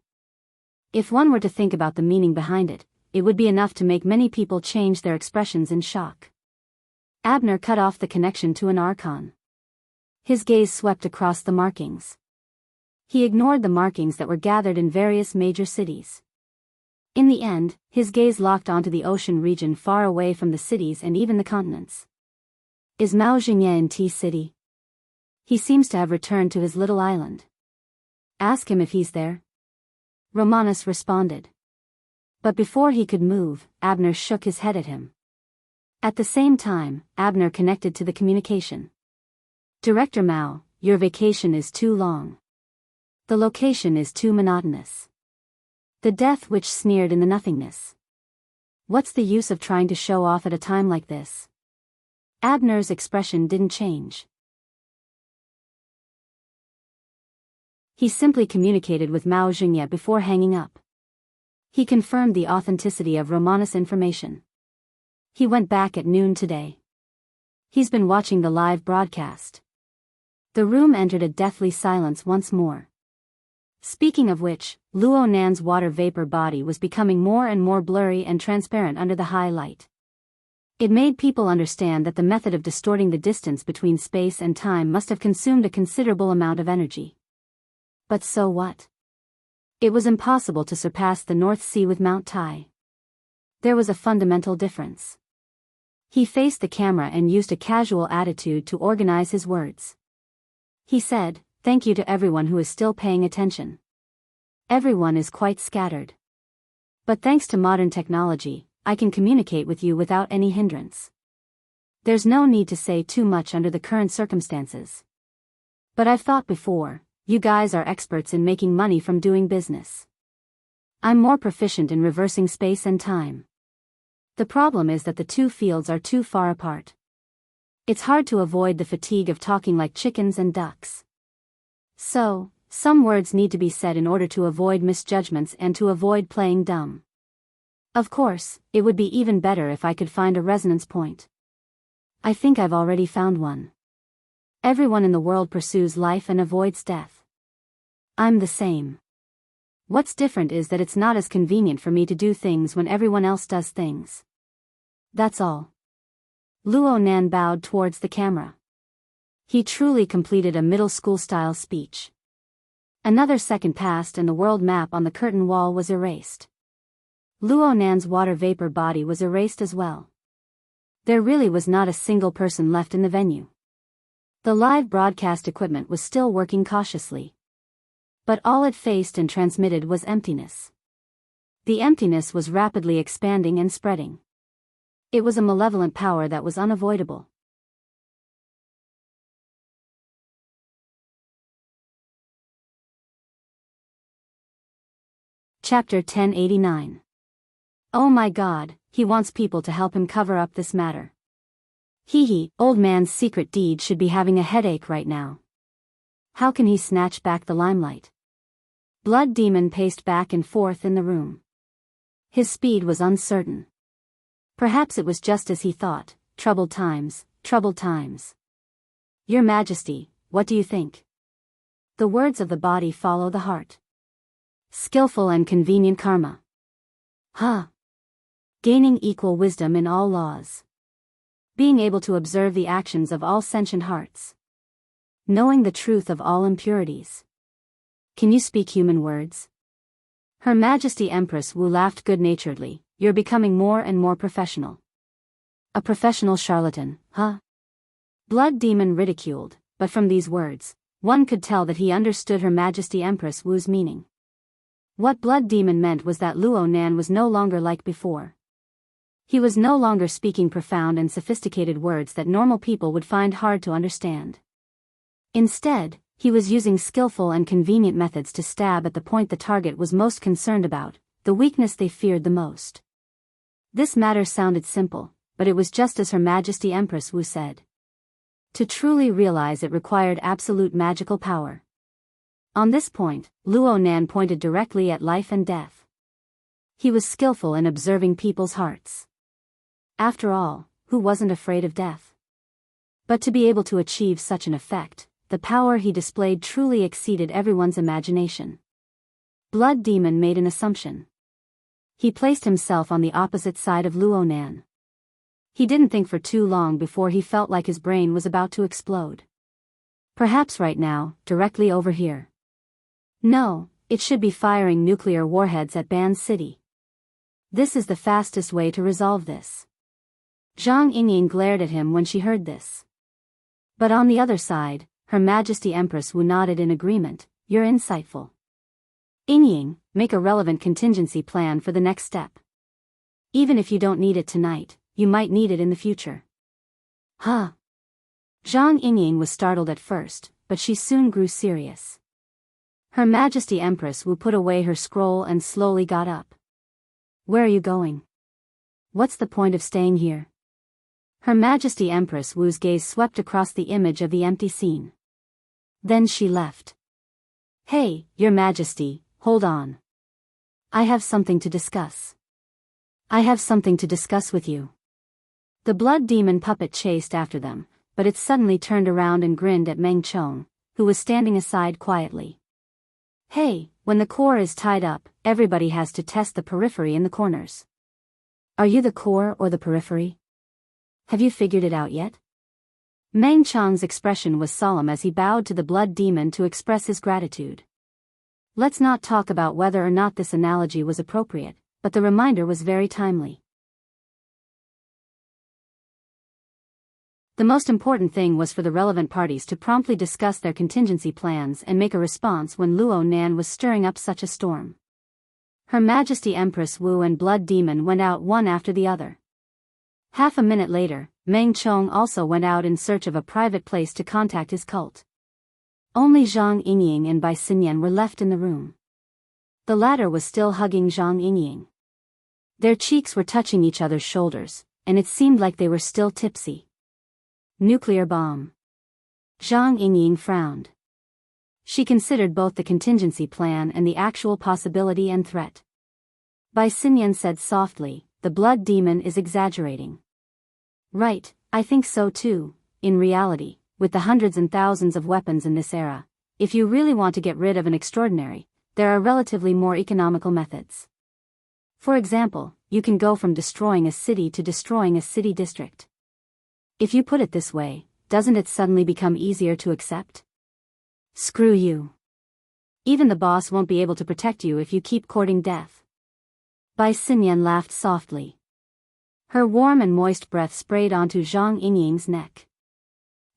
If one were to think about the meaning behind it, it would be enough to make many people change their expressions in shock. Abner cut off the connection to an archon. His gaze swept across the markings. He ignored the markings that were gathered in various major cities. In the end, his gaze locked onto the ocean region far away from the cities and even the continents. Is Mao Xingye in T-City? He seems to have returned to his little island. Ask him if he's there. Romanus responded. But before he could move, Abner shook his head at him. At the same time, Abner connected to the communication. Director Mao, your vacation is too long. The location is too monotonous. The death which sneered in the nothingness. What's the use of trying to show off at a time like this? Abner's expression didn't change. He simply communicated with Mao Xingye before hanging up. He confirmed the authenticity of Romanus' information. He went back at noon today. He's been watching the live broadcast. The room entered a deathly silence once more. Speaking of which, Luo Nan's water vapor body was becoming more and more blurry and transparent under the high light. It made people understand that the method of distorting the distance between space and time must have consumed a considerable amount of energy. But so what? It was impossible to surpass the North Sea with Mount Tai. There was a fundamental difference. He faced the camera and used a casual attitude to organize his words. He said, "Thank you to everyone who is still paying attention. Everyone is quite scattered. But thanks to modern technology, I can communicate with you without any hindrance. There's no need to say too much under the current circumstances. But I've thought before, you guys are experts in making money from doing business. I'm more proficient in reversing space and time. The problem is that the two fields are too far apart. It's hard to avoid the fatigue of talking like chickens and ducks. So, some words need to be said in order to avoid misjudgments and to avoid playing dumb. Of course, it would be even better if I could find a resonance point. I think I've already found one. Everyone in the world pursues life and avoids death. I'm the same. What's different is that it's not as convenient for me to do things when everyone else does things. That's all." Luo Nan bowed towards the camera. He truly completed a middle school style speech. Another second passed and the world map on the curtain wall was erased. Luo Nan's water vapor body was erased as well. There really was not a single person left in the venue. The live broadcast equipment was still working cautiously. But all it faced and transmitted was emptiness. The emptiness was rapidly expanding and spreading. It was a malevolent power that was unavoidable. Chapter 1089. Oh my God, he wants people to help him cover up this matter. Old man's secret deed should be having a headache right now. How can he snatch back the limelight? Blood Demon paced back and forth in the room. His speed was uncertain. Perhaps it was just as he thought, troubled times, troubled times. Your Majesty, what do you think? The words of the body follow the heart. Skillful and convenient karma. Gaining equal wisdom in all laws. Being able to observe the actions of all sentient hearts. Knowing the truth of all impurities. Can you speak human words? Her Majesty Empress Wu laughed good-naturedly. You're becoming more and more professional. A professional charlatan, huh? Blood Demon ridiculed, but from these words, one could tell that he understood Her Majesty Empress Wu's meaning. What Blood Demon meant was that Luo Nan was no longer like before. He was no longer speaking profound and sophisticated words that normal people would find hard to understand. Instead, he was using skillful and convenient methods to stab at the point the target was most concerned about, the weakness they feared the most. This matter sounded simple, but it was just as Her Majesty Empress Wu said. To truly realize it required absolute magical power. On this point, Luo Nan pointed directly at life and death. He was skillful in observing people's hearts. After all, who wasn't afraid of death? But to be able to achieve such an effect, the power he displayed truly exceeded everyone's imagination. Blood Demon made an assumption. He placed himself on the opposite side of Luo Nan. He didn't think for too long before he felt like his brain was about to explode. Perhaps right now, directly over here. No, it should be firing nuclear warheads at Ban City. This is the fastest way to resolve this. Zhang Yingying glared at him when she heard this. But on the other side, Her Majesty Empress Wu nodded in agreement. You're insightful. Yingying, make a relevant contingency plan for the next step. Even if you don't need it tonight, you might need it in the future. Zhang Yingying was startled at first, but she soon grew serious. Her Majesty Empress Wu put away her scroll and slowly got up. Where are you going? What's the point of staying here? Her Majesty Empress Wu's gaze swept across the image of the empty scene. Then she left. Hey, Your Majesty, hold on. I have something to discuss. I have something to discuss with you. The Blood Demon puppet chased after them, but it suddenly turned around and grinned at Meng Chong, who was standing aside quietly. Hey, when the core is tied up, everybody has to test the periphery in the corners. Are you the core or the periphery? Have you figured it out yet? Meng Chong's expression was solemn as he bowed to the Blood Demon to express his gratitude. Let's not talk about whether or not this analogy was appropriate, but the reminder was very timely. The most important thing was for the relevant parties to promptly discuss their contingency plans and make a response when Luo Nan was stirring up such a storm. Her Majesty Empress Wu and Blood Demon went out one after the other. Half a minute later, Meng Chong also went out in search of a private place to contact his cult. Only Zhang Yingying and Bai Xinyan were left in the room. The latter was still hugging Zhang Yingying. Their cheeks were touching each other's shoulders, and it seemed like they were still tipsy. Nuclear bomb. Zhang Yingying frowned. She considered both the contingency plan and the actual possibility and threat. Bai Xinyan said softly, the Blood Demon is exaggerating. Right, I think so too. In reality, with the hundreds and thousands of weapons in this era, if you really want to get rid of an extraordinary, there are relatively more economical methods. For example, you can go from destroying a city to destroying a city district. If you put it this way, doesn't it suddenly become easier to accept? Screw you. Even the boss won't be able to protect you if you keep courting death. Bai Xinyan laughed softly. Her warm and moist breath sprayed onto Zhang Yingying's neck.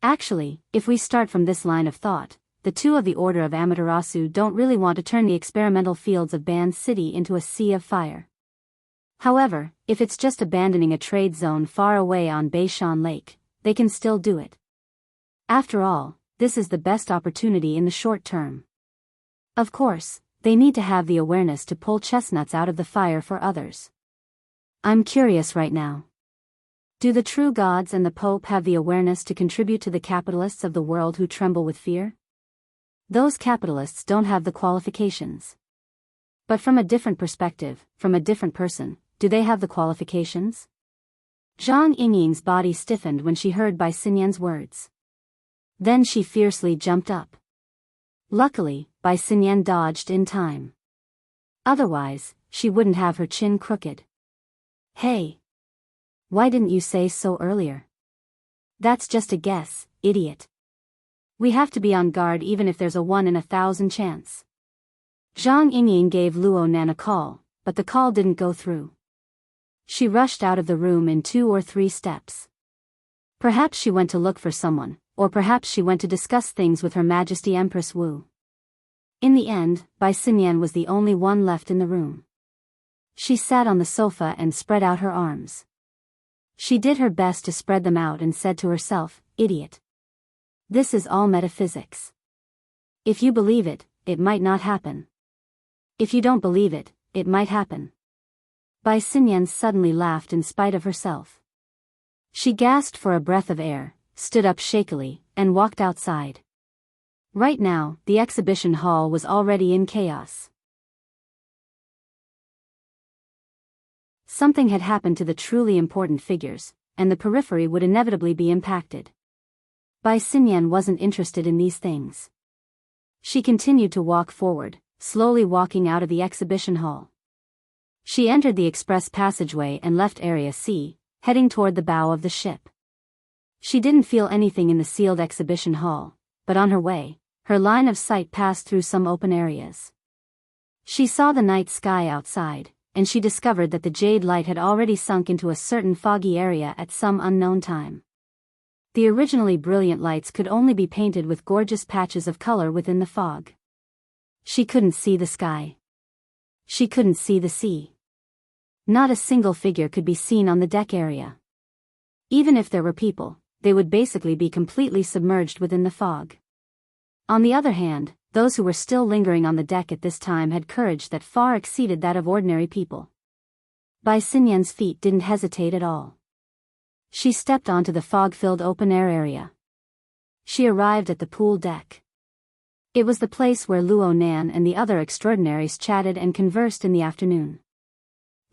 Actually, if we start from this line of thought, the two of the Order of Amaterasu don't really want to turn the experimental fields of Ban City into a sea of fire. However, if it's just abandoning a trade zone far away on Beishan Lake, they can still do it. After all, this is the best opportunity in the short term. Of course, they need to have the awareness to pull chestnuts out of the fire for others. I'm curious right now. Do the true gods and the Pope have the awareness to contribute to the capitalists of the world who tremble with fear? Those capitalists don't have the qualifications. But from a different perspective, from a different person, do they have the qualifications? Zhang Yingying's body stiffened when she heard Bai Xinyan's words. Then she fiercely jumped up. Luckily, Bai Xinyan dodged in time. Otherwise, she wouldn't have her chin crooked. Hey! Why didn't you say so earlier? That's just a guess, idiot. We have to be on guard even if there's a 1 in 1,000 chance. Zhang Yingying gave Luo Nan a call, but the call didn't go through. She rushed out of the room in 2 or 3 steps. Perhaps she went to look for someone, or perhaps she went to discuss things with Her Majesty Empress Wu. In the end, Bai Xinyan was the only one left in the room. She sat on the sofa and spread out her arms. She did her best to spread them out and said to herself, "Idiot. This is all metaphysics. If you believe it, it might not happen. If you don't believe it, it might happen." Bai Xinyan suddenly laughed in spite of herself. She gasped for a breath of air, stood up shakily, and walked outside. Right now, the exhibition hall was already in chaos. Something had happened to the truly important figures, and the periphery would inevitably be impacted. Bai Xinyan wasn't interested in these things. She continued to walk forward, slowly walking out of the exhibition hall. She entered the express passageway and left Area C, heading toward the bow of the ship. She didn't feel anything in the sealed exhibition hall, but on her way, her line of sight passed through some open areas. She saw the night sky outside, and she discovered that the jade light had already sunk into a certain foggy area at some unknown time. The originally brilliant lights could only be painted with gorgeous patches of color within the fog. She couldn't see the sky. She couldn't see the sea. Not a single figure could be seen on the deck area. Even if there were people, they would basically be completely submerged within the fog. On the other hand, those who were still lingering on the deck at this time had courage that far exceeded that of ordinary people. Bai Xinyan's feet didn't hesitate at all. She stepped onto the fog-filled open-air area. She arrived at the pool deck. It was the place where Luo Nan and the other extraordinaries chatted and conversed in the afternoon.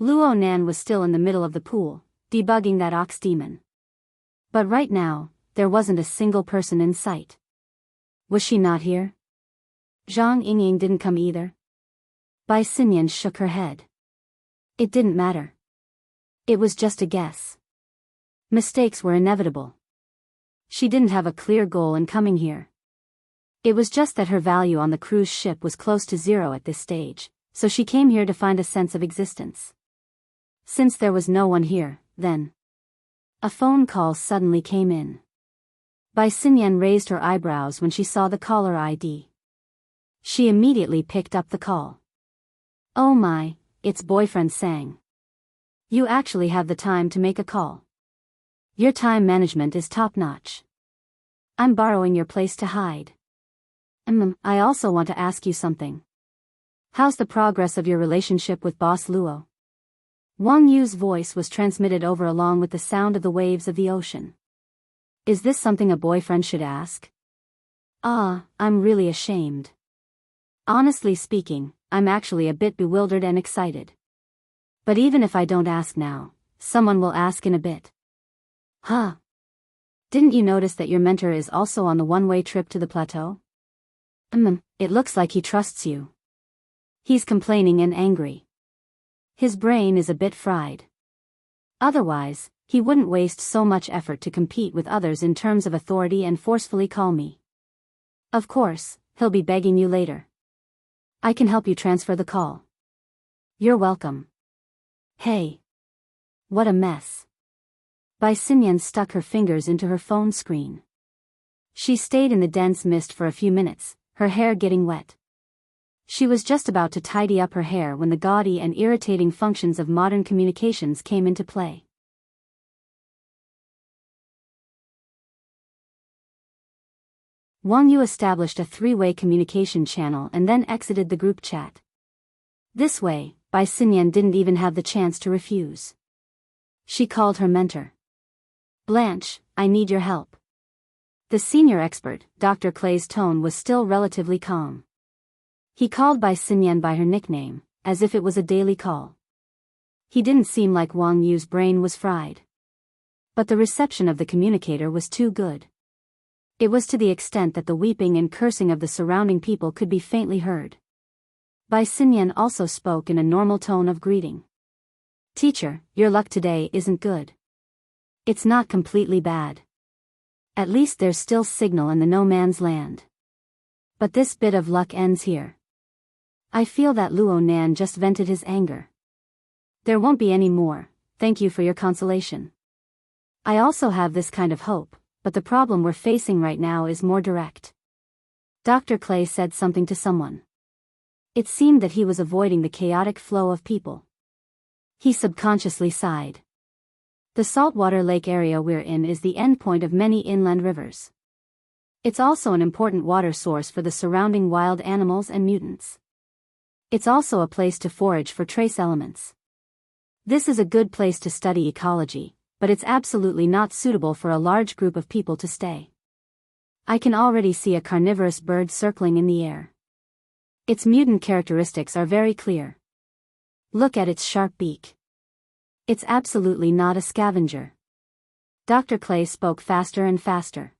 Luo Nan was still in the middle of the pool, debugging that ox demon. But right now, there wasn't a single person in sight. Was she not here? Zhang Yingying didn't come either. Bai Xinyan shook her head. It didn't matter. It was just a guess. Mistakes were inevitable. She didn't have a clear goal in coming here. It was just that her value on the cruise ship was close to 0 at this stage, so she came here to find a sense of existence. Since there was no one here, then. A phone call suddenly came in. Bai Xinyan raised her eyebrows when she saw the caller ID. She immediately picked up the call. Oh my, it's boyfriend Sang. You actually have the time to make a call. Your time management is top-notch. I'm borrowing your place to hide. I also want to ask you something. How's the progress of your relationship with Boss Luo? Wang Yu's voice was transmitted over along with the sound of the waves of the ocean. Is this something a boyfriend should ask? I'm really ashamed. Honestly speaking, I'm actually a bit bewildered and excited. But even if I don't ask now, someone will ask in a bit. Huh? Didn't you notice that your mentor is also on the one-way trip to the plateau? It looks like he trusts you. He's complaining and angry. His brain is a bit fried. Otherwise, he wouldn't waste so much effort to compete with others in terms of authority and forcefully call me. Of course, he'll be begging you later. I can help you transfer the call. You're welcome. Hey. What a mess. Bai Xinyan stuck her fingers into her phone screen. She stayed in the dense mist for a few minutes, her hair getting wet. She was just about to tidy up her hair when the gaudy and irritating functions of modern communications came into play. Wang Yu established a three-way communication channel and then exited the group chat. This way, Bai Xinyan didn't even have the chance to refuse. She called her mentor. Blanche, I need your help. The senior expert, Dr. Clay's tone was still relatively calm. He called Bai Xinyan by her nickname, as if it was a daily call. He didn't seem like Wang Yu's brain was fried. But the reception of the communicator was too good. It was to the extent that the weeping and cursing of the surrounding people could be faintly heard. Bai Xinyan also spoke in a normal tone of greeting. Teacher, your luck today isn't good. It's not completely bad. At least there's still signal in the no man's land. But this bit of luck ends here. I feel that Luo Nan just vented his anger. There won't be any more, thank you for your consolation. I also have this kind of hope, but the problem we're facing right now is more direct. Dr. Clay said something to someone. It seemed that he was avoiding the chaotic flow of people. He subconsciously sighed. The saltwater lake area we're in is the endpoint of many inland rivers. It's also an important water source for the surrounding wild animals and mutants. It's also a place to forage for trace elements. This is a good place to study ecology, but it's absolutely not suitable for a large group of people to stay. I can already see a carnivorous bird circling in the air. Its mutant characteristics are very clear. Look at its sharp beak. It's absolutely not a scavenger. Dr. Clay spoke faster and faster.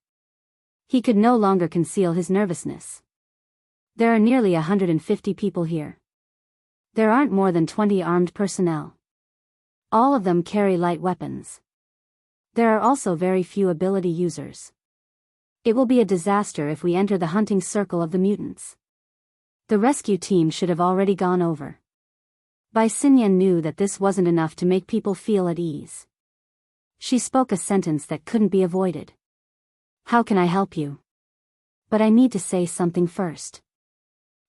He could no longer conceal his nervousness. There are nearly 150 people here. There aren't more than 20 armed personnel. All of them carry light weapons. There are also very few ability users. It will be a disaster if we enter the hunting circle of the mutants. The rescue team should have already gone over. Bai Xinyan knew that this wasn't enough to make people feel at ease. She spoke a sentence that couldn't be avoided. How can I help you? But I need to say something first.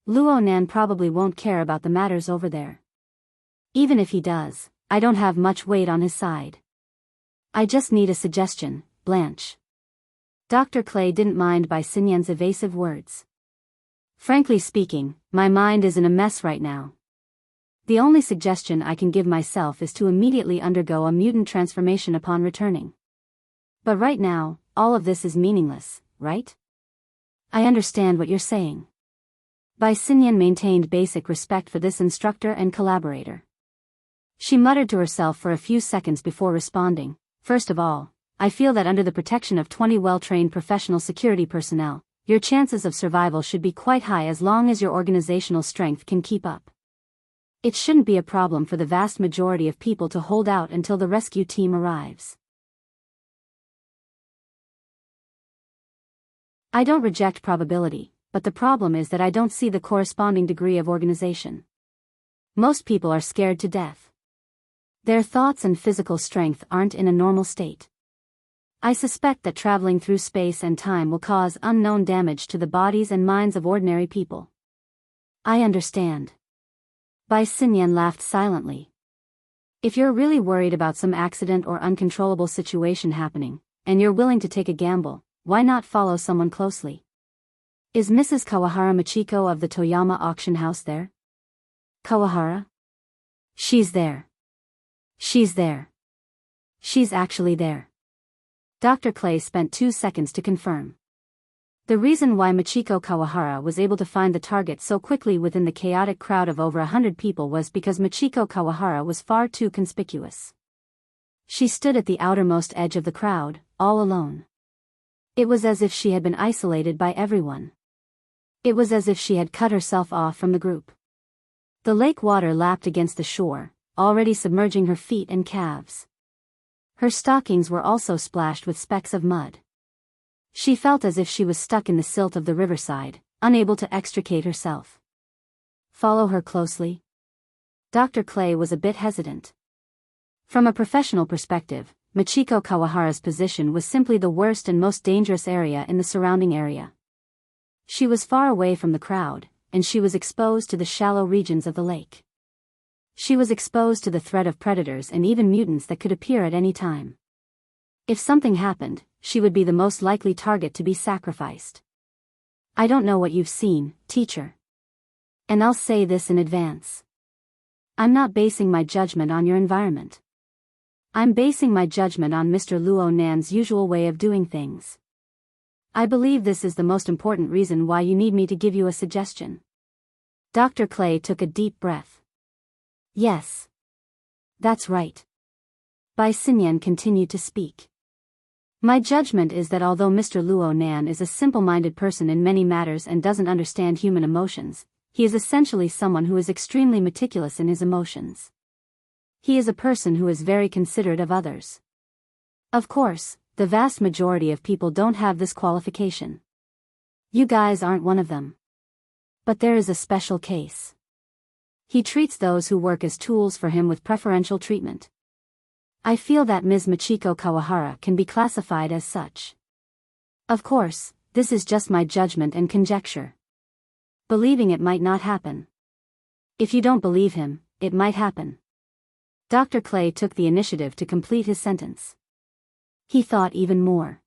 Luo Nan probably won't care about the matters over there. Even if he does, I don't have much weight on his side. I just need a suggestion, Blanche. Dr. Clay didn't mind Bai Xinyan's evasive words. Frankly speaking, my mind is in a mess right now. The only suggestion I can give myself is to immediately undergo a mutant transformation upon returning. But right now, all of this is meaningless, right? I understand what you're saying. Bai Xinyan maintained basic respect for this instructor and collaborator. She muttered to herself for a few seconds before responding. First of all, I feel that under the protection of 20 well-trained professional security personnel, your chances of survival should be quite high as long as your organizational strength can keep up. It shouldn't be a problem for the vast majority of people to hold out until the rescue team arrives. I don't reject probability, but the problem is that I don't see the corresponding degree of organization. Most people are scared to death. Their thoughts and physical strength aren't in a normal state. I suspect that traveling through space and time will cause unknown damage to the bodies and minds of ordinary people. I understand. Bai Xinyan laughed silently. If you're really worried about some accident or uncontrollable situation happening, and you're willing to take a gamble, why not follow someone closely? Is Mrs. Kawahara Machiko of the Toyama auction house there? Kawahara? She's there. She's there. She's actually there. Dr. Clay spent 2 seconds to confirm. The reason why Machiko Kawahara was able to find the target so quickly within the chaotic crowd of over 100 people was because Machiko Kawahara was far too conspicuous. She stood at the outermost edge of the crowd, all alone. It was as if she had been isolated by everyone. It was as if she had cut herself off from the group. The lake water lapped against the shore, already submerging her feet and calves. Her stockings were also splashed with specks of mud. She felt as if she was stuck in the silt of the riverside, unable to extricate herself. Follow her closely? Dr. Clay was a bit hesitant. From a professional perspective, Michiko Kawahara's position was simply the worst and most dangerous area in the surrounding area. She was far away from the crowd, and she was exposed to the shallow regions of the lake. She was exposed to the threat of predators and even mutants that could appear at any time. If something happened, she would be the most likely target to be sacrificed. I don't know what you've seen, teacher. And I'll say this in advance. I'm not basing my judgment on your environment. I'm basing my judgment on Mr. Luo Nan's usual way of doing things. I believe this is the most important reason why you need me to give you a suggestion. Dr. Clay took a deep breath. Yes. That's right. Bai Xinyan continued to speak. My judgment is that although Mr. Luo Nan is a simple-minded person in many matters and doesn't understand human emotions, he is essentially someone who is extremely meticulous in his emotions. He is a person who is very considerate of others. Of course, the vast majority of people don't have this qualification. You guys aren't one of them. But there is a special case. He treats those who work as tools for him with preferential treatment. I feel that Ms. Michiko Kawahara can be classified as such. Of course, this is just my judgment and conjecture. Believing it might not happen. If you don't believe him, it might happen. Dr. Clay took the initiative to complete his sentence. He thought even more.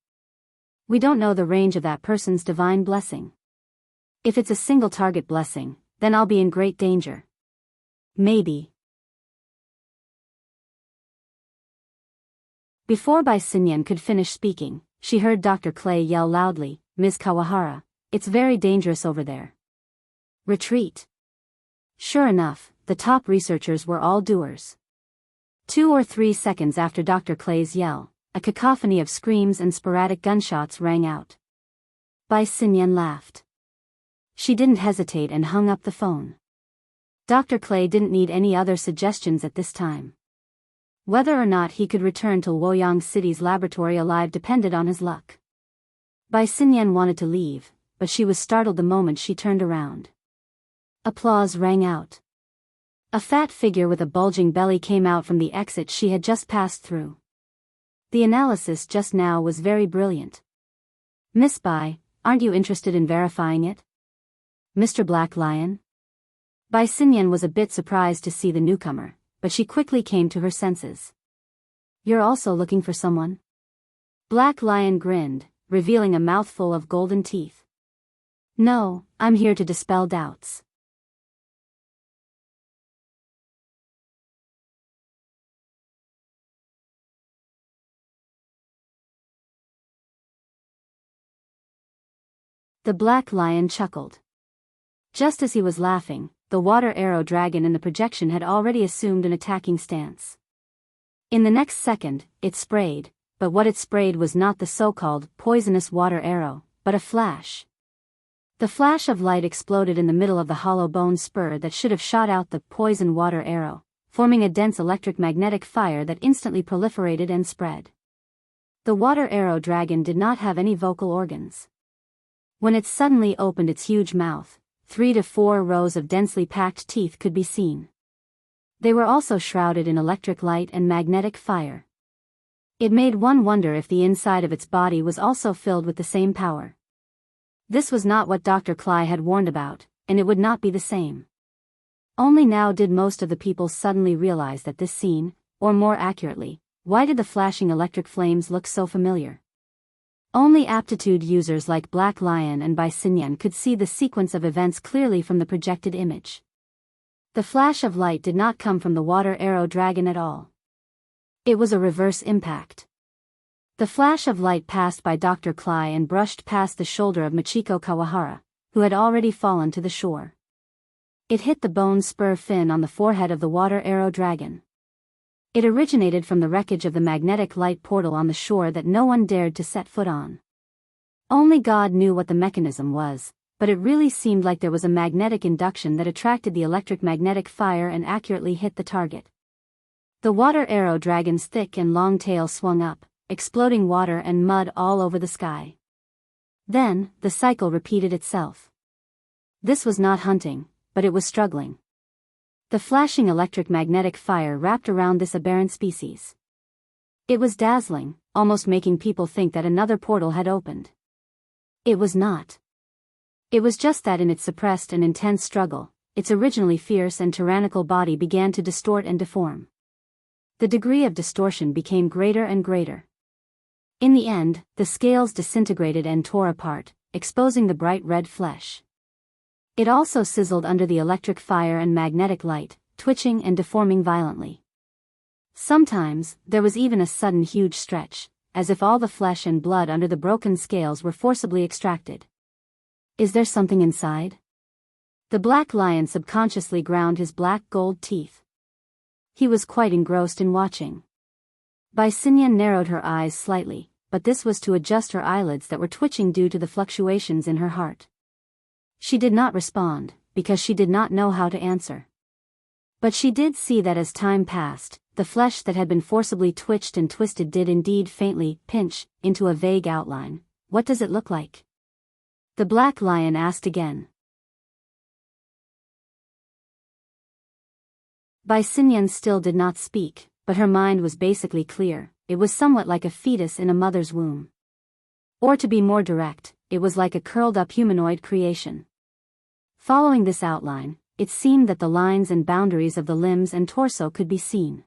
We don't know the range of that person's divine blessing. If it's a single target blessing, then I'll be in great danger. Maybe. Before Bai Xinyan could finish speaking, she heard Dr. Clay yell loudly, Ms. Kawahara, it's very dangerous over there. Retreat. Sure enough, the top researchers were all doers. 2 or 3 seconds after Dr. Clay's yell, a cacophony of screams and sporadic gunshots rang out. Bai Xinyan laughed. She didn't hesitate and hung up the phone. Dr. Clay didn't need any other suggestions at this time. Whether or not he could return to Luoyang City's laboratory alive depended on his luck. Bai Xinyan wanted to leave, but she was startled the moment she turned around. Applause rang out. A fat figure with a bulging belly came out from the exit she had just passed through. The analysis just now was very brilliant. Miss Bai, aren't you interested in verifying it? Mr. Black Lion? Bai Xinyan was a bit surprised to see the newcomer, but she quickly came to her senses. You're also looking for someone? Black Lion grinned, revealing a mouthful of golden teeth. No, I'm here to dispel doubts. The Black Lion chuckled. Just as he was laughing, the water arrow dragon in the projection had already assumed an attacking stance. In the next second, it sprayed, but what it sprayed was not the so-called poisonous water arrow, but a flash. The flash of light exploded in the middle of the hollow bone spur that should have shot out the poison water arrow, forming a dense electric-magnetic fire that instantly proliferated and spread. The water arrow dragon did not have any vocal organs. When it suddenly opened its huge mouth, 3 to 4 rows of densely packed teeth could be seen. They were also shrouded in electric light and magnetic fire. It made one wonder if the inside of its body was also filled with the same power. This was not what Dr. Clay had warned about, and it would not be the same. Only now did most of the people suddenly realize that this scene, or more accurately, why did the flashing electric flames look so familiar? Only aptitude users like Black Lion and Bai Xinyan could see the sequence of events clearly from the projected image. The flash of light did not come from the water arrow dragon at all. It was a reverse impact. The flash of light passed by Dr. Clay and brushed past the shoulder of Michiko Kawahara, who had already fallen to the shore. It hit the bone spur fin on the forehead of the water arrow dragon. It originated from the wreckage of the magnetic light portal on the shore that no one dared to set foot on. Only God knew what the mechanism was, but it really seemed like there was a magnetic induction that attracted the electric-magnetic fire and accurately hit the target. The water arrow dragon's thick and long tail swung up, exploding water and mud all over the sky. Then, the cycle repeated itself. This was not hunting, but it was struggling. The flashing electric-magnetic fire wrapped around this aberrant species. It was dazzling, almost making people think that another portal had opened. It was not. It was just that in its suppressed and intense struggle, its originally fierce and tyrannical body began to distort and deform. The degree of distortion became greater and greater. In the end, the scales disintegrated and tore apart, exposing the bright red flesh. It also sizzled under the electric fire and magnetic light, twitching and deforming violently. Sometimes, there was even a sudden huge stretch, as if all the flesh and blood under the broken scales were forcibly extracted. Is there something inside? The black lion subconsciously ground his black gold teeth. He was quite engrossed in watching. Sinyan narrowed her eyes slightly, but this was to adjust her eyelids that were twitching due to the fluctuations in her heart. She did not respond, because she did not know how to answer. But she did see that as time passed, the flesh that had been forcibly twitched and twisted did indeed faintly pinch into a vague outline. What does it look like? The black lion asked again. Sinyan still did not speak, but her mind was basically clear. It was somewhat like a fetus in a mother's womb. Or to be more direct, it was like a curled-up humanoid creation. Following this outline, it seemed that the lines and boundaries of the limbs and torso could be seen.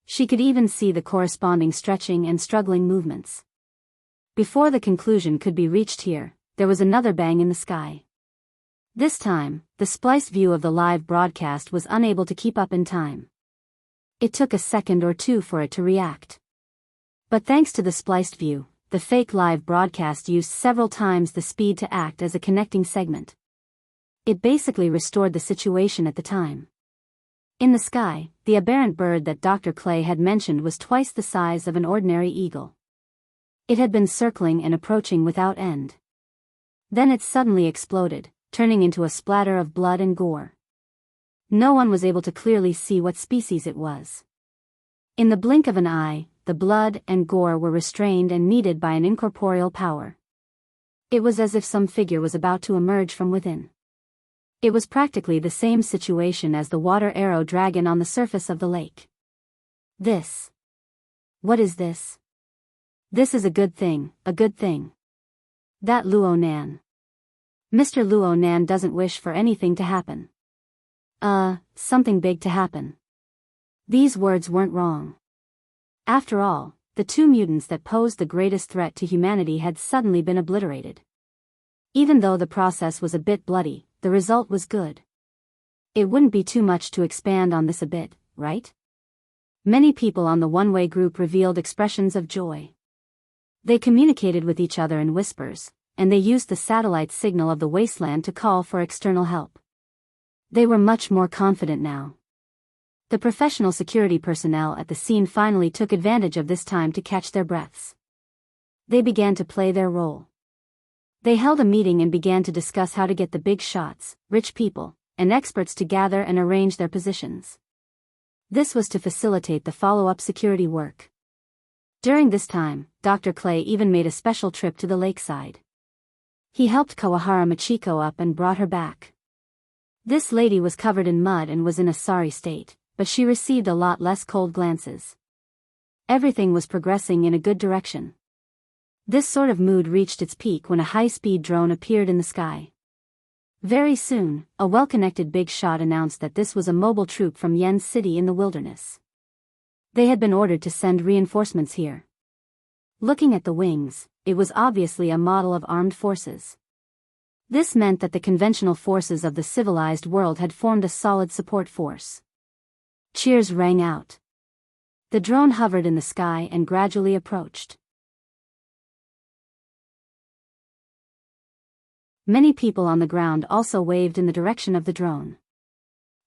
She could even see the corresponding stretching and struggling movements. Before the conclusion could be reached here, there was another bang in the sky. This time, the spliced view of the live broadcast was unable to keep up in time. It took a second or two for it to react. But thanks to the spliced view, the fake live broadcast used several times the speed to act as a connecting segment. It basically restored the situation at the time. In the sky, the aberrant bird that Dr. Clay had mentioned was twice the size of an ordinary eagle. It had been circling and approaching without end. Then it suddenly exploded, turning into a splatter of blood and gore. No one was able to clearly see what species it was. In the blink of an eye, the blood and gore were restrained and kneaded by an incorporeal power. It was as if some figure was about to emerge from within. It was practically the same situation as the water arrow dragon on the surface of the lake. This. What is this? This is a good thing, a good thing. That Luo Nan. Mr. Luo Nan doesn't wish for anything to happen. Something big to happen. These words weren't wrong. After all, the two mutants that posed the greatest threat to humanity had suddenly been obliterated. Even though the process was a bit bloody, the result was good. It wouldn't be too much to expand on this a bit, right? Many people on the one-way group revealed expressions of joy. They communicated with each other in whispers, and they used the satellite signal of the wasteland to call for external help. They were much more confident now. The professional security personnel at the scene finally took advantage of this time to catch their breaths. They began to play their role. They held a meeting and began to discuss how to get the big shots, rich people, and experts to gather and arrange their positions. This was to facilitate the follow-up security work. During this time, Dr. Clay even made a special trip to the lakeside. He helped Kawahara Machiko up and brought her back. This lady was covered in mud and was in a sorry state, but she received a lot less cold glances. Everything was progressing in a good direction. This sort of mood reached its peak when a high-speed drone appeared in the sky. Very soon, a well-connected big shot announced that this was a mobile troop from Yen's city in the wilderness. They had been ordered to send reinforcements here. Looking at the wings, it was obviously a model of armed forces. This meant that the conventional forces of the civilized world had formed a solid support force. Cheers rang out. The drone hovered in the sky and gradually approached. Many people on the ground also waved in the direction of the drone.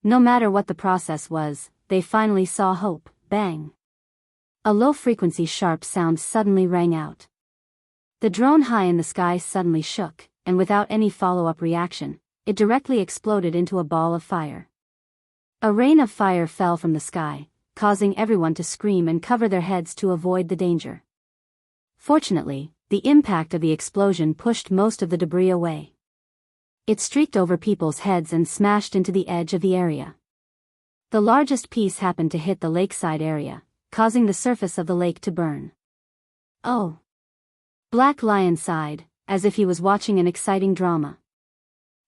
No matter what the process was, they finally saw hope. Bang! A low-frequency sharp sound suddenly rang out. The drone high in the sky suddenly shook, and without any follow-up reaction, it directly exploded into a ball of fire. A rain of fire fell from the sky, causing everyone to scream and cover their heads to avoid the danger. Fortunately, the impact of the explosion pushed most of the debris away. It streaked over people's heads and smashed into the edge of the area. The largest piece happened to hit the lakeside area, causing the surface of the lake to burn. Oh! Black Lion sighed, as if he was watching an exciting drama.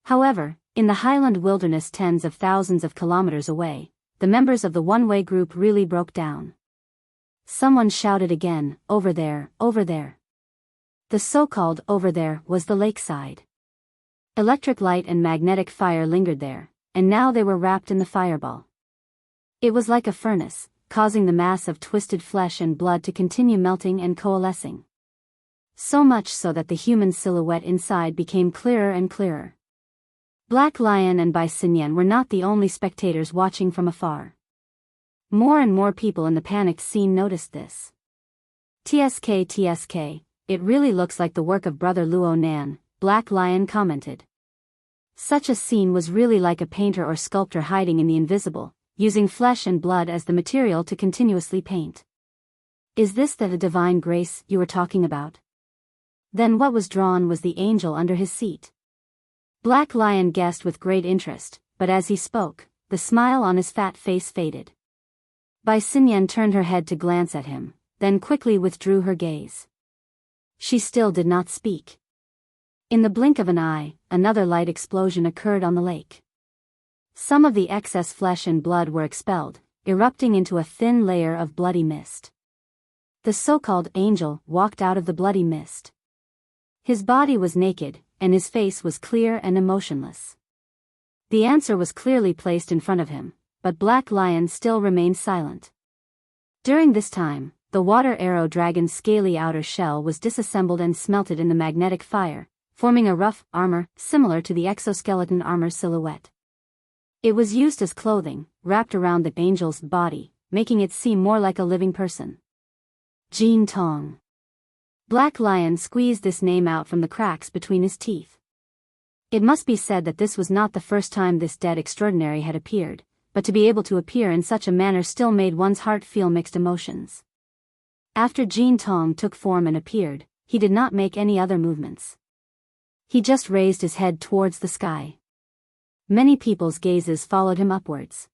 However, in the highland wilderness tens of thousands of kilometers away, the members of the one-way group really broke down. Someone shouted again, "Over there, over there." The so-called over there was the lakeside. Electric light and magnetic fire lingered there, and now they were wrapped in the fireball. It was like a furnace, causing the mass of twisted flesh and blood to continue melting and coalescing. So much so that the human silhouette inside became clearer and clearer. Black Lion and Bai Xinyan were not the only spectators watching from afar. More and more people in the panicked scene noticed this. TSK, it really looks like the work of Brother Luo Nan, Black Lion commented. Such a scene was really like a painter or sculptor hiding in the invisible, using flesh and blood as the material to continuously paint. Is this the divine grace you were talking about? Then what was drawn was the angel under his seat. Black Lion guessed with great interest, but as he spoke, the smile on his fat face faded. Bai Xinyan turned her head to glance at him, then quickly withdrew her gaze. She still did not speak. In the blink of an eye, another light explosion occurred on the lake. Some of the excess flesh and blood were expelled, erupting into a thin layer of bloody mist. The so-called angel walked out of the bloody mist. His body was naked, and his face was clear and emotionless. The answer was clearly placed in front of him, but Black Lion still remained silent. During this time, the water arrow dragon's scaly outer shell was disassembled and smelted in the magnetic fire, forming a rough armor similar to the exoskeleton armor silhouette. It was used as clothing, wrapped around the angel's body, making it seem more like a living person. Jin Tong. Black Lion squeezed this name out from the cracks between his teeth. It must be said that this was not the first time this dead extraordinary had appeared, but to be able to appear in such a manner still made one's heart feel mixed emotions. After Jin Tong took form and appeared, he did not make any other movements. He just raised his head towards the sky. Many people's gazes followed him upwards.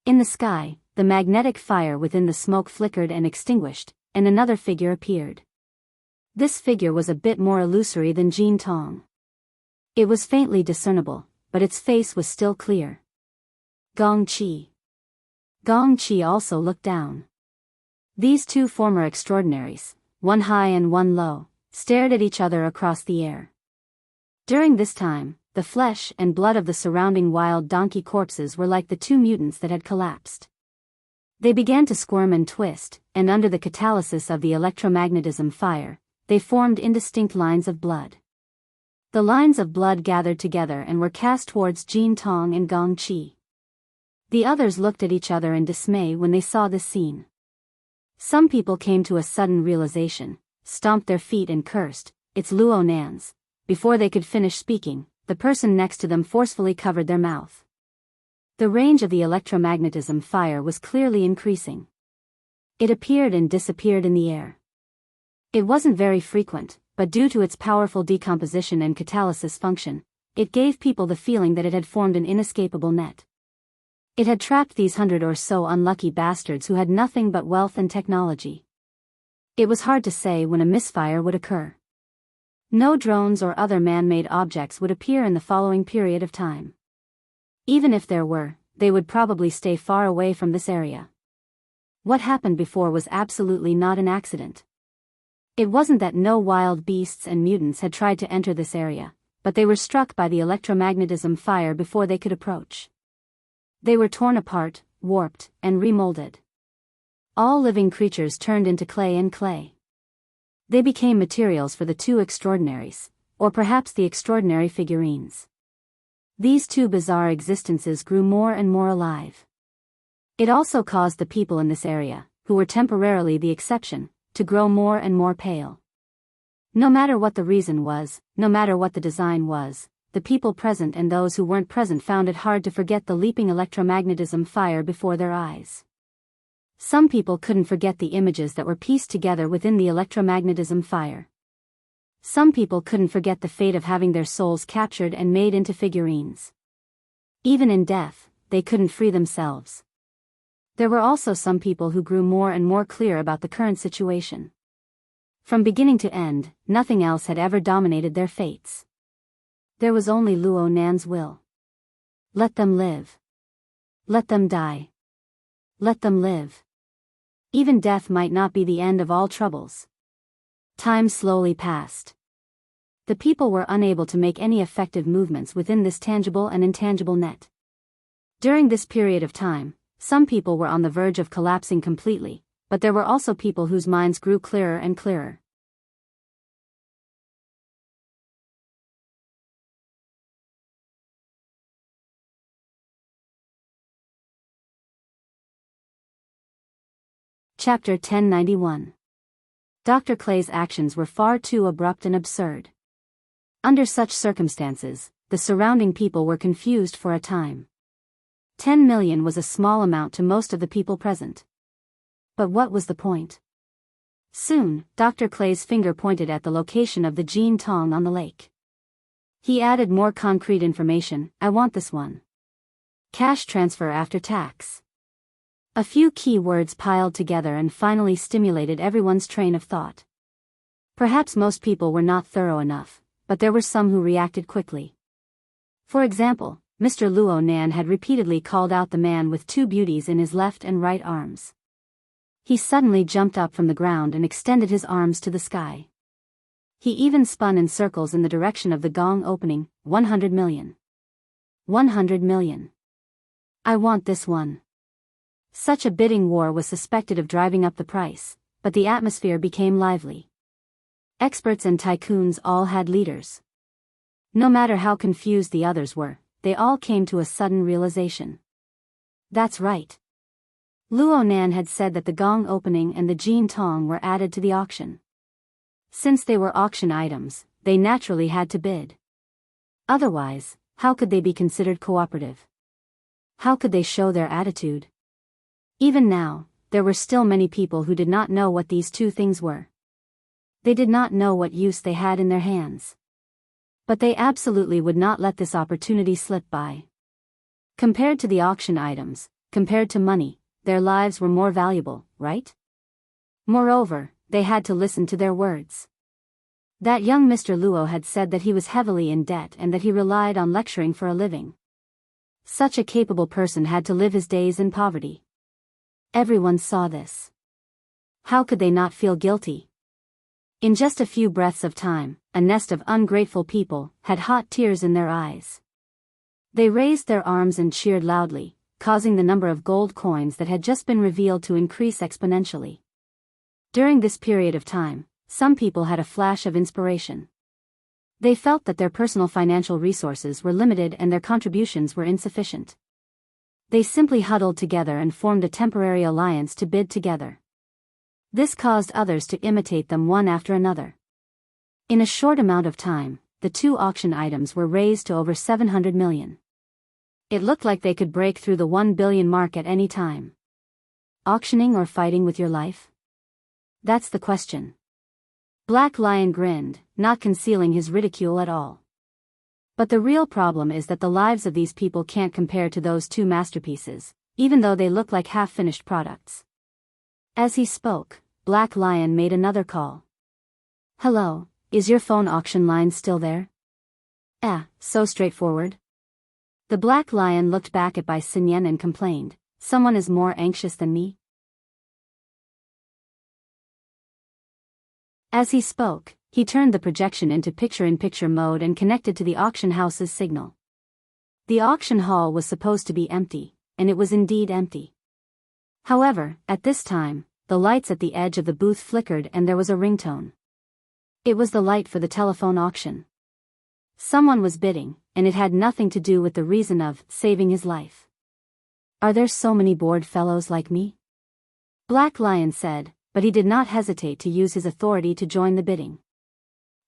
In the sky, the magnetic fire within the smoke flickered and extinguished, and another figure appeared. This figure was a bit more illusory than Jin Tong. It was faintly discernible, but its face was still clear. Gong Qi. Gong Qi also looked down. These two former extraordinaries, one high and one low, stared at each other across the air. During this time, the flesh and blood of the surrounding wild donkey corpses were like the two mutants that had collapsed. They began to squirm and twist, and under the catalysis of the electromagnetism fire, they formed indistinct lines of blood. The lines of blood gathered together and were cast towards Jin Tong and Gong Qi. The others looked at each other in dismay when they saw this scene. Some people came to a sudden realization, stomped their feet and cursed, "It's Luo Nan's." Before they could finish speaking, the person next to them forcefully covered their mouth. The range of the electromagnetism fire was clearly increasing. It appeared and disappeared in the air. It wasn't very frequent, but due to its powerful decomposition and catalysis function, it gave people the feeling that it had formed an inescapable net. It had trapped these 100 or so unlucky bastards who had nothing but wealth and technology. It was hard to say when a misfire would occur. No drones or other man-made objects would appear in the following period of time. Even if there were, they would probably stay far away from this area. What happened before was absolutely not an accident. It wasn't that no wild beasts and mutants had tried to enter this area, but they were struck by the electromagnetism fire before they could approach. They were torn apart, warped, and remolded. All living creatures turned into clay and clay. They became materials for the two extraordinaries, or perhaps the extraordinary figurines. These two bizarre existences grew more and more alive. It also caused the people in this area, who were temporarily the exception, to grow more and more pale. No matter what the reason was, no matter what the design was, the people present and those who weren't present found it hard to forget the leaping electromagnetism fire before their eyes. Some people couldn't forget the images that were pieced together within the electromagnetism fire. Some people couldn't forget the fate of having their souls captured and made into figurines. Even in death, they couldn't free themselves. There were also some people who grew more and more clear about the current situation. From beginning to end, nothing else had ever dominated their fates. There was only Luo Nan's will. Let them live. Let them die. Let them live. Even death might not be the end of all troubles. Time slowly passed. The people were unable to make any effective movements within this tangible and intangible net. During this period of time, some people were on the verge of collapsing completely, but there were also people whose minds grew clearer and clearer. Chapter 1091. Dr. Clay's actions were far too abrupt and absurd. Under such circumstances, the surrounding people were confused for a time. 10 million was a small amount to most of the people present. But what was the point? Soon, Dr. Clay's finger pointed at the location of the Jean Tong on the lake. He added more concrete information. I want this one. Cash transfer after tax. A few key words piled together and finally stimulated everyone's train of thought. Perhaps most people were not thorough enough, but there were some who reacted quickly. For example, Mr. Luo Nan had repeatedly called out the man with two beauties in his left and right arms. He suddenly jumped up from the ground and extended his arms to the sky. He even spun in circles in the direction of the gong opening. 100 million. 100 million. I want this one. Such a bidding war was suspected of driving up the price, but the atmosphere became lively. Experts and tycoons all had leaders. No matter how confused the others were, they all came to a sudden realization. That's right. Luo Nan had said that the gong opening and the Jean Tong were added to the auction. Since they were auction items, they naturally had to bid. Otherwise, how could they be considered cooperative? How could they show their attitude? Even now, there were still many people who did not know what these two things were. They did not know what use they had in their hands. But they absolutely would not let this opportunity slip by. Compared to the auction items, compared to money, their lives were more valuable, right? Moreover, they had to listen to their words. That young Mr. Luo had said that he was heavily in debt and that he relied on lecturing for a living. Such a capable person had to live his days in poverty. Everyone saw this. How could they not feel guilty? In just a few breaths of time, a nest of ungrateful people had hot tears in their eyes. They raised their arms and cheered loudly, causing the number of gold coins that had just been revealed to increase exponentially. During this period of time, some people had a flash of inspiration. They felt that their personal financial resources were limited and their contributions were insufficient. They simply huddled together and formed a temporary alliance to bid together. This caused others to imitate them one after another. In a short amount of time, the two auction items were raised to over 700 million. It looked like they could break through the 1 billion mark at any time. Auctioning or fighting with your life? That's the question. Black Lion grinned, not concealing his ridicule at all. But the real problem is that the lives of these people can't compare to those two masterpieces, even though they look like half-finished products. As he spoke, Black Lion made another call. Hello, is your phone auction line still there? So straightforward. The Black Lion looked back at Bai Xinyan and complained, someone is more anxious than me? As he spoke, he turned the projection into picture-in-picture mode and connected to the auction house's signal. The auction hall was supposed to be empty, and it was indeed empty. However, at this time, the lights at the edge of the booth flickered and there was a ringtone. It was the light for the telephone auction. Someone was bidding, and it had nothing to do with the reason of saving his life. Are there so many bored fellows like me? Black Lion said, but he did not hesitate to use his authority to join the bidding.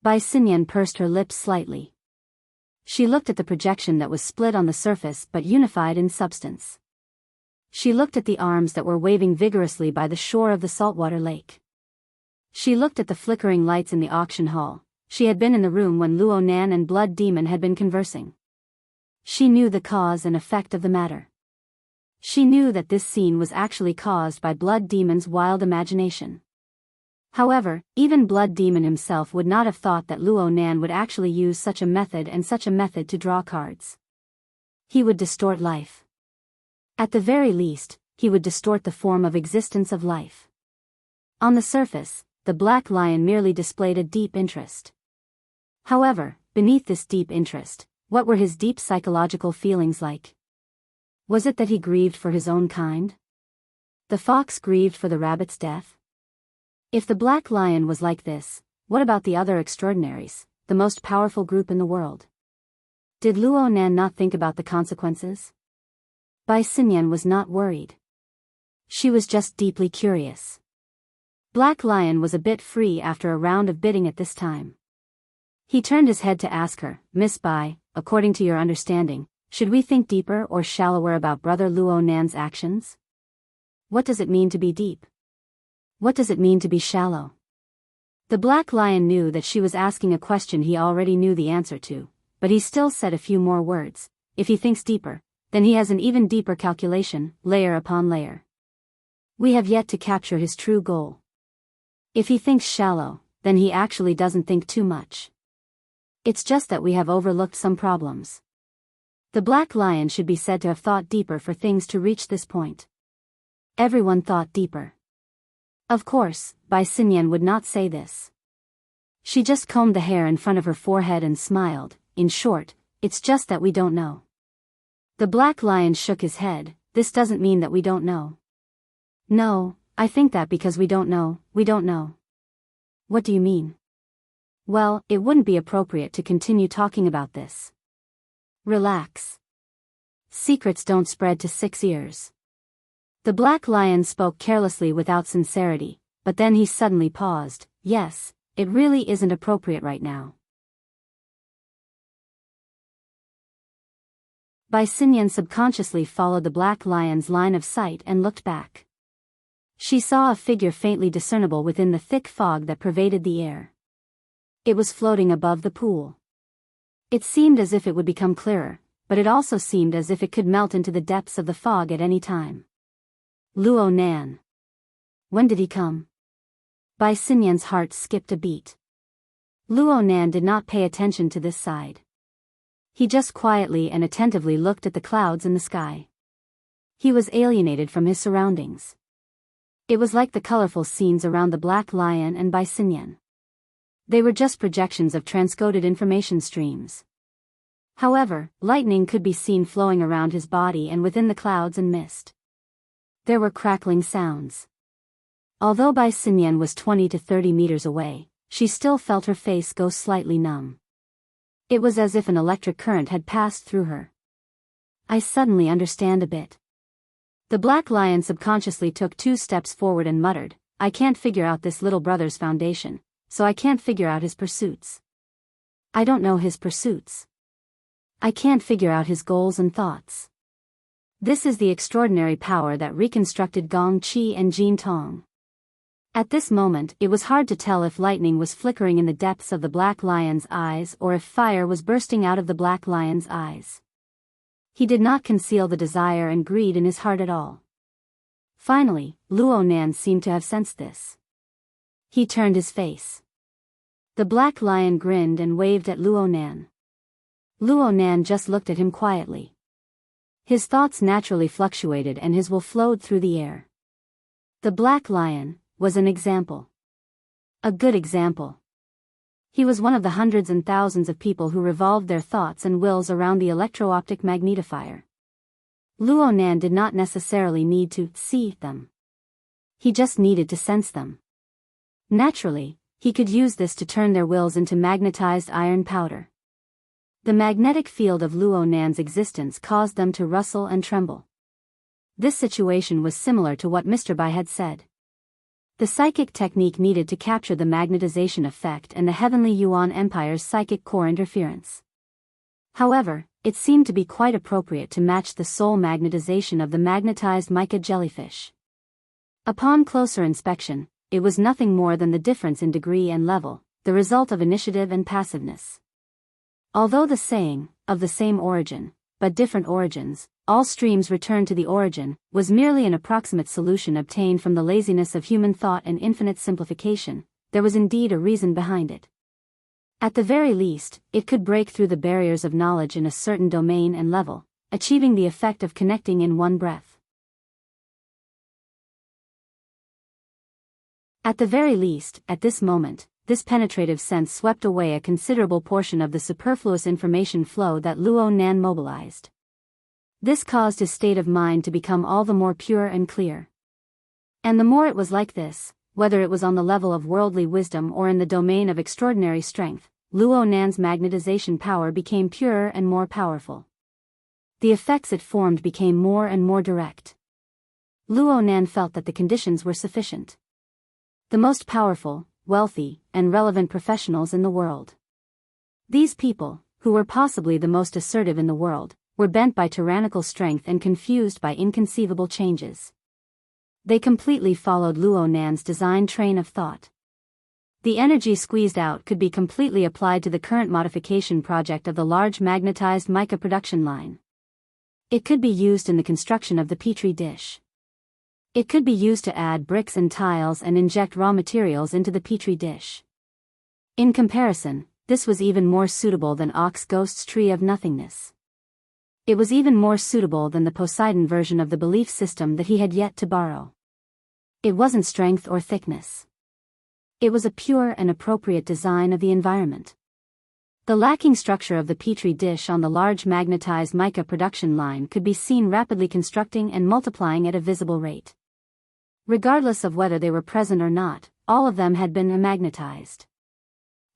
Bai Xinyan pursed her lips slightly. She looked at the projection that was split on the surface but unified in substance. She looked at the arms that were waving vigorously by the shore of the saltwater lake. She looked at the flickering lights in the auction hall, she had been in the room when Luo Nan and Blood Demon had been conversing. She knew the cause and effect of the matter. She knew that this scene was actually caused by Blood Demon's wild imagination. However, even Blood Demon himself would not have thought that Luo Nan would actually use such a method to draw cards. He would distort life. At the very least, he would distort the form of existence of life. On the surface, the Black Lion merely displayed a deep interest. However, beneath this deep interest, what were his deep psychological feelings like? Was it that he grieved for his own kind? The fox grieved for the rabbit's death? If the Black Lion was like this, what about the other extraordinaries, the most powerful group in the world? Did Luo Nan not think about the consequences? Bai Xinyan was not worried. She was just deeply curious. Black Lion was a bit free after a round of bidding at this time. He turned his head to ask her, Miss Bai, according to your understanding, should we think deeper or shallower about Brother Luo Nan's actions? What does it mean to be deep? What does it mean to be shallow? The Black Lion knew that she was asking a question he already knew the answer to, but he still said a few more words. If he thinks deeper, then he has an even deeper calculation, layer upon layer. We have yet to capture his true goal. If he thinks shallow, then he actually doesn't think too much. It's just that we have overlooked some problems. The Black Lion should be said to have thought deeper for things to reach this point. Everyone thought deeper. Of course, Bai Xinyan would not say this. She just combed the hair in front of her forehead and smiled. In short, it's just that we don't know. The Black Lion shook his head. This doesn't mean that we don't know. No, I think that because we don't know, we don't know. What do you mean? Well, it wouldn't be appropriate to continue talking about this. Relax. Secrets don't spread to 6 ears. The Black Lion spoke carelessly without sincerity, but then he suddenly paused. Yes, it really isn't appropriate right now. Bai Xinyan subconsciously followed the Black Lion's line of sight and looked back. She saw a figure faintly discernible within the thick fog that pervaded the air. It was floating above the pool. It seemed as if it would become clearer, but it also seemed as if it could melt into the depths of the fog at any time. Luo Nan. When did he come? Bai Xinyan's heart skipped a beat. Luo Nan did not pay attention to this side. He just quietly and attentively looked at the clouds in the sky. He was alienated from his surroundings. It was like the colorful scenes around the Black Lion and Bai Xinyan. They were just projections of transcoded information streams. However, lightning could be seen flowing around his body and within the clouds and mist. There were crackling sounds. Although Bai Xinyan was 20 to 30 meters away, she still felt her face go slightly numb. It was as if an electric current had passed through her. I suddenly understand a bit. The Black Lion subconsciously took 2 steps forward and muttered, I can't figure out this little brother's foundation, so I can't figure out his pursuits. I don't know his pursuits. I can't figure out his goals and thoughts. This is the extraordinary power that reconstructed Gong Qi and Jin Tong. At this moment, it was hard to tell if lightning was flickering in the depths of the Black Lion's eyes or if fire was bursting out of the Black Lion's eyes. He did not conceal the desire and greed in his heart at all. Finally, Luo Nan seemed to have sensed this. He turned his face. The Black Lion grinned and waved at Luo Nan. Luo Nan just looked at him quietly. His thoughts naturally fluctuated and his will flowed through the air. The Black Lion was an example. A good example. He was one of the hundreds and thousands of people who revolved their thoughts and wills around the electro-optic magnetifier. Luo Nan did not necessarily need to see them. He just needed to sense them. Naturally, he could use this to turn their wills into magnetized iron powder. The magnetic field of Luo Nan's existence caused them to rustle and tremble. This situation was similar to what Mr. Bai had said. The psychic technique needed to capture the magnetization effect and the Heavenly Yuan Empire's psychic core interference. However, it seemed to be quite appropriate to match the soul magnetization of the magnetized mica jellyfish. Upon closer inspection, it was nothing more than the difference in degree and level. the result of initiative and passiveness. Although the saying, of the same origin, but different origins, all streams return to the origin, was merely an approximate solution obtained from the laziness of human thought and infinite simplification, there was indeed a reason behind it. At the very least, it could break through the barriers of knowledge in a certain domain and level, achieving the effect of connecting in one breath. At the very least, at this moment, this penetrative sense swept away a considerable portion of the superfluous information flow that Luo Nan mobilized. This caused his state of mind to become all the more pure and clear. And the more it was like this, whether it was on the level of worldly wisdom or in the domain of extraordinary strength, Luo Nan's magnetization power became purer and more powerful. The effects it formed became more and more direct. Luo Nan felt that the conditions were sufficient. The most powerful, wealthy, and relevant professionals in the world. These people, who were possibly the most assertive in the world, were bent by tyrannical strength and confused by inconceivable changes. They completely followed Luo Nan's designed train of thought. The energy squeezed out could be completely applied to the current modification project of the large magnetized mica production line. It could be used in the construction of the petri dish. It could be used to add bricks and tiles and inject raw materials into the petri dish. In comparison, this was even more suitable than Ox Ghost's tree of nothingness. It was even more suitable than the Poseidon version of the belief system that he had yet to borrow. It wasn't strength or thickness. It was a pure and appropriate design of the environment. The lacking structure of the petri dish on the large magnetized mica production line could be seen rapidly constructing and multiplying at a visible rate. Regardless of whether they were present or not, all of them had been magnetized.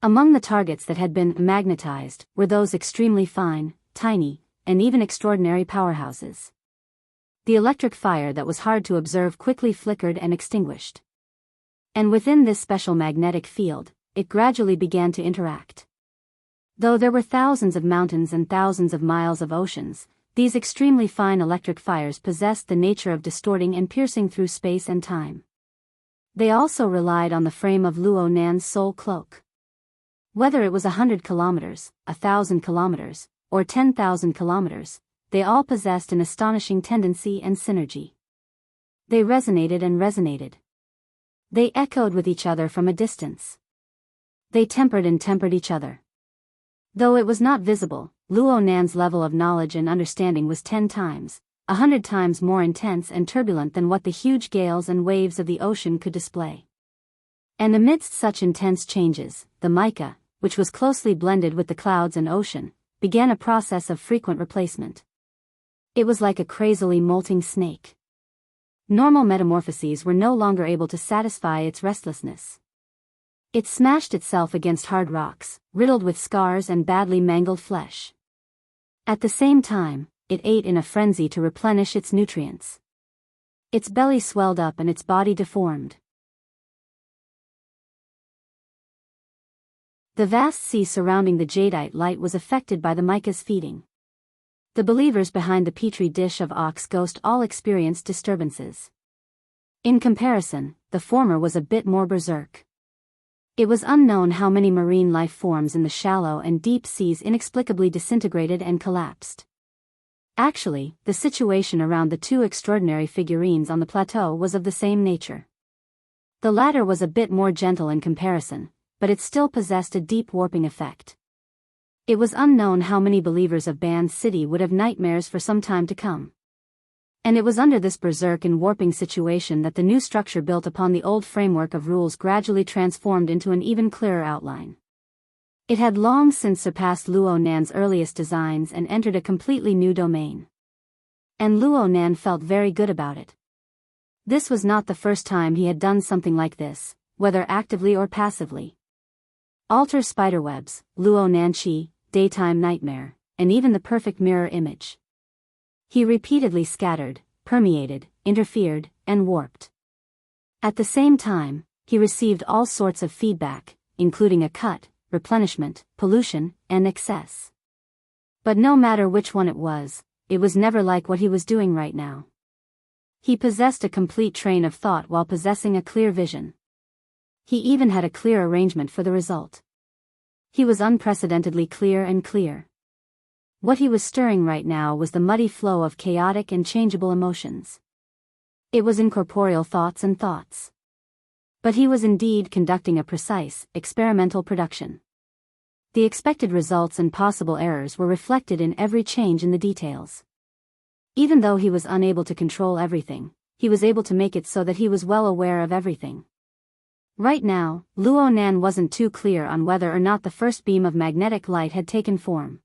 Among the targets that had been magnetized were those extremely fine, tiny, and even extraordinary powerhouses. The electric fire that was hard to observe quickly flickered and extinguished. And within this special magnetic field, it gradually began to interact. Though there were thousands of mountains and thousands of miles of oceans, these extremely fine electric fires possessed the nature of distorting and piercing through space and time. They also relied on the frame of Luo Nan's soul cloak. Whether it was 100 kilometers, 1,000 kilometers, or 10,000 kilometers, they all possessed an astonishing tendency and synergy. They resonated and resonated. They echoed with each other from a distance. They tempered and tempered each other. Though it was not visible, Luo Nan's level of knowledge and understanding was 10 times, 100 times more intense and turbulent than what the huge gales and waves of the ocean could display. And amidst such intense changes, the mica, which was closely blended with the clouds and ocean, began a process of frequent replacement. It was like a crazily molting snake. Normal metamorphoses were no longer able to satisfy its restlessness. It smashed itself against hard rocks, riddled with scars and badly mangled flesh. At the same time, it ate in a frenzy to replenish its nutrients. Its belly swelled up and its body deformed. The vast sea surrounding the jadeite light was affected by the mica's feeding. The believers behind the petri dish of Ox Ghost all experienced disturbances. In comparison, the former was a bit more berserk. It was unknown how many marine life forms in the shallow and deep seas inexplicably disintegrated and collapsed. Actually, the situation around the two extraordinary figurines on the plateau was of the same nature. The latter was a bit more gentle in comparison, but it still possessed a deep warping effect. It was unknown how many believers of Band City would have nightmares for some time to come. And it was under this berserk and warping situation that the new structure built upon the old framework of rules gradually transformed into an even clearer outline. It had long since surpassed Luo Nan's earliest designs and entered a completely new domain. And Luo Nan felt very good about it. This was not the first time he had done something like this, whether actively or passively. Alter spiderwebs, Luo Nan Chi, daytime nightmare, and even the perfect mirror image. He repeatedly scattered, permeated, interfered, and warped. At the same time, he received all sorts of feedback, including a cut, replenishment, pollution, and excess. But no matter which one it was never like what he was doing right now. He possessed a complete train of thought while possessing a clear vision. He even had a clear arrangement for the result. He was unprecedentedly clear and clear. What he was stirring right now was the muddy flow of chaotic and changeable emotions. It was incorporeal thoughts and thoughts. But he was indeed conducting a precise, experimental production. The expected results and possible errors were reflected in every change in the details. Even though he was unable to control everything, he was able to make it so that he was well aware of everything. Right now, Luo Nan wasn't too clear on whether or not the first beam of magnetic light had taken form.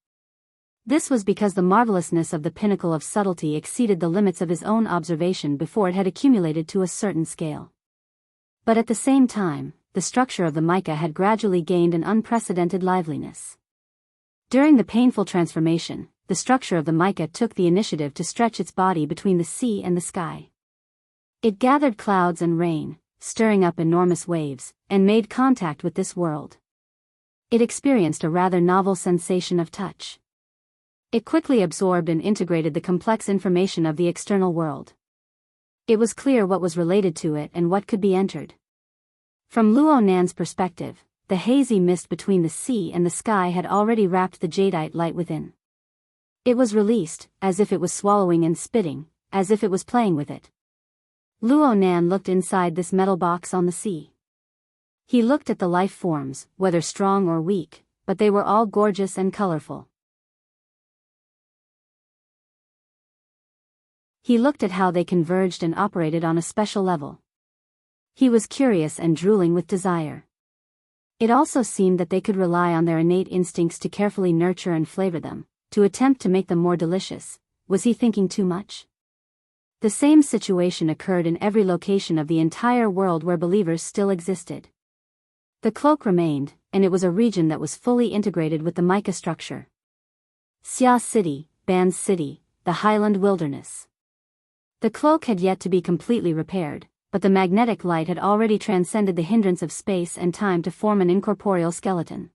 This was because the marvelousness of the pinnacle of subtlety exceeded the limits of his own observation before it had accumulated to a certain scale. But at the same time, the structure of the mica had gradually gained an unprecedented liveliness. During the painful transformation, the structure of the mica took the initiative to stretch its body between the sea and the sky. It gathered clouds and rain, stirring up enormous waves, and made contact with this world. It experienced a rather novel sensation of touch. It quickly absorbed and integrated the complex information of the external world. It was clear what was related to it and what could be entered. From Luo Nan's perspective, the hazy mist between the sea and the sky had already wrapped the jadeite light within. It was released, as if it was swallowing and spitting, as if it was playing with it. Luo Nan looked inside this metal box on the sea. He looked at the life forms, whether strong or weak, but they were all gorgeous and colorful. He looked at how they converged and operated on a special level. He was curious and drooling with desire. It also seemed that they could rely on their innate instincts to carefully nurture and flavor them, to attempt to make them more delicious. Was he thinking too much? The same situation occurred in every location of the entire world where believers still existed. The cloak remained, and it was a region that was fully integrated with the mica structure. Xia City, Ban City, the highland wilderness. The cloak had yet to be completely repaired, but the magnetic light had already transcended the hindrance of space and time to form an incorporeal skeleton.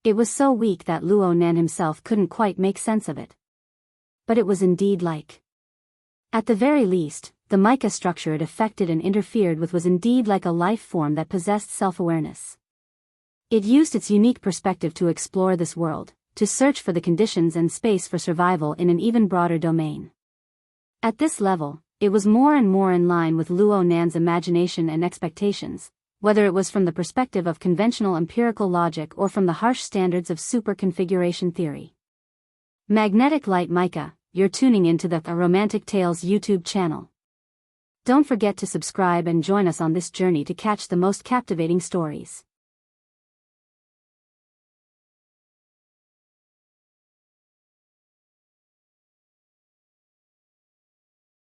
It was so weak that Luo Nan himself couldn't quite make sense of it. But it was indeed like. At the very least, the mica structure it affected and interfered with was indeed like a life form that possessed self-awareness. It used its unique perspective to explore this world, to search for the conditions and space for survival in an even broader domain. At this level, it was more and more in line with Luo Nan's imagination and expectations, whether it was from the perspective of conventional empirical logic or from the harsh standards of super-configuration theory. Magnetic Light Mica, you're tuning into the Romantic Tales YouTube channel. Don't forget to subscribe and join us on this journey to catch the most captivating stories.